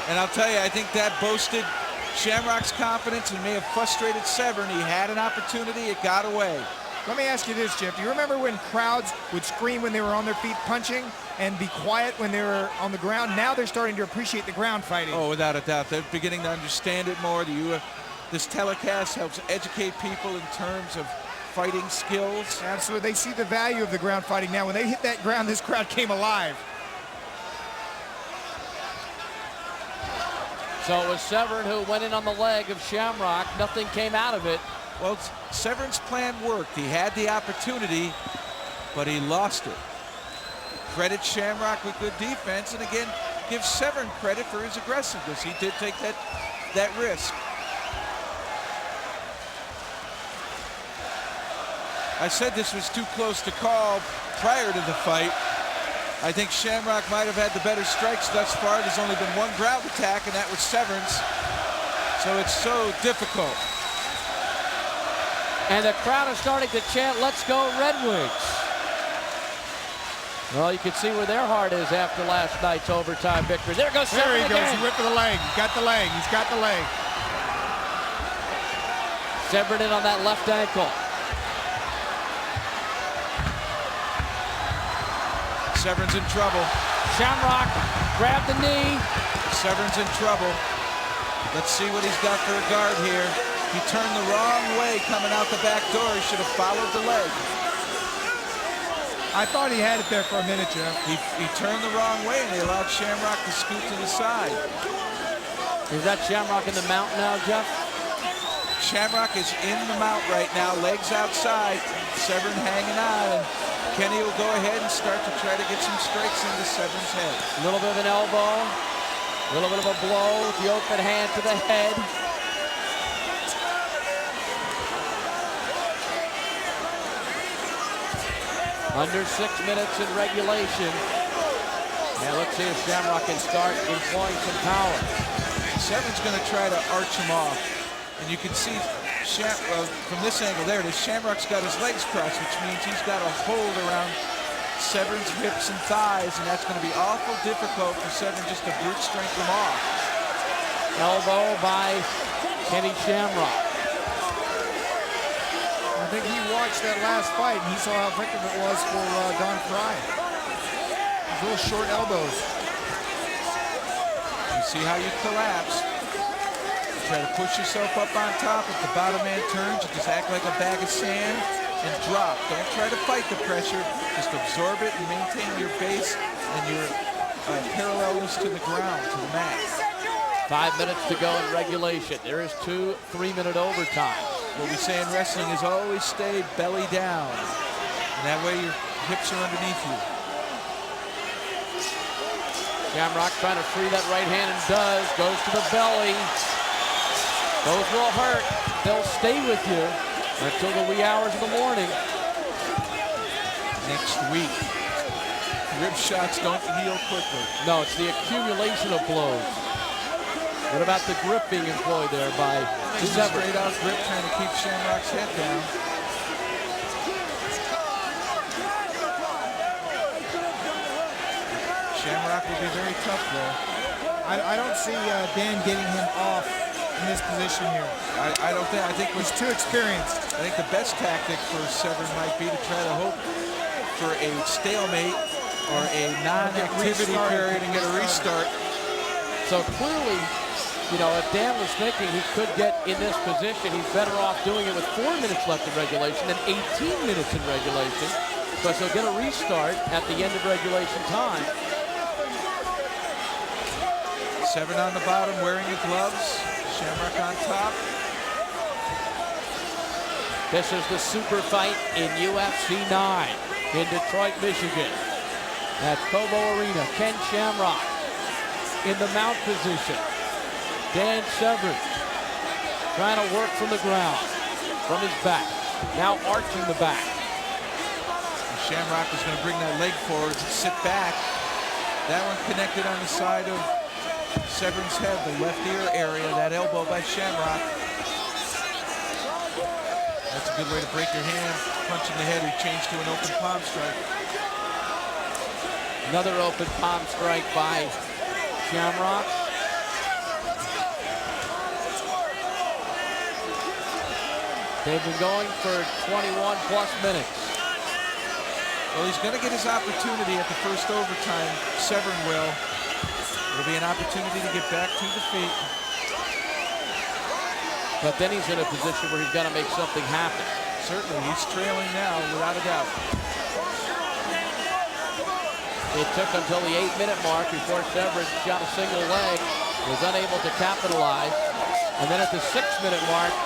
And I'll tell you, I think that boasted Shamrock's confidence and may have frustrated Severn. He had an opportunity, it got away. Let me ask you this, Jeff. Do you remember when crowds would scream when they were on their feet punching and be quiet when they were on the ground? Now they're starting to appreciate the ground fighting. Oh, without a doubt. They're beginning to understand it more. This telecast helps educate people in terms of fighting skills. Absolutely. They see the value of the ground fighting now. When they hit that ground, this crowd came alive. So it was Severn who went in on the leg of Shamrock. Nothing came out of it. Well, Severn's plan worked. He had the opportunity, but he lost it. Credit Shamrock with good defense, and again, give Severn credit for his aggressiveness. He did take that risk. I said this was too close to call prior to the fight. I think Shamrock might have had the better strikes thus far. There's only been one ground attack, and that was Severn's. So it's so difficult. And the crowd is starting to chant, "Let's go Red Wings." Well, you can see where their heart is after last night's overtime victory. There goes Severn There he goes. again. He went for the leg. He's got the leg. He's got the leg. Severn in on that left ankle. Severn's in trouble. Shamrock grabbed the knee. Severn's in trouble. Let's see what he's got for a guard here. He turned the wrong way coming out the back door. He should have followed the leg. I thought he had it there for a minute, Jeff. He turned the wrong way, and they allowed Shamrock to scoot to the side. Is that Shamrock in the mount now, Jeff? Shamrock is in the mount right now, legs outside. Severn hanging on, and Kenny will go ahead and start to try to get some strikes into Severn's head. A little bit of an elbow, a little bit of a blow with the open hand to the head. Under 6 minutes in regulation. And let's see if Shamrock can start employing some power. Severn's going to try to arch him off. And you can see from this angle there, Shamrock's got his legs crossed, which means he's got a hold around Severn's hips and thighs, and that's going to be awful difficult for Severn just to brute strength him off. Elbow by Kenny Shamrock. I think he watched that last fight, and he saw how effective it was for Don Frye. Those little short elbows. You see how you collapse. You try to push yourself up on top. If the bottom man turns, you just act like a bag of sand and drop. Don't try to fight the pressure. Just absorb it and maintain your base and your parallelness to the ground, to the mat. 5 minutes to go in regulation. There is 2 3-minute overtimes. What we say in wrestling is always stay belly down. And that way your hips are underneath you. Shamrock trying to free that right hand and does. Goes to the belly. Those will hurt. They'll stay with you until the wee hours of the morning. Next week. Rib shots don't heal quickly. No, it's the accumulation of blows. What about the grip being employed there by Severn? Straight out grip trying to keep Shamrock's head down. Shamrock will be very tough there. I don't see Dan getting him off in this position here. I don't think. I think he's too experienced. I think the best tactic for Severn might be to try to hope for a stalemate or a non-activity period and get a restart. So clearly, you know, if Dan was thinking he could get in this position, he's better off doing it with 4 minutes left in regulation than 18 minutes in regulation. Because he'll get a restart at the end of regulation time. Severn on the bottom wearing the gloves. Shamrock on top. This is the super fight in UFC 9 in Detroit, Michigan. At Cobo Arena, Ken Shamrock in the mount position. Dan Severn trying to work from the ground, from his back. Now arching the back. And Shamrock is going to bring that leg forward and sit back. That one connected on the side of Severn's head, the left ear area, that elbow by Shamrock. That's a good way to break your hand. Punching the head, he changed to an open palm strike. Another open palm strike by Shamrock. They've been going for 21 plus minutes. Well, he's going to get his opportunity at the first overtime. Severn will. It'll be an opportunity to get back to the feet. But then he's in a position where he's got to make something happen. Certainly, he's trailing now, without a doubt. It took until the 8-minute mark before Severn shot a single leg, was unable to capitalize. And then at the 6-minute mark,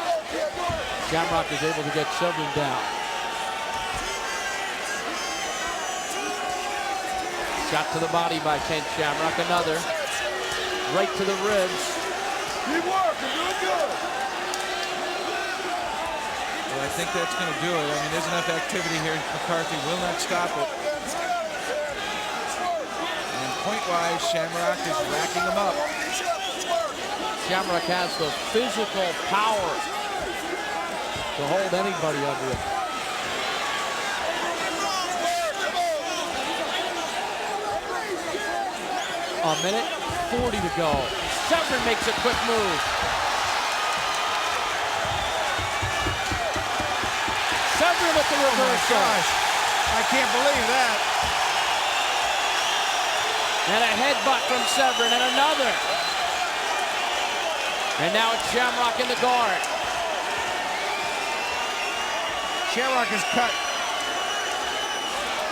Shamrock is able to get Severn down. Shot to the body by Ken Shamrock, another. Right to the ribs. Keep working, doing good. Well, I think that's going to do it. I mean, there's enough activity here. McCarthy will not stop it. And point-wise, Shamrock is racking them up. Shamrock has the physical power to hold anybody under it. A minute 40 to go. Severn makes a quick move. Severn with the reversal. Oh I can't believe that. And a headbutt from Severn and another. And now it's Shamrock in the guard. Shamrock is cut.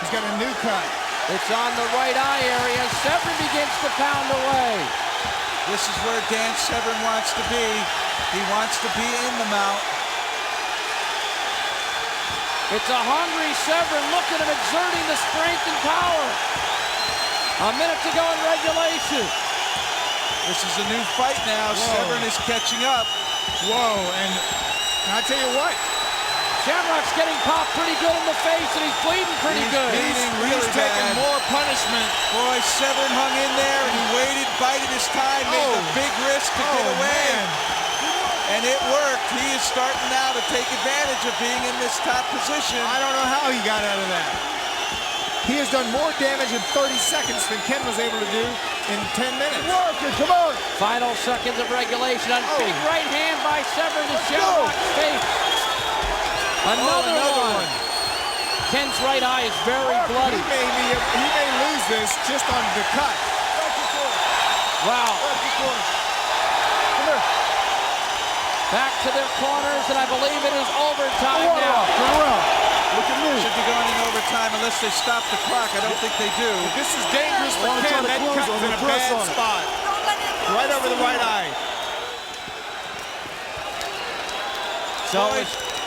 He's got a new cut. It's on the right eye area. Severn begins to pound away. This is where Dan Severn wants to be. He wants to be in the mount. It's a hungry Severn. Look at him exerting the strength and power. A minute to go in regulation. This is a new fight now. Whoa. Severn is catching up. Whoa, and I tell you what, Shamrock's getting popped pretty good in the face, and he's bleeding pretty good. He's taking more punishment. Boy, Severn hung in there, and he waited, bided his time, made the big risk to get away. And it worked. He is starting now to take advantage of being in this top position. I don't know how he got out of that. He has done more damage in 30 seconds than Ken was able to do in 10 minutes. Come on. Final seconds of regulation. A big right hand by Severn to Shamrock's face. Another one. Ken's right eye is very bloody. He may lose this just on the cut. Wow. Back to their corners, and I believe it is overtime now. Look at me. Should be going in overtime unless they stop the clock. I don't think they do. This is dangerous for Ken. That cut's in a bad spot. Right over the right eye. So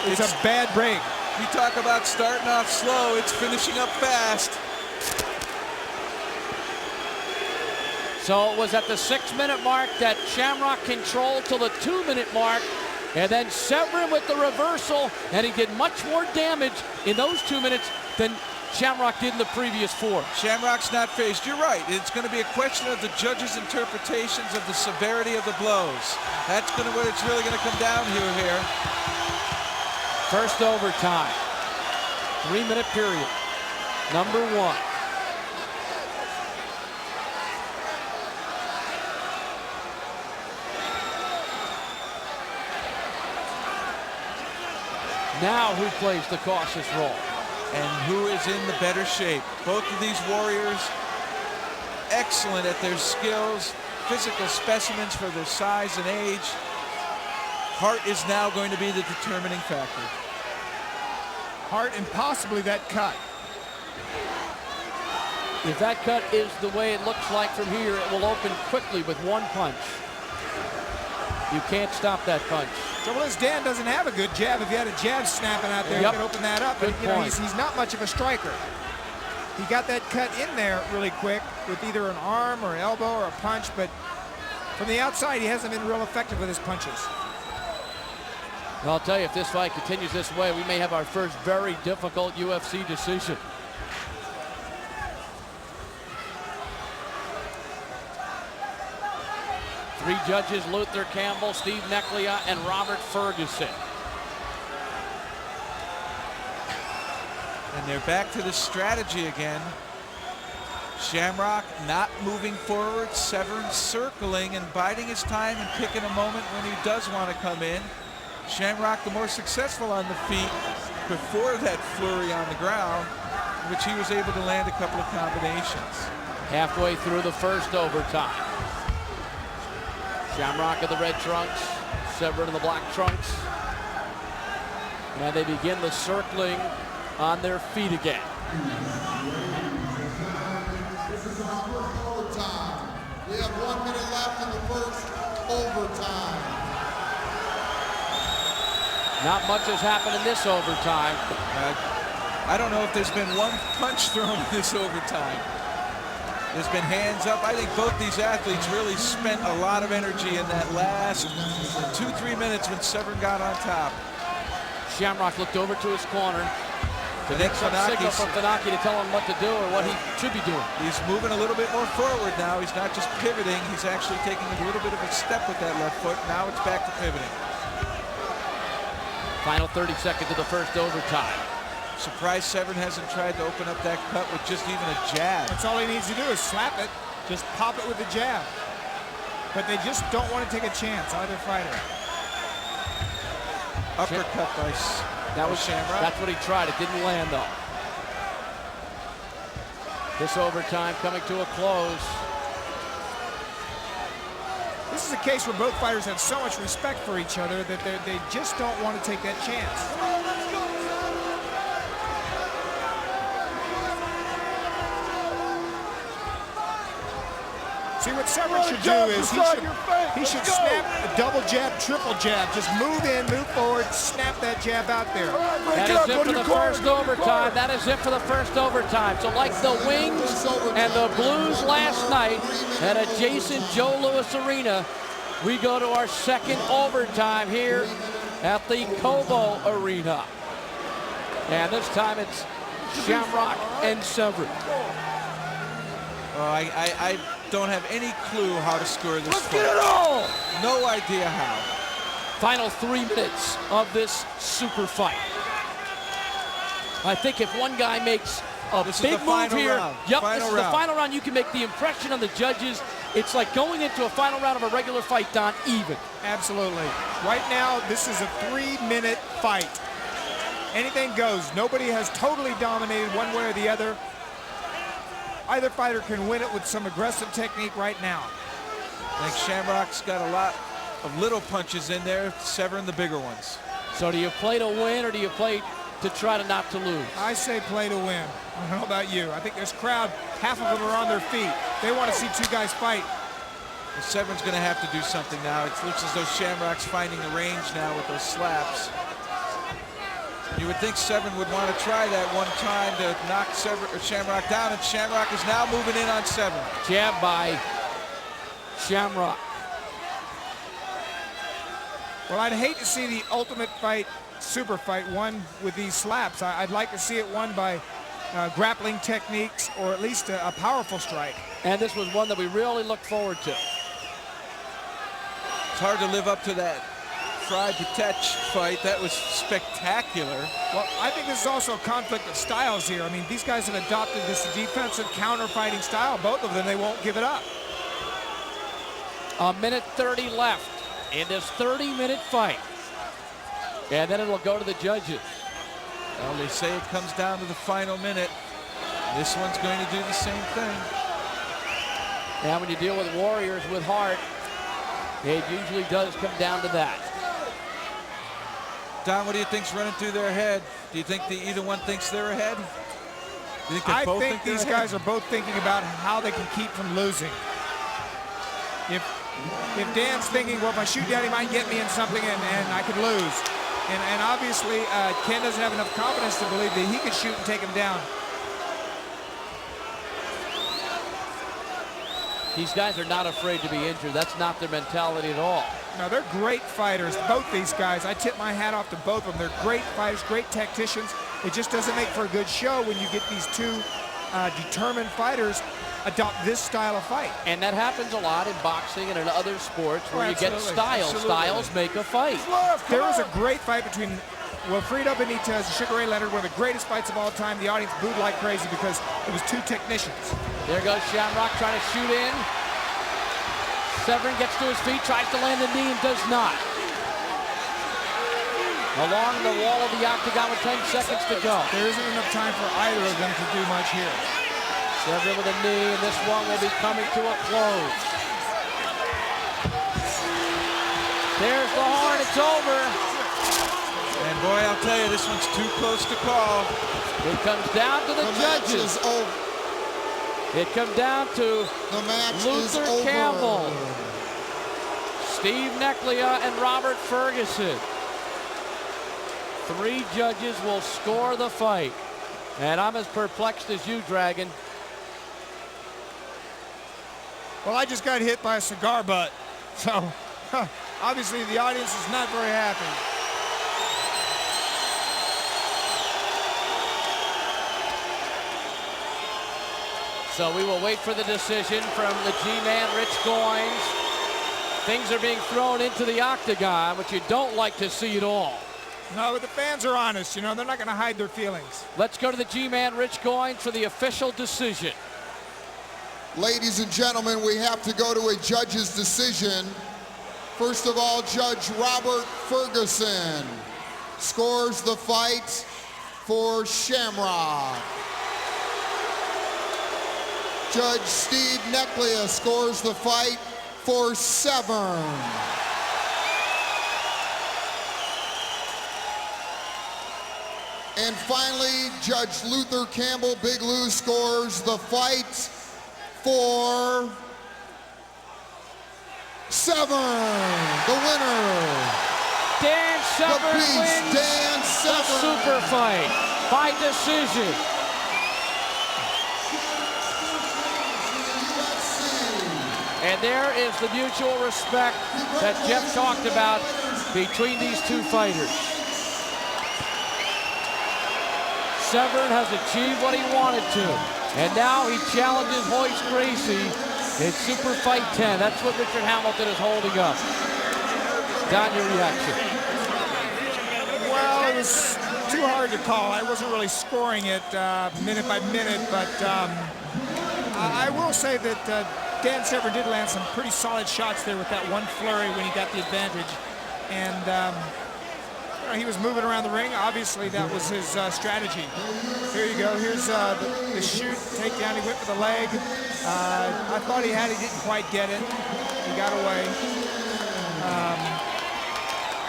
it's a bad break. You talk about starting off slow. It's finishing up fast. So it was at the 6-minute mark that Shamrock controlled till the 2-minute mark. And then Severn with the reversal, and he did much more damage in those 2 minutes than Shamrock did in the previous 4. Shamrock's not phased. You're right. It's going to be a question of the judges' interpretations of the severity of the blows. That's going to what it's really going to come down to here. First overtime. 3-minute period. Number 1. Now who plays the cautious role? And who is in the better shape? Both of these warriors, excellent at their skills, physical specimens for their size and age. Heart is now going to be the determining factor. Heart and possibly that cut. If that cut is the way it looks like from here, it will open quickly with one punch. You can't stop that punch. Trouble is, Dan doesn't have a good jab. If he had a jab snapping out there, he could open that up. Good but he's not much of a striker. He got that cut in there really quick with either an arm or elbow or a punch, but from the outside, he hasn't been real effective with his punches. Well, I'll tell you, if this fight continues this way, we may have our first very difficult UFC decision. Three judges, Luther Campbell, Steve Neclia, and Robert Ferguson. And they're back to the strategy again. Shamrock not moving forward, Severn circling and biding his time and picking a moment when he does want to come in. Shamrock the more successful on the feet before that flurry on the ground, which he was able to land a couple of combinations. Halfway through the first overtime. Shamrock in the red trunks, Severn in the black trunks. And they begin the circling on their feet again. This is overtime. We have 1 minute left in the first overtime. Not much has happened in this overtime. I don't know if there's been one punch thrown in this overtime. There's been hands up. I think both these athletes really spent a lot of energy in that last 2-3 minutes when Severn got on top. Shamrock looked over to his corner. The next signal from Funaki to tell him what to do or what he should be doing. He's moving a little bit more forward now. He's not just pivoting. He's actually taking a little bit of a step with that left foot. Now it's back to pivoting. Final 30 seconds of the first overtime. Surprised Severn hasn't tried to open up that cut with just even a jab. That's all he needs to do is slap it, just pop it with a jab. But they just don't want to take a chance, either fighter. Uppercut by Shamrock. That's what he tried. It didn't land though. This overtime coming to a close. This is a case where both fighters have so much respect for each other that they just don't want to take that chance. See, what Severn should do is he should snap a double jab, triple jab. Just move in, move forward, snap that jab out there. That is it for the first overtime. That is it for the first overtime. So like the Wings and the Blues last night at adjacent Joe Louis Arena, we go to our second overtime here at the Cobo Arena. And this time it's Shamrock and Severn. Oh, I don't have any clue how to score this fight. Get it all! No idea how. Final 3 minutes of this super fight. I think if one guy makes a big move here, yep, this is the final round. You can make the impression on the judges. It's like going into a final round of a regular fight, Don, even. Absolutely. Right now, this is a 3-minute fight. Anything goes. Nobody has totally dominated one way or the other. Either fighter can win it with some aggressive technique right now. I think Shamrock's got a lot of little punches in there, Severn the bigger ones. So do you play to win or do you play to try to not to lose? I say play to win. I don't know about you. I think this crowd, half of them are on their feet. They want to see two guys fight. Well, Severn's going to have to do something now. It looks as though Shamrock's finding the range now with those slaps. You would think Severn would want to try that one time to knock Shamrock down, and Shamrock is now moving in on Severn. Jab by Shamrock. Well, I'd hate to see the ultimate fight, super fight, won with these slaps. I'd like to see it won by grappling techniques or at least a powerful strike. And this was one that we really look forward to. It's hard to live up to that Frye Betetti fight. That was spectacular. Well, I think this is also a conflict of styles here. I mean, these guys have adopted this defensive counter-fighting style. Both of them, they won't give it up. A minute 30 left in this 30-minute fight. And then it'll go to the judges. Well, they say it comes down to the final minute. This one's going to do the same thing. And when you deal with warriors with heart, it usually does come down to that. Don, what do you think's running through their head? Do you think either one thinks they're ahead? You think I think these guys are both thinking about how they can keep from losing. If Dan's thinking, well, if I shoot down, he might get me in something and I could lose. And obviously, Ken doesn't have enough confidence to believe that he could shoot and take him down. These guys are not afraid to be injured. That's not their mentality at all. No, they're great fighters, both these guys. I tip my hat off to both of them. They're great fighters, great tacticians. It just doesn't make for a good show when you get these two determined fighters adopt this style of fight. And that happens a lot in boxing and in other sports where you get styles. Absolutely. Styles make a fight. There was a great fight between Wilfredo Benitez and Sugar Ray Leonard, one of the greatest fights of all time. The audience booed like crazy because it was two technicians. There goes Shamrock trying to shoot in. Severn gets to his feet, tries to land the knee and does not. Along the wall of the octagon with 10 seconds to go. There isn't enough time for either of them to do much here. Severn with a knee, and this one will be coming to a close. There's the horn, it's over. And boy, I'll tell you, this one's too close to call. It comes down to the judges. It comes down to Luther Campbell, Steve Neclia, and Robert Ferguson. 3 judges will score the fight. And I'm as perplexed as you, Dragon. Well, I just got hit by a cigar butt. So, obviously the audience is not very happy. So we will wait for the decision from the G-Man, Rich Goins. Things are being thrown into the octagon, which you don't like to see at all. No, but the fans are honest. You know, they're not going to hide their feelings. Let's go to the G-Man, Rich Goins, for the official decision. Ladies and gentlemen, we have to go to a judge's decision. First of all, Judge Robert Ferguson scores the fight for Shamrock. Judge Steve Neclia scores the fight for Severn. And finally, Judge Luther Campbell, Big Lou, scores the fight for Severn, the winner. Dan Severn wins Dan Severn. the super fight by decision. And there is the mutual respect that Jeff talked about between these two fighters. Severn has achieved what he wanted to. And now he challenges Royce Gracie in Super Fight 10. That's what Richard Hamilton is holding up. Don, your reaction? Well, it was too hard to call. I wasn't really scoring it minute by minute, but I will say that Dan Severn did land some pretty solid shots there with that one flurry when he got the advantage. And you know, he was moving around the ring. Obviously, that was his strategy. Here you go. Here's the shoot, takedown. He went for the leg. I thought he had it. He didn't quite get it. He got away.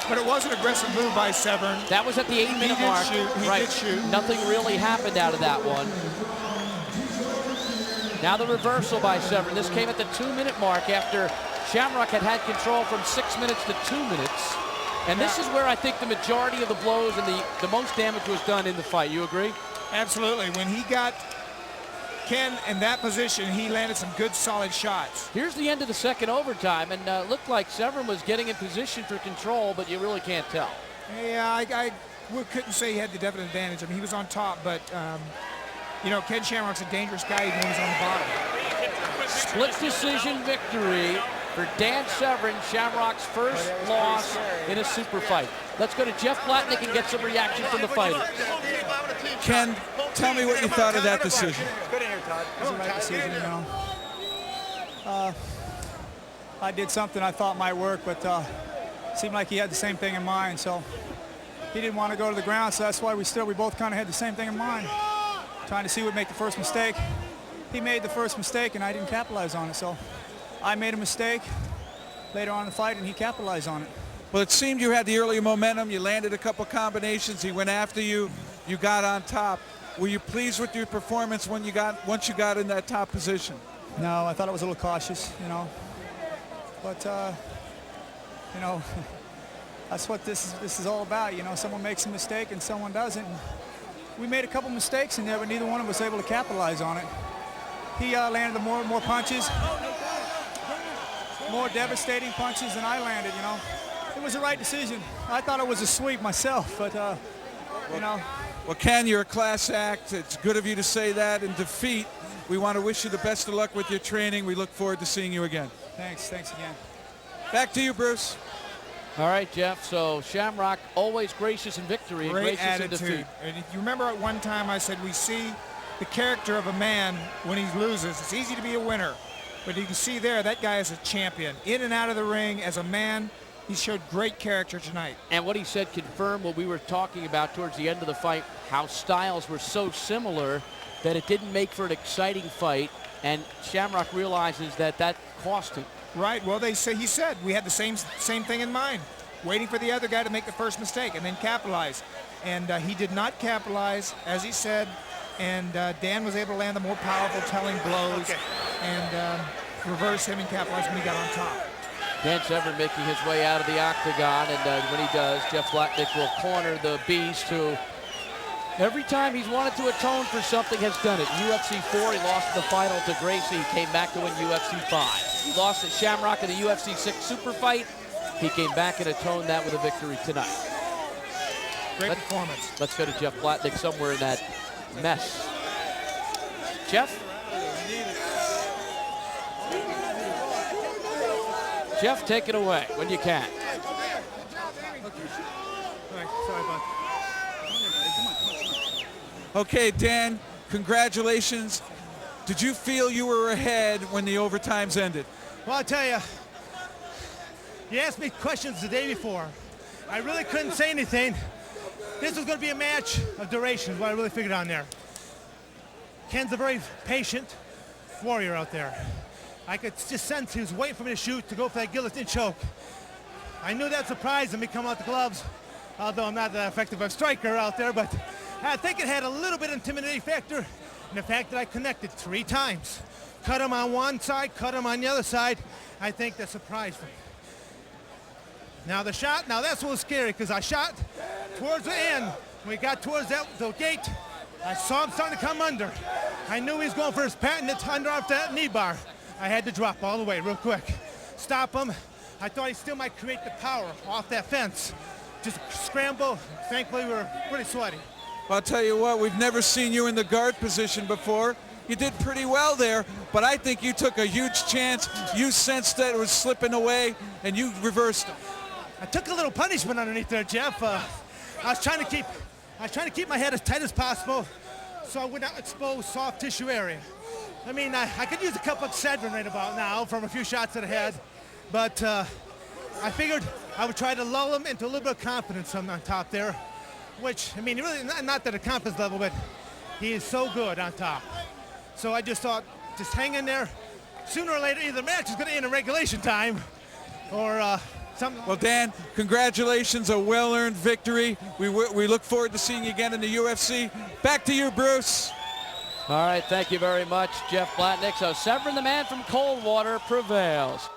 But it was an aggressive move by Severn. That was at the 8-minute mark. He did shoot. Nothing really happened out of that one. Now the reversal by Severn. This came at the 2-minute mark after Shamrock had had control from 6 minutes to 2 minutes. And this is where I think the majority of the blows and the most damage was done in the fight. You agree? Absolutely. When he got Ken in that position, he landed some good, solid shots. Here's the end of the second overtime, and looked like Severn was getting in position for control, but you really can't tell. Yeah, I couldn't say he had the definite advantage. I mean, he was on top, but, you know, Ken Shamrock's a dangerous guy even when he's on the bottom. Split decision victory for Dan Severn, Shamrock's first loss in a super fight. Let's go to Jeff Blatnick and get some reaction from the fighter. Ken, tell me what you thought of that decision. It was the right decision, you know. I did something I thought might work, but seemed like he had the same thing in mind. So he didn't want to go to the ground, so that's why we both kind of had the same thing in mind, trying to see who would make the first mistake. He made the first mistake, and I didn't capitalize on it. So I made a mistake later on in the fight, and he capitalized on it. Well, it seemed you had the earlier momentum. You landed a couple combinations. He went after you. You got on top. Were you pleased with your performance once you got in that top position? No, I thought it was a little cautious, you know. But you know, that's what this is all about. You know, someone makes a mistake and someone doesn't. We made a couple mistakes in there, but neither one of us was able to capitalize on it. He landed more punches, more devastating punches than I landed. You know, it was the right decision. I thought it was a sweep myself, but you know. Well, Ken, you're a class act. It's good of you to say that. In defeat, we want to wish you the best of luck with your training. We look forward to seeing you again. Thanks again. Back to you, Bruce. All right, Jeff. So Shamrock always gracious in victory and Great gracious attitude. in defeat. And if you remember at one time I said we see the character of a man when he loses. It's easy to be a winner, but you can see there that guy is a champion. In and out of the ring as a man, he showed great character tonight. And what he said confirmed what we were talking about towards the end of the fight, how styles were so similar that it didn't make for an exciting fight, and Shamrock realizes that cost him. Right, well, he said we had the same thing in mind, waiting for the other guy to make the first mistake and then capitalize. And he did not capitalize, as he said, and Dan was able to land the more powerful telling blows and reverse him and capitalize when he got on top. Dan Severn making his way out of the octagon, and when he does, Jeff Blatnick will corner the Beast, who every time he's wanted to atone for something has done it. UFC 4, he lost in the final to Gracie. He came back to win UFC 5. He lost at Shamrock in the UFC 6 super fight. He came back and atoned that with a victory tonight. Great performance. Let's go to Jeff Blatnick somewhere in that mess. Jeff? Jeff, take it away when you can. Okay, Dan, congratulations. Did you feel you were ahead when the overtimes ended? Well, I'll tell you, you asked me questions the day before. I really couldn't say anything. This was going to be a match of duration, is what I really figured on there. Ken's a very patient warrior out there. I could just sense he was waiting for me to shoot to go for that guillotine choke. I knew that surprised him. He come out the gloves, although I'm not that effective a striker out there, but I think it had a little bit of intimidating factor in the fact that I connected 3 times. Cut him on one side, cut him on the other side. I think that surprised him. Now the shot, now that's what was scary, because I shot towards the end. When we got towards the gate, I saw him starting to come under. I knew he was going for his patented under off that knee bar. I had to drop all the way real quick. Stop him. I thought he still might create the power off that fence. Just scramble. Thankfully, we were pretty sweaty. I'll tell you what, we've never seen you in the guard position before. You did pretty well there, but I think you took a huge chance. You sensed that it was slipping away, and you reversed it. I took a little punishment underneath there, Jeff. I was trying to keep my head as tight as possible, so I would not expose soft tissue area. I mean, I could use a cup of Severn right about now from a few shots that I had, but I figured I would try to lull him into a little bit of confidence on top there, which, I mean, really not at a confidence level, but he is so good on top. So I just thought, just hang in there. Sooner or later, either the match is going to end in regulation time or something. Well, Dan, congratulations, a well-earned victory. We look forward to seeing you again in the UFC. Back to you, Bruce. All right, thank you very much, Jeff Blatnick. So Severn, the man from Coldwater, prevails.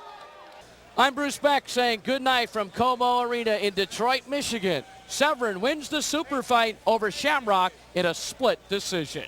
I'm Bruce Beck saying good night from Como Arena in Detroit, Michigan. Severn wins the super fight over Shamrock in a split decision.